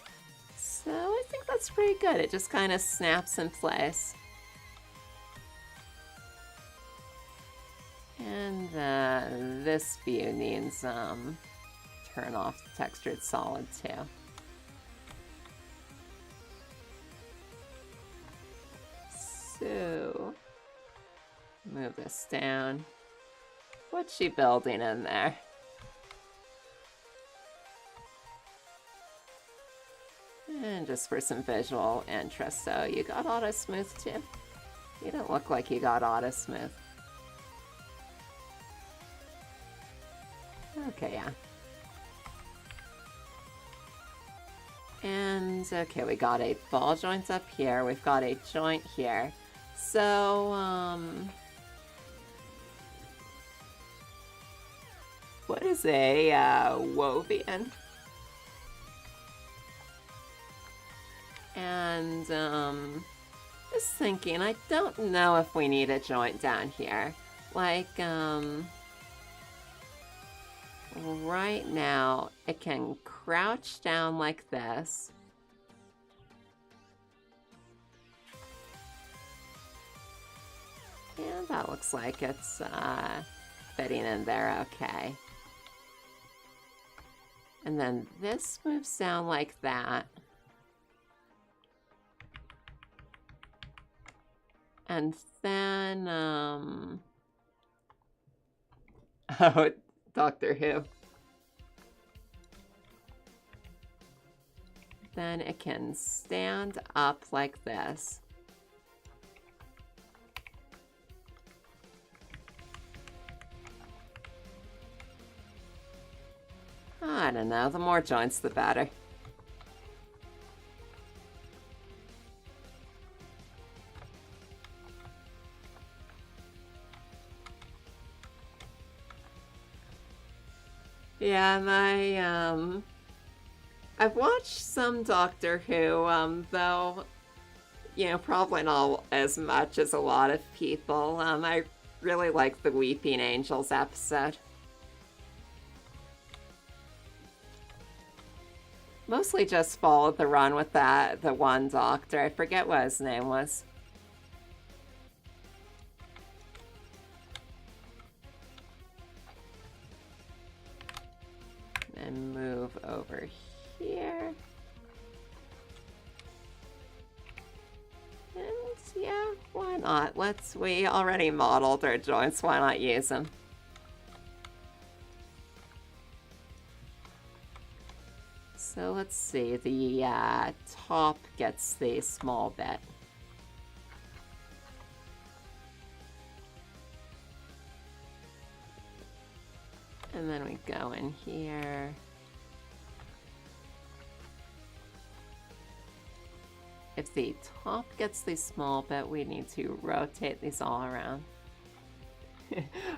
So I think that's pretty good. It just kind of snaps in place. And this view needs turn off the textured solid too. So move this down. What's she building in there? And just for some visual interest, so you got auto smooth too? You don't look like you got auto smooth. Okay, yeah. And okay, we got a ball joint up here. We've got a joint here. So, what is a Wovian? And just thinking, I don't know if we need a joint down here. Like, right now, it can crouch down like this. And And that looks like it's fitting in there okay. And then this moves down like that. And then, oh, Doctor Who. Then it can stand up like this. I don't know, the more joints the better. Yeah, I've watched some Doctor Who, though, you know, probably not as much as a lot of people. I really like the Weeping Angels episode. Mostly just followed the run with the one doctor. I forget what his name was. And move over here. And yeah, why not? We already modeled our joints, why not use them? So let's see, the top gets the small bit. And then we go in here. If the top gets the small bit, we need to rotate these all around.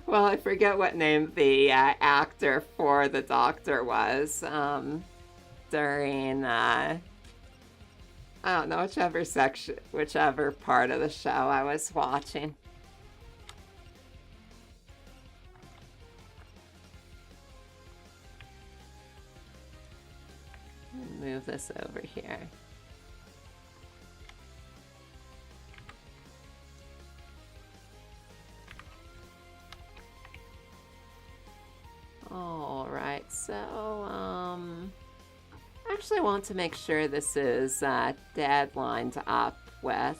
Well, I forget what name the actor for the doctor was. During, I don't know, whichever part of the show I was watching. Move this over here. All right, so, I actually want to make sure this is dead lined up with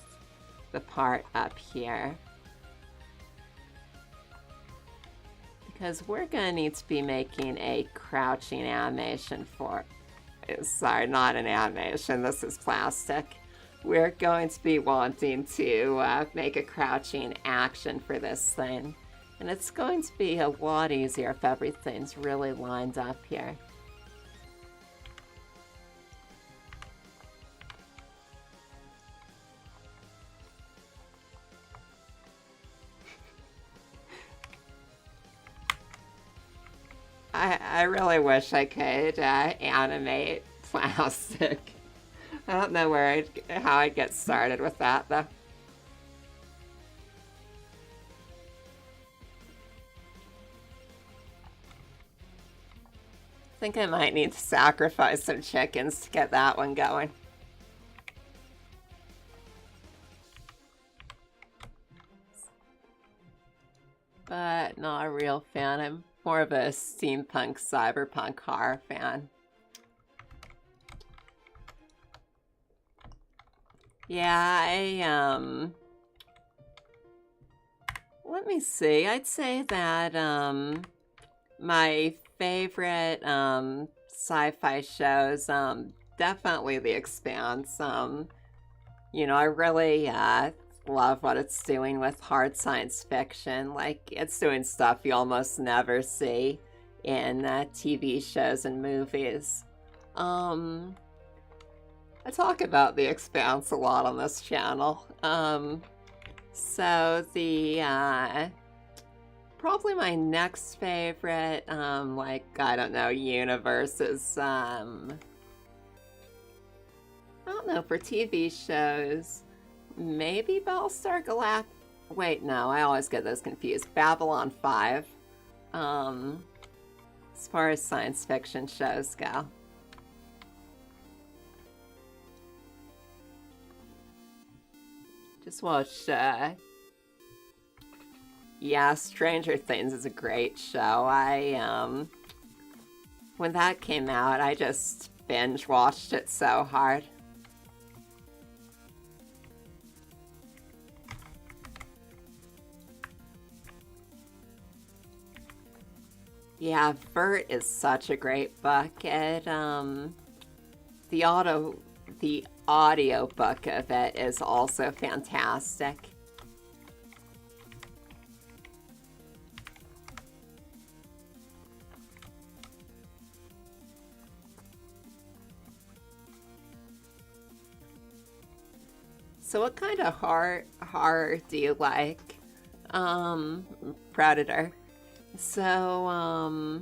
the part up here. Because we're going to need to be making a crouching animation for, sorry, not an animation, this is plastic. We're going to be wanting to make a crouching action for this thing. And it's going to be a lot easier if everything's really lined up here. I really wish I could animate plastic. I don't know how I'd get started with that though. I think I might need to sacrifice some chickens to get that one going. But not a real fan. I'm more of a steampunk, cyberpunk horror fan. Yeah, let me see. I'd say that, my favorite, sci-fi shows, definitely The Expanse. You know, I really, love what it's doing with hard science fiction. Like, it's doing stuff you almost never see in TV shows and movies. I talk about The Expanse a lot on this channel. So the, probably my next favorite, like, I don't know, universe is, I don't know, for TV shows, maybe Battlestar Galactica. Wait, no, I always get those confused. Babylon 5. As far as science fiction shows go. Just watched Yeah, Stranger Things is a great show. When that came out, I just binge watched it so hard. Yeah, Vert is such a great book. The audio book of it is also fantastic. So what kind of horror do you like? Predator. So,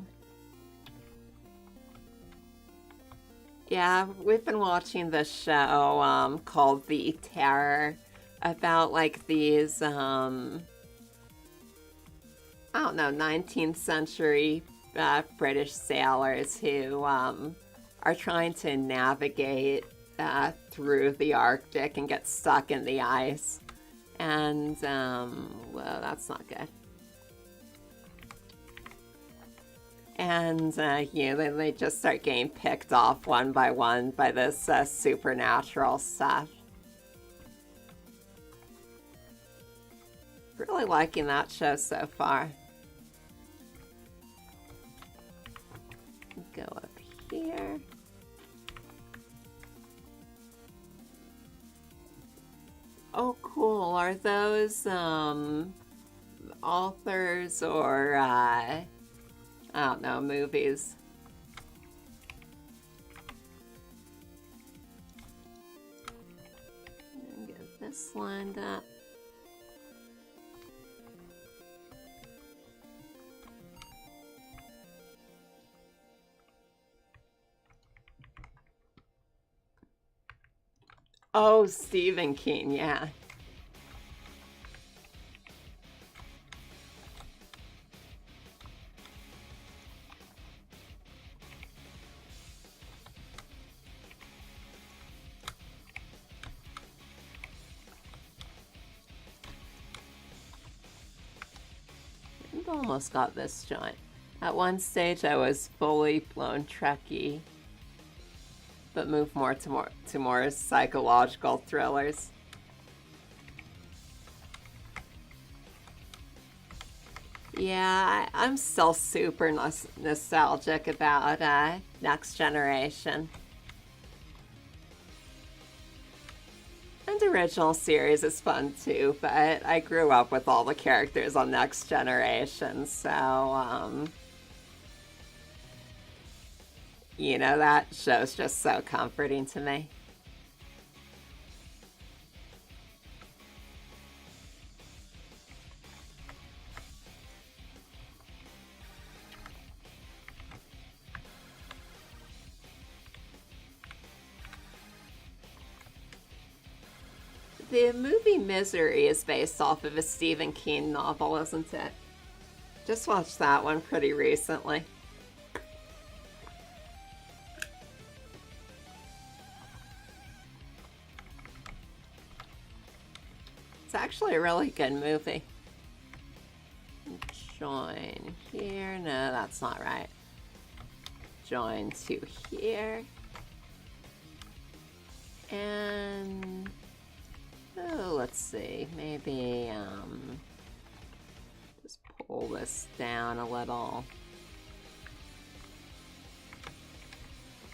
yeah, we've been watching this show, called The Terror about like these, I don't know, 19th century British sailors who are trying to navigate through the Arctic and get stuck in the ice. And, well, that's not good. And, they just start getting picked off one by one by this supernatural stuff. Really liking that show so far. Go up here. Oh, cool. Are those authors or I don't know, movies? And get this lined up. Oh, Stephen King, yeah. I've almost got this joint. At one stage I was fully blown Trekkie, but moved more to more psychological thrillers. Yeah, I'm still super nostalgic about Next Generation. And the original series is fun too, but I grew up with all the characters on Next Generation, so, that show's just so comforting to me. The movie Misery is based off of a Stephen King novel, isn't it? Just watched that one pretty recently. It's actually a really good movie. Join here. No, that's not right. Join to here. And oh, let's see. Maybe just pull this down a little.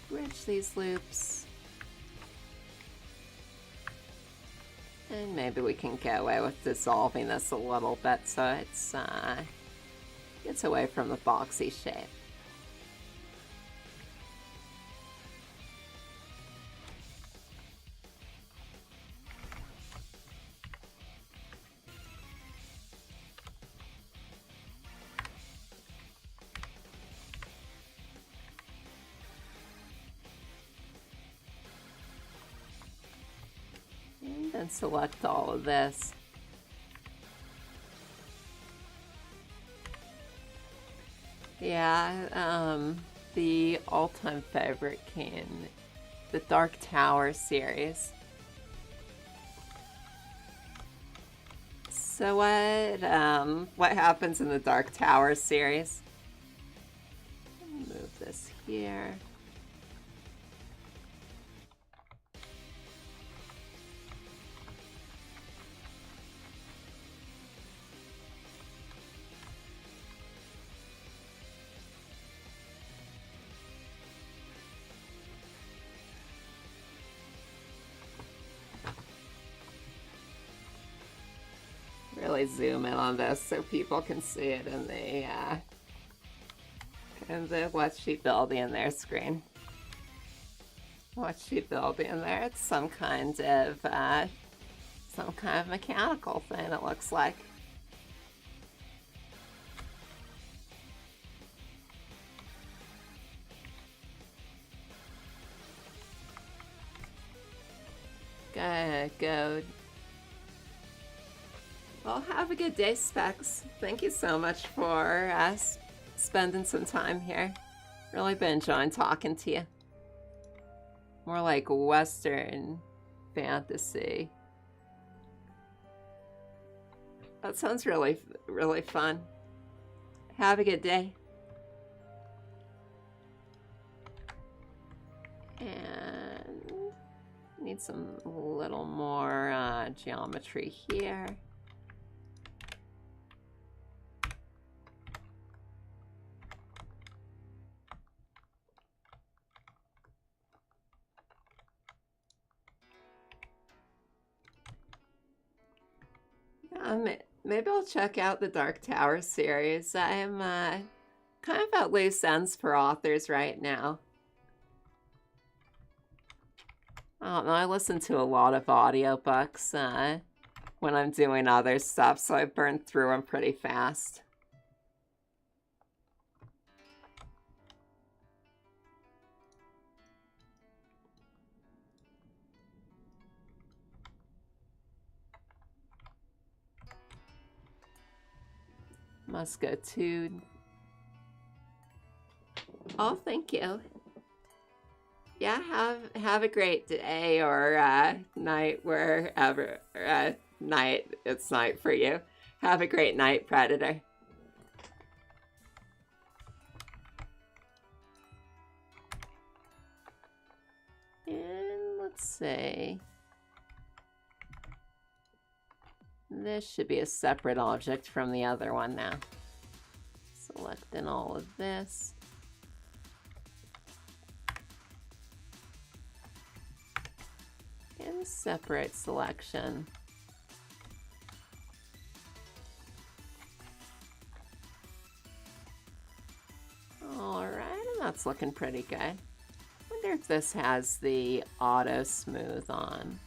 Bridge these loops. And maybe we can get away with dissolving this a little bit so it's gets away from the boxy shape. And then select all of this. Yeah, the all-time favorite King, the Dark Tower series. So what happens in the Dark Tower series? Move this here. Really zoom in on this so people can see it in the what she building in their screen. What she building in there? It's some kind of mechanical thing. It looks like. Go. Well, have a good day, Specs. Thank you so much for spending some time here. Really been enjoying talking to you. More like Western fantasy. That sounds really, really fun. Have a good day. And need some little more geometry here. Maybe I'll check out the Dark Tower series. I'm kind of at loose ends for authors right now. I don't know, I listen to a lot of audiobooks when I'm doing other stuff, so I burn through them pretty fast. Must go to... Oh, thank you. Yeah, have a great day or night wherever. Night, it's night for you. Have a great night, Predator. And let's see. This should be a separate object from the other one now. Selecting all of this. And separate selection. Alright, and that's looking pretty good. Wonder if this has the auto smooth on.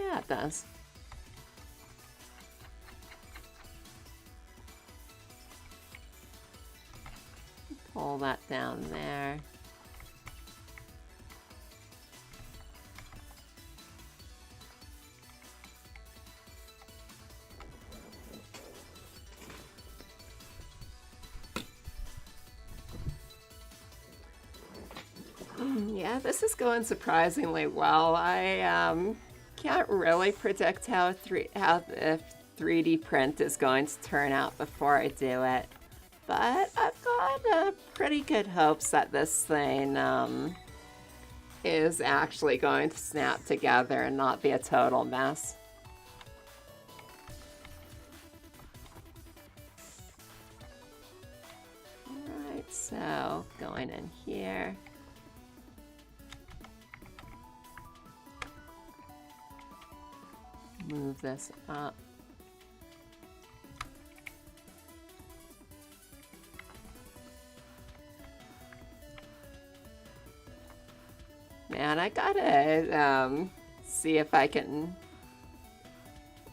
Yeah, it does. Pull that down there. Yeah, this is going surprisingly well. I can't really predict how the 3D print is going to turn out before I do it. But I've got pretty good hopes that this thing is actually going to snap together and not be a total mess. Alright, so going in here. Move this up. Man, I gotta see if I can...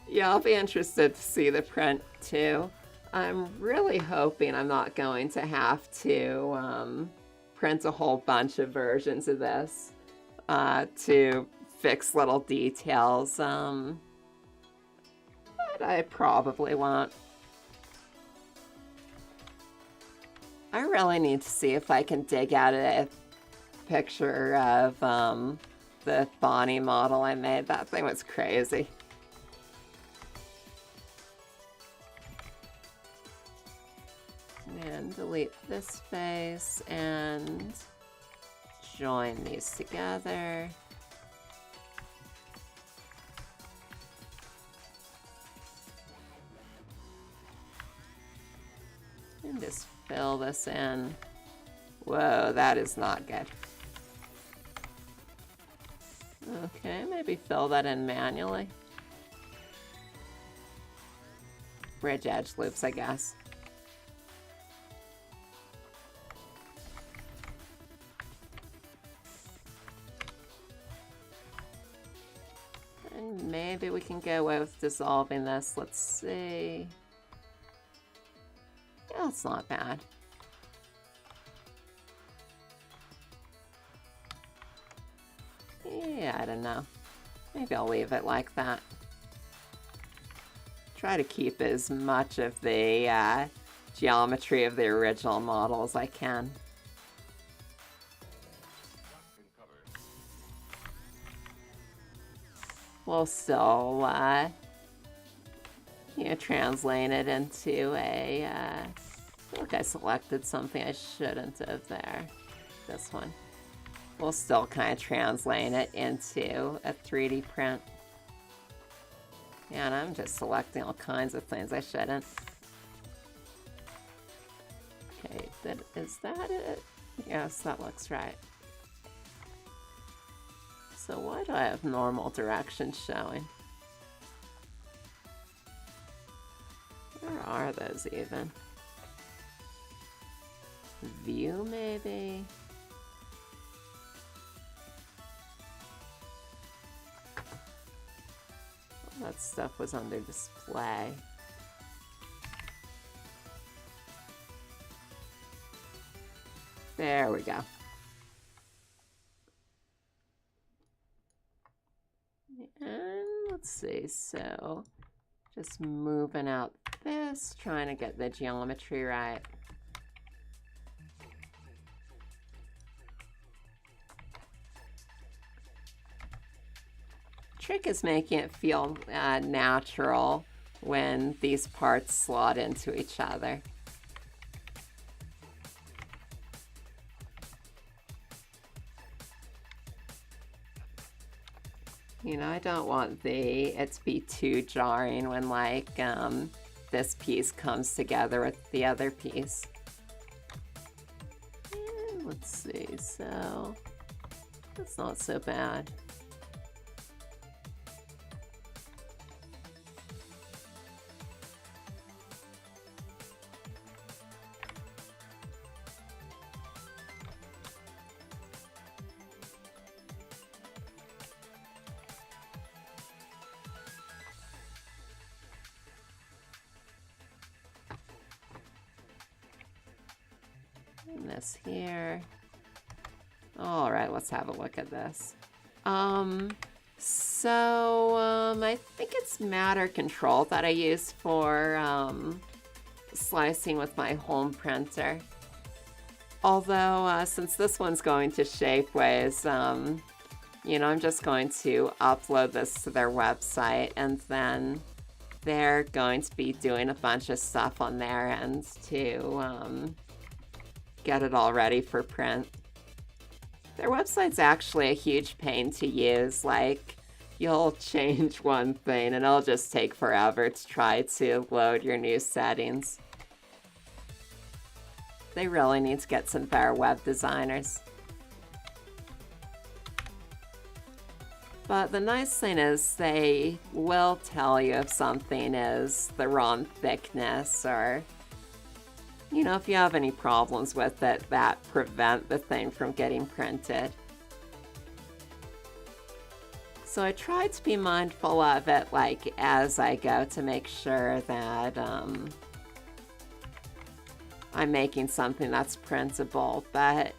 Yeah, I'll be interested to see the print too. I'm really hoping I'm not going to have to print a whole bunch of versions of this to fix little details. But I probably won't. I really need to see if I can dig out a picture of the Bonnie model I made. That thing was crazy. And delete this face and join these together. And just fill this in. Whoa, that is not good. Okay, maybe fill that in manually. Bridge edge loops, I guess. And maybe we can get away with dissolving this. Let's see. Yeah, it's not bad. Yeah, I don't know. Maybe I'll leave it like that. Try to keep as much of the geometry of the original model as I can. We'll still, you know, translate it into a, look, I selected something I shouldn't have there. This one. We'll still kind of translate it into a 3D print. Yeah, and I'm just selecting all kinds of things I shouldn't. Okay, is that it? Yes, that looks right. So why do I have normal directions showing? Where are those even? View, maybe? That stuff was under display. There we go. And let's see, so just moving out this, trying to get the geometry right. Trick is making it feel natural when these parts slot into each other. You know, I don't want it to be too jarring when, like, this piece comes together with the other piece. And let's see, so that's not so bad. This here. All right, let's have a look at this. I think it's matter control that I use for slicing with my home printer. Although, since this one's going to Shapeways, you know, I'm just going to upload this to their website, and then they're going to be doing a bunch of stuff on their end to get it all ready for print. Their website's actually a huge pain to use. Like, you'll change one thing and it'll just take forever to try to load your new settings. They really need to get some better web designers. But the nice thing is they will tell you if something is the wrong thickness, or you know, if you have any problems with it that prevent the thing from getting printed. So I try to be mindful of it, like, as I go, to make sure that I'm making something that's printable, but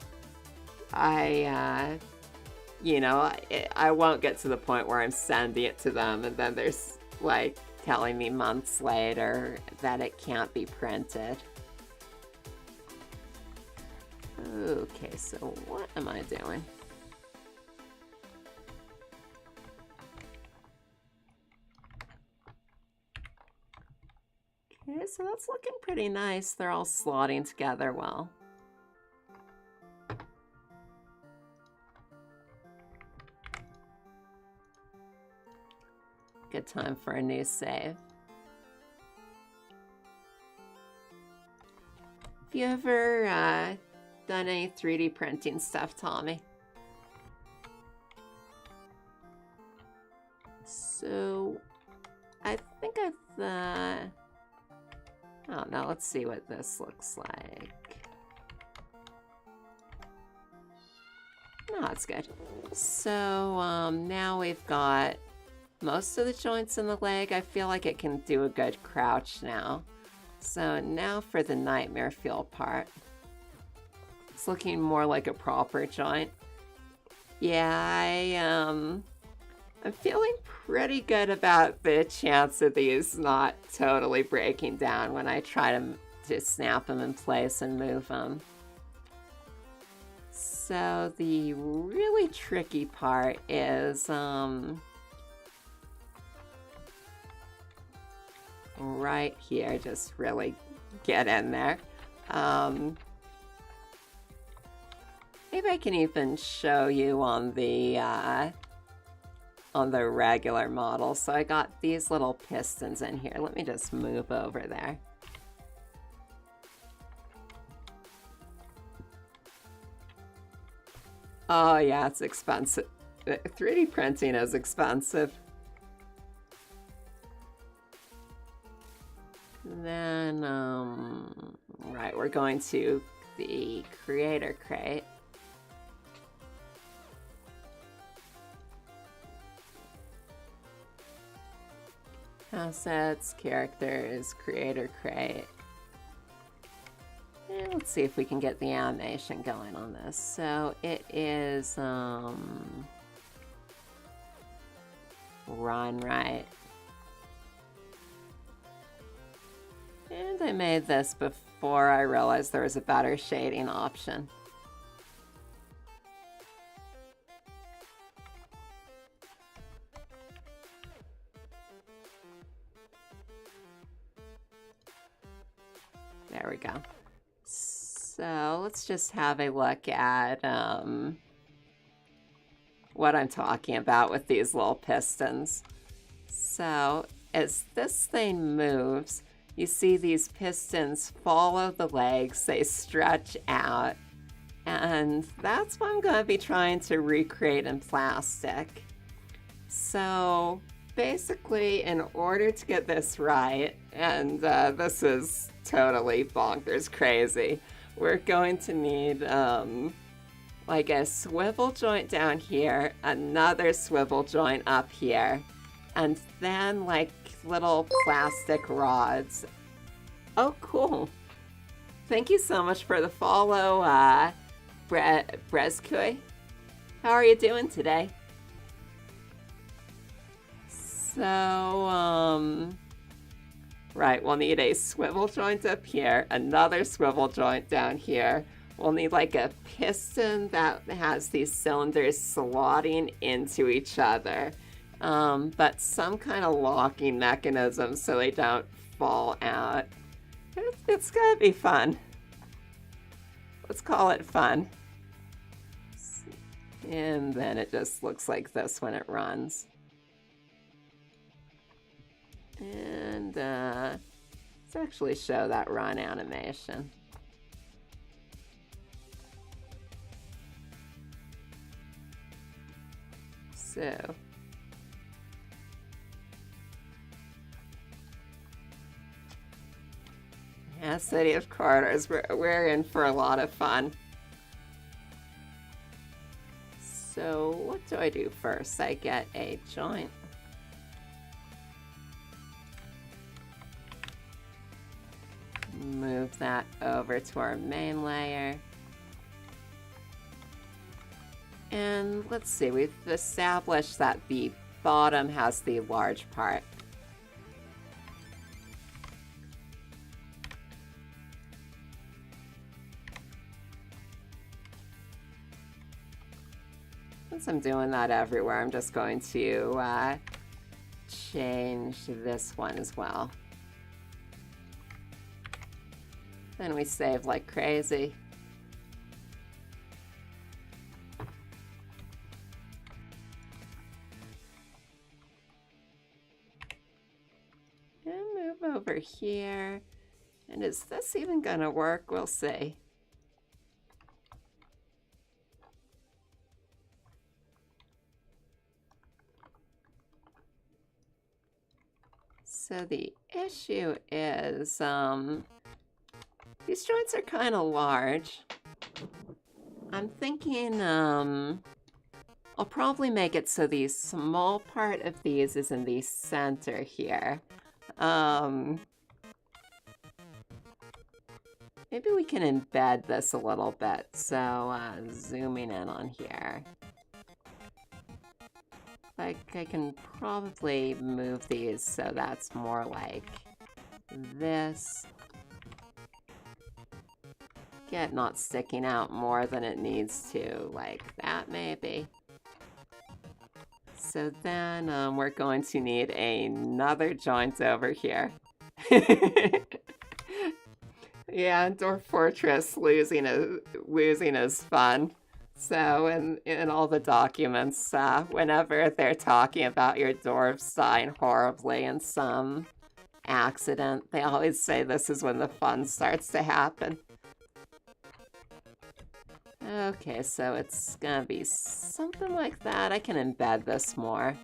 you know, I won't get to the point where I'm sending it to them and then there's, like, telling me months later that it can't be printed. Okay, so what am I doing? Okay, so that's looking pretty nice. They're all slotting together well. Good time for a new save. Have you ever done any 3D printing stuff, Tommy? So, I think I don't know, let's see what this looks like. No, it's good. So, now we've got most of the joints in the leg. I feel like it can do a good crouch now. So now for the nightmare fuel part. It's looking more like a proper joint. Yeah, I'm feeling pretty good about the chance of these not totally breaking down when I try to snap them in place and move them. So the really tricky part is right here, just really get in there. Maybe I can even show you on the regular model. So I got these little pistons in here. Let me just move over there. Oh yeah, it's expensive. 3D printing is expensive. Then, right, we're going to the creator crate. Assets, characters, creator crate. And let's see if we can get the animation going on this. So it is, run right. And I made this before I realized there was a better shading option. There we go. So let's just have a look at what I'm talking about with these little pistons. So as this thing moves, you see these pistons follow the legs, they stretch out, and that's what I'm going to be trying to recreate in plastic. So basically, in order to get this right, and this is totally bonkers crazy, we're going to need like a swivel joint down here, another swivel joint up here, and then like little plastic rods. Oh, cool. Thank you so much for the follow, Brezkui. How are you doing today? So, right, we'll need a swivel joint up here, another swivel joint down here. We'll need like a piston that has these cylinders slotting into each other. But some kind of locking mechanism so they don't fall out. It's gonna be fun. Let's call it fun. And then it just looks like this when it runs. And let's actually show that run animation. So yeah, City of Quarters, we're in for a lot of fun. So what do I do first? I get a joint. Move that over to our main layer. And let's see, we've established that the bottom has the large part. Since I'm doing that everywhere, I'm just going to change this one as well. Then we save like crazy. And move over here. And is this even gonna work? We'll see. So the issue is, these joints are kind of large. I'm thinking, I'll probably make it so the small part of these is in the center here. Maybe we can embed this a little bit. So, zooming in on here. Like, I can probably move these so that's more like this. Get not sticking out more than it needs to, like that maybe. So then we're going to need another joint over here. Yeah, Dwarf Fortress losing is fun. So in all the documents, whenever they're talking about your dwarves dying horribly in some accident, they always say this is when the fun starts to happen. Okay, so it's gonna be something like that. I can embed this more.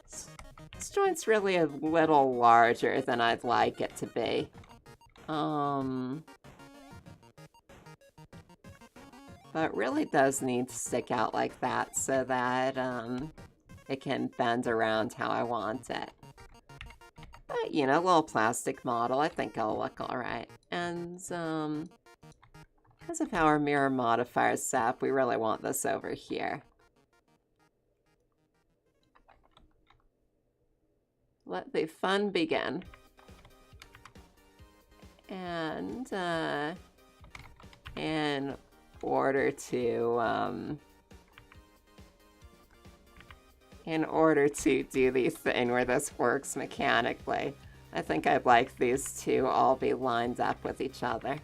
This joint's really a little larger than I'd like it to be. But really does need to stick out like that so that it can bend around how I want it. But, you know, a little plastic model, I think it'll look alright. And, because of how our mirror modifier is set up, we really want this over here. Let the fun begin. And, in order to do the thing where this works mechanically, I think I'd like these two all be lined up with each other.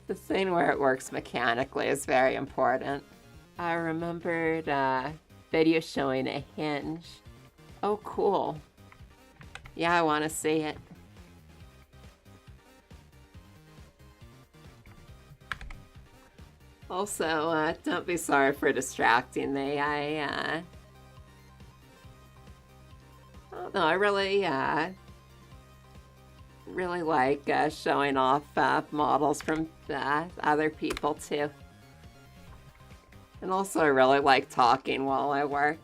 The thing where it works mechanically is very important. I remembered a video showing a hinge. Oh, cool. Yeah, I want to see it. Also, don't be sorry for distracting me. I don't know, I really like showing off models from other people too. And also I really like talking while I work.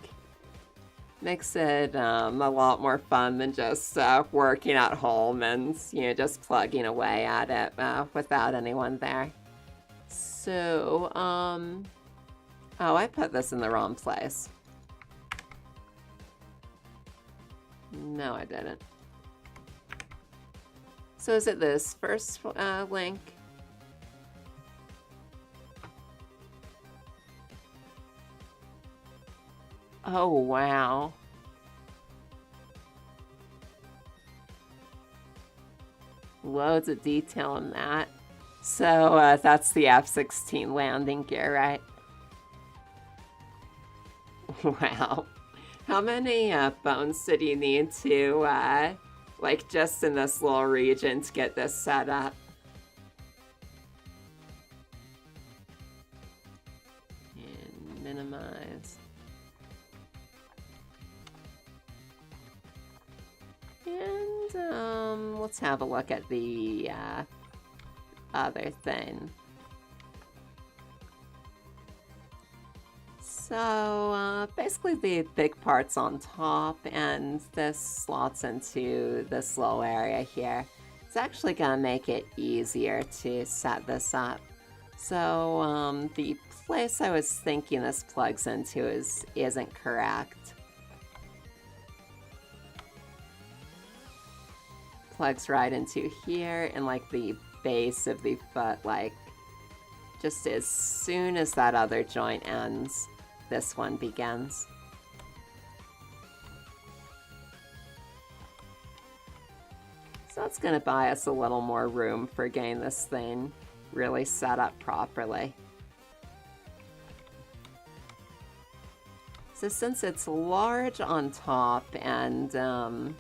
Makes it a lot more fun than just working at home and, you know, just plugging away at it without anyone there. So, oh, I put this in the wrong place. No, I didn't. So is it this first link? Oh, wow. Loads of detail in that. So that's the F-16 landing gear, right? Wow. How many bones did you need to, like, just in this little region to get this set up? And minimize. And, let's have a look at the, other thing. So basically the big part's on top and this slots into this little area here. It's actually gonna make it easier to set this up. So the place I was thinking this plugs into isn't correct. Plugs right into here and like the base of the foot, like just as soon as that other joint ends, this one begins. So that's going to buy us a little more room for getting this thing really set up properly. So since it's large on top and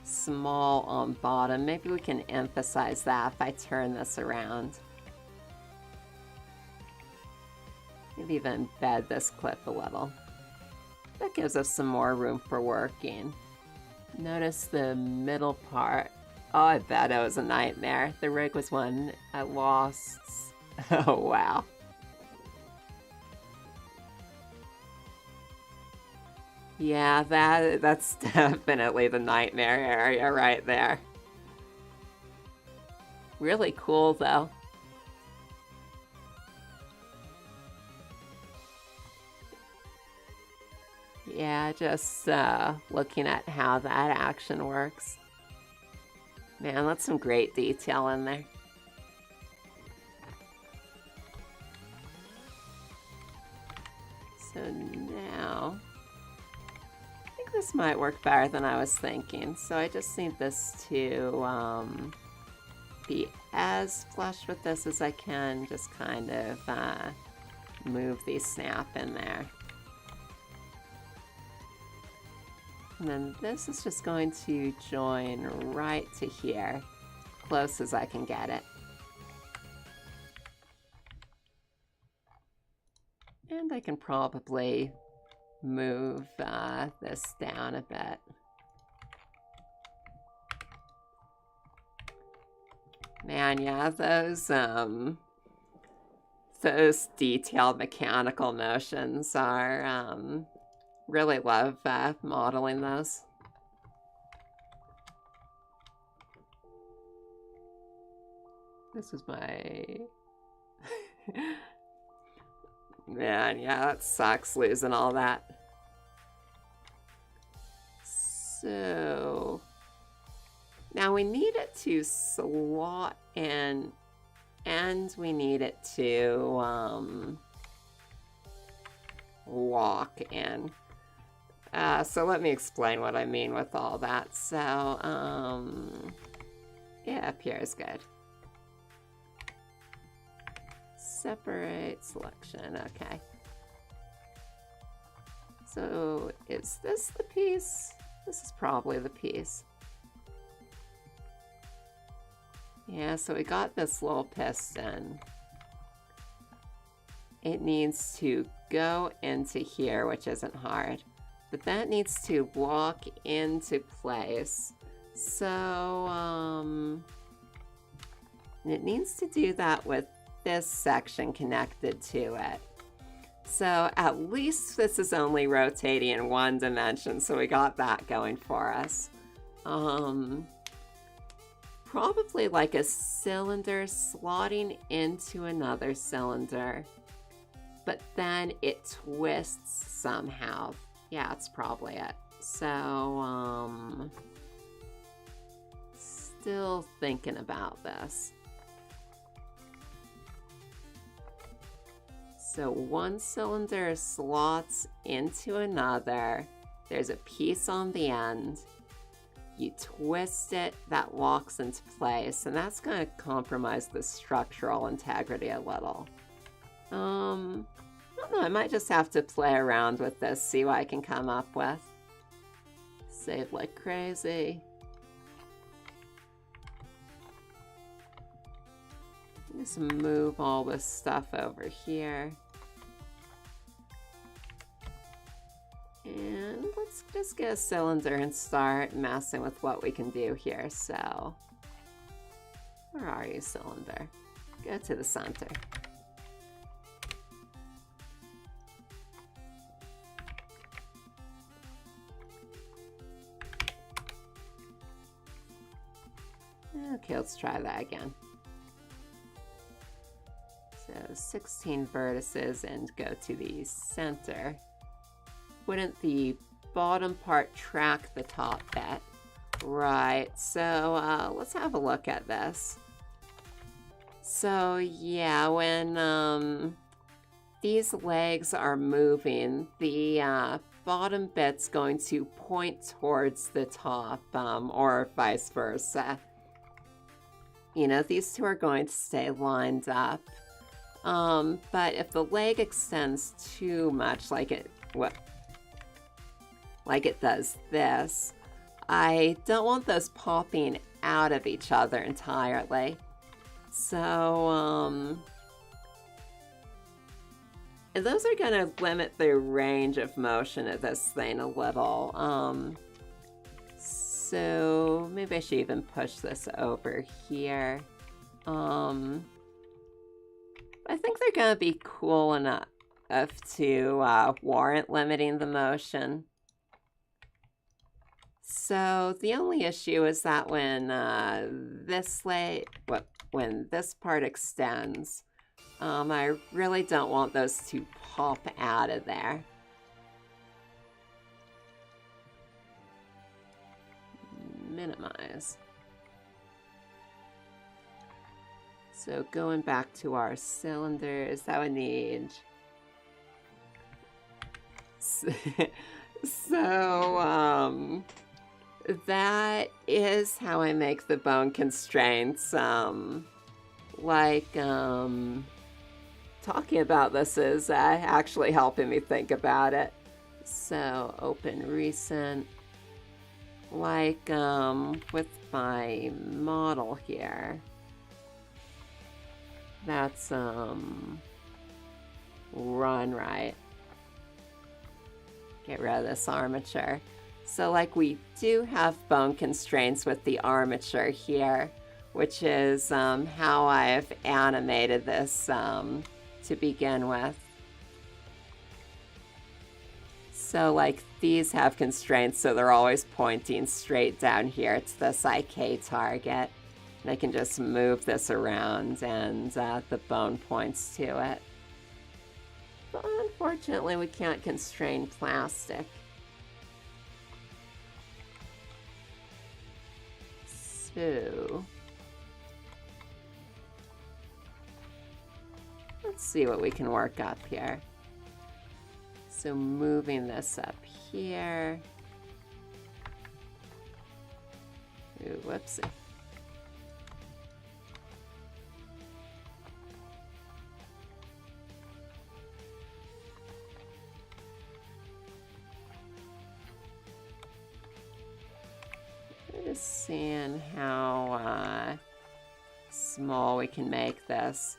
small on bottom, maybe we can emphasize that if I turn this around. Maybe even embed this clip a little. That gives us some more room for working. Notice the middle part. Oh, I bet it was a nightmare. The rig was one I lost. Oh, wow. Yeah, that's definitely the nightmare area right there. Really cool, though. Yeah, just looking at how that action works. Man, that's some great detail in there. So now, I think this might work better than I was thinking. So I just need this to be as flush with this as I can. Just kind of move the snap in there. And then this is just going to join right to here, close as I can get it. And I can probably move this down a bit. Man, yeah, those detailed mechanical motions are really love modeling those. This is my... Man, yeah, that sucks losing all that. So... Now we need it to slot in, and we need it to lock in. So let me explain what I mean with all that. So, yeah, up here is good. Separate selection, okay. So, is this the piece? This is probably the piece. Yeah, so we got this little piston. It needs to go into here, which isn't hard. But that needs to lock into place. So, it needs to do that with this section connected to it. So at least this is only rotating in one dimension, so we got that going for us. Probably like a cylinder slotting into another cylinder, but then it twists somehow. Yeah, that's probably it. So, still thinking about this. So one cylinder slots into another. There's a piece on the end. You twist it, that locks into place, and that's going to compromise the structural integrity a little. I don't know, I might just have to play around with this, see what I can come up with. Save like crazy. Just move all this stuff over here. And let's just get a cylinder and start messing with what we can do here. So, where are you, cylinder? Go to the center. Okay, let's try that again. So 16 vertices and go to the center. Wouldn't the bottom part track the top bit? Right, so let's have a look at this. So yeah, when these legs are moving, the bottom bit's going to point towards the top, or vice versa. You know, these two are going to stay lined up. But if the leg extends too much, like it does this, I don't want those popping out of each other entirely. So, and those are going to limit the range of motion of this thing a little. So maybe I should even push this over here. I think they're going to be cool enough to warrant limiting the motion. So the only issue is that when when this part extends, I really don't want those to pop out of there. Minimize. So going back to our cylinders, that would need... So, that is how I make the bone constraints. Talking about this is actually helping me think about it. So, open recent. With my model here. That's, run right. Get rid of this armature. So we do have bone constraints with the armature here, which is how I've animated this to begin with. So these have constraints, so they're always pointing straight down here to this IK target. And I can just move this around and the bone points to it. But unfortunately, we can't constrain plastic. So, let's see what we can work up here. So moving this up here. Ooh, whoopsie. Just seeing how small we can make this.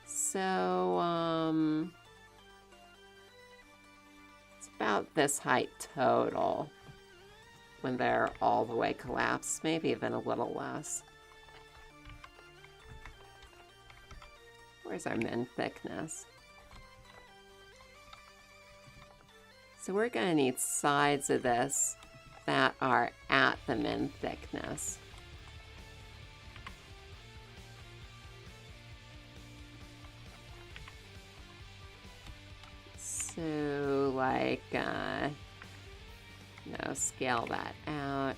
So, it's about this height total when they're all the way collapsed, maybe even a little less. Where's our min thickness? So we're going to need sides of this that are at the min thickness. So scale that out.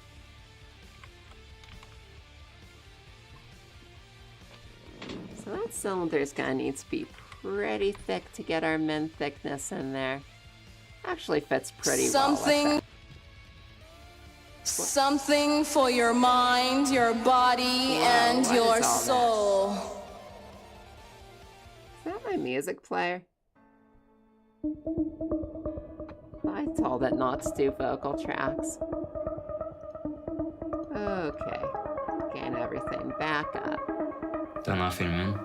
So that cylinder's gonna need to be pretty thick to get our min thickness in there. Actually fits pretty well with it. Something for your mind, your body, and your soul. Is that my music player? I told it not to do vocal tracks. Okay, gain everything back up. Denne filmen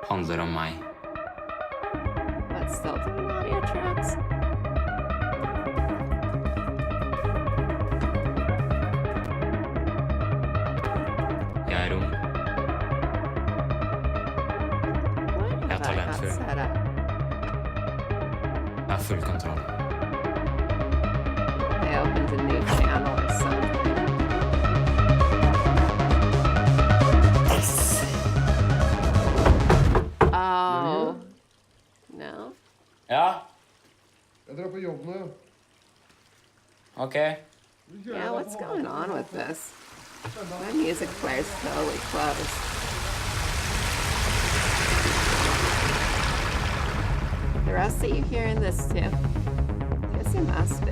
handler om meg. But still doing audio tracks. Jeg er ung. Jeg er talentfull. Jeg har full kontroll. I opened a new channel or something. Oh. No? Ja, Jeg drar på jobb nå. ok. Yeah, what's going on with this? My music player's totally closed. the rest of you hearing this too? Guess you must be.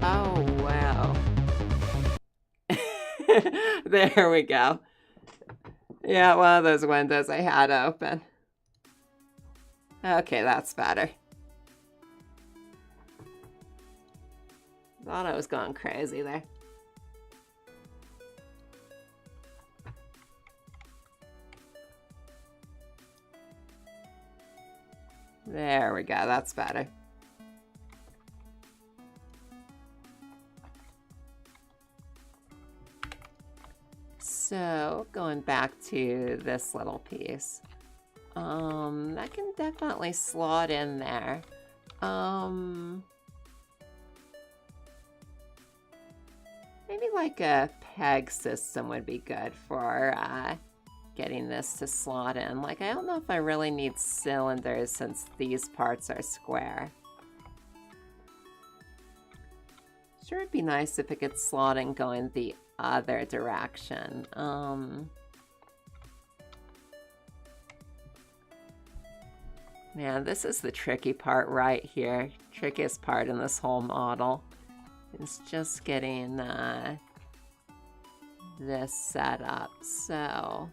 Oh, wow. There we go. Yeah, one of those windows I had open. Okay, that's better. Thought I was going crazy there. There we go, that's better. So, going back to this little piece. That can definitely slot in there. Maybe like a peg system would be good for getting this to slot in. Like, I don't know if I really need cylinders since these parts are square. Sure, it'd be nice if it could slot in going the other direction. Man, this is the tricky part right here. Trickiest part in this whole model is just getting this set up. So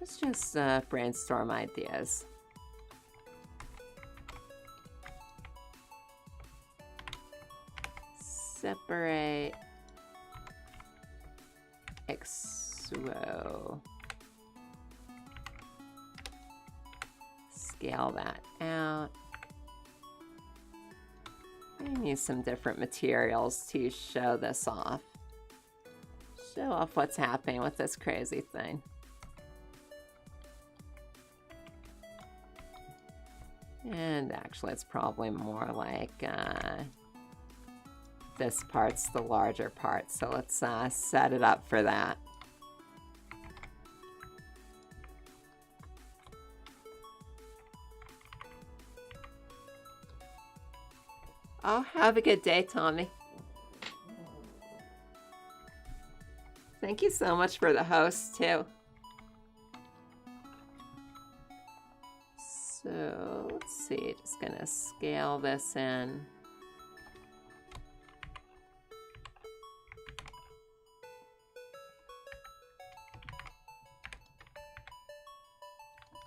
let's just brainstorm ideas. Separate. Extrude. Scale that out. And use some different materials to show this off. Show off what's happening with this crazy thing. And actually, it's probably more like this part's the larger part. So let's set it up for that. Oh, have a good day, Tommy. Thank you so much for the host, too. So, let's see, just gonna scale this in.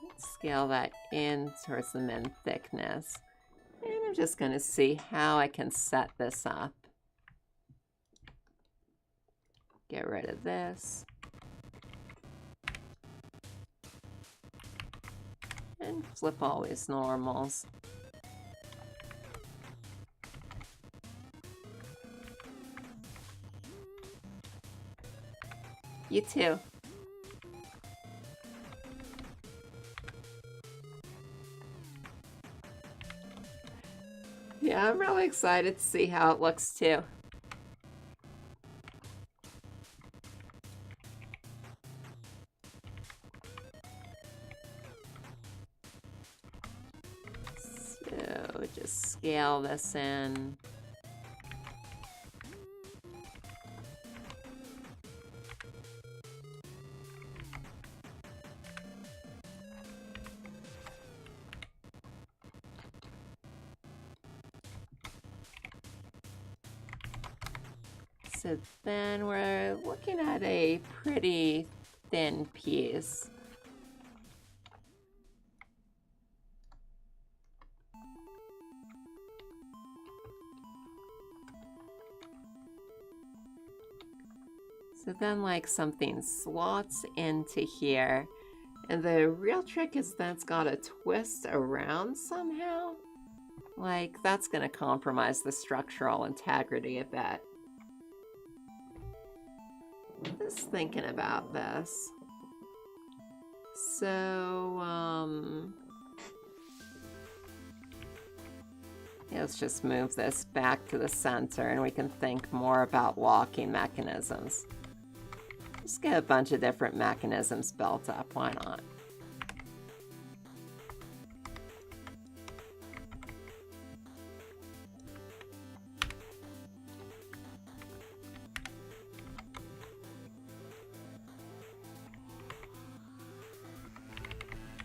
Let's scale that in towards the min thickness. And I'm just going to see how I can set this up. Get rid of this. And flip all these normals. You too. Yeah, I'm really excited to see how it looks too. So just scale this in. So then we're looking at a pretty thin piece. So then like something slots into here. And the real trick is that's got to twist around somehow. Like that's going to compromise the structural integrity a bit. Just thinking about this. So, let's just move this back to the center and we can think more about locking mechanisms. Just get a bunch of different mechanisms built up, why not?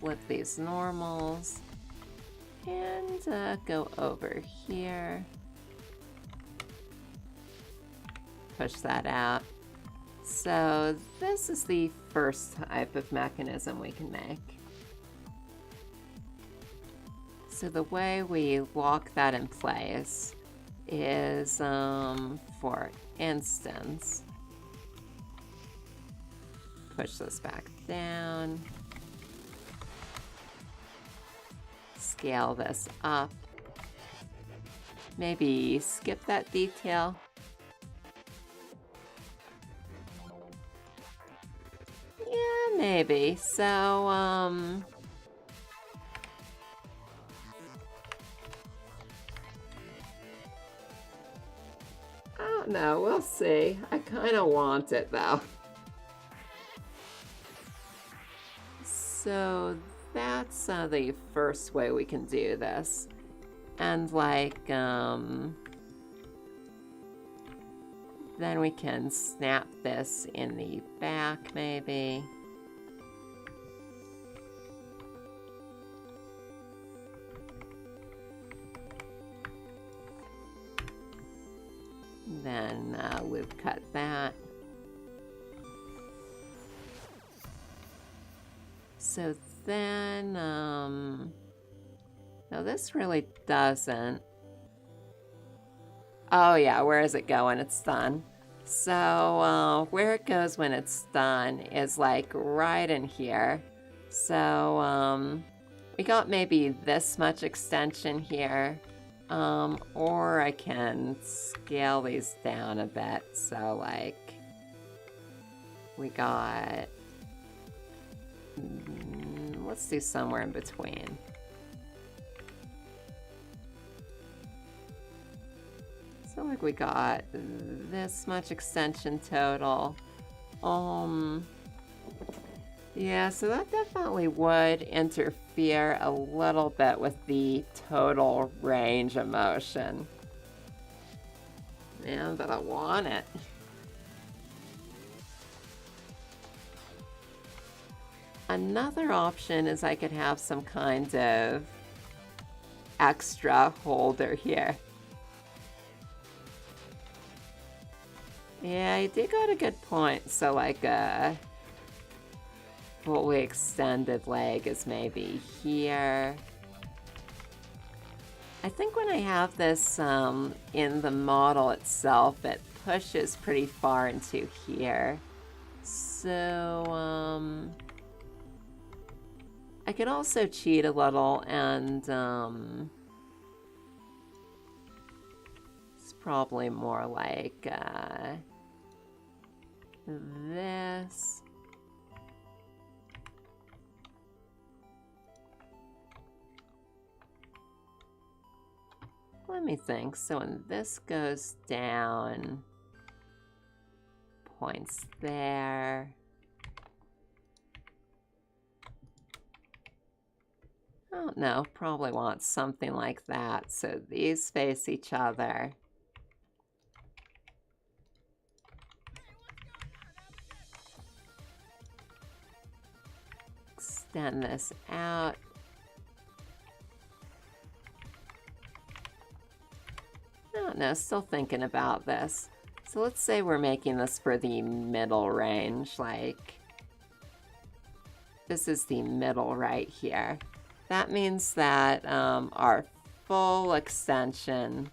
flip these normals and go over here. Push that out. So this is the first type of mechanism we can make. So the way we lock that in place is, for instance, push this back down, scale this up, maybe skip that detail. Yeah, maybe. So, I don't know, we'll see. I kind of want it though. So that's the first way we can do this. And like, then we can snap this in the back maybe. Then loop cut that. So then, no, this really doesn't. Oh yeah, where is it going? It's done. So where it goes when it's done is like right in here. So we got maybe this much extension here. Or I can scale these down a bit. So like we got, let's do somewhere in between. So like we got this much extension total. Yeah, so that definitely would interfere a little bit with the total range of motion. Yeah, but I want it. Another option is I could have some kind of extra holder here. Yeah, you do got a good point. So like a fully extended leg is maybe here. I think when I have this in the model itself, it pushes pretty far into here. So I could also cheat a little and it's probably more like this. Let me think. So when this goes down, points there. I don't know, probably want something like that. So these face each other. Extend this out. I don't know, still thinking about this. So let's say we're making this for the middle range, like this is the middle right here. That means that our full extension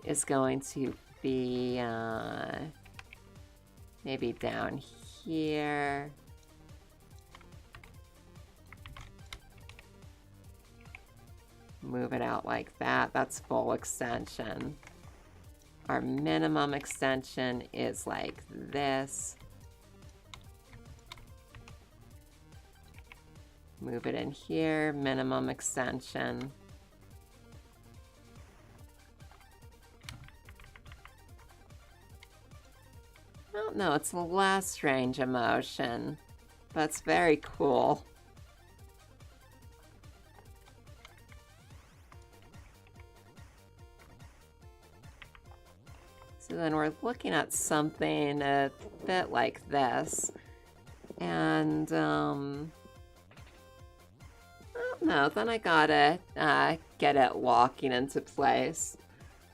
is going to be maybe down here. Move it out like that. That's full extension. Our minimum extension is like this. Move it in here, minimum extension. I don't know, it's less range of motion, but it's very cool. So then we're looking at something a bit like this. And no, then I gotta get it locking into place.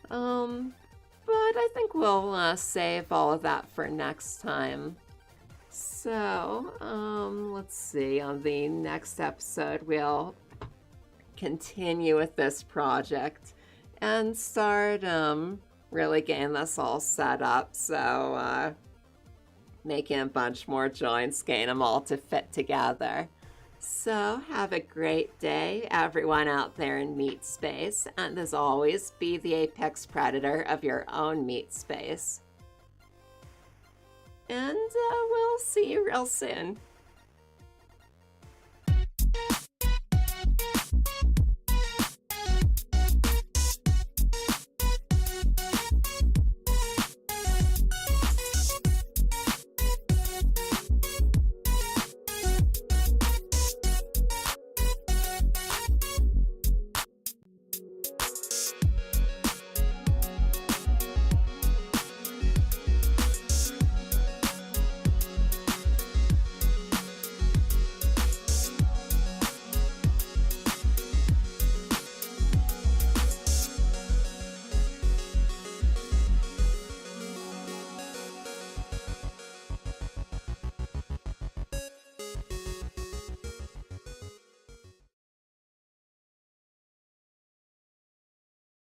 But I think we'll save all of that for next time. So, let's see, on the next episode, we'll continue with this project and start, really getting this all set up. So, making a bunch more joints, getting them all to fit together. So, have a great day, everyone out there in MeatSpace, and as always, be the apex predator of your own MeatSpace. And we'll see you real soon.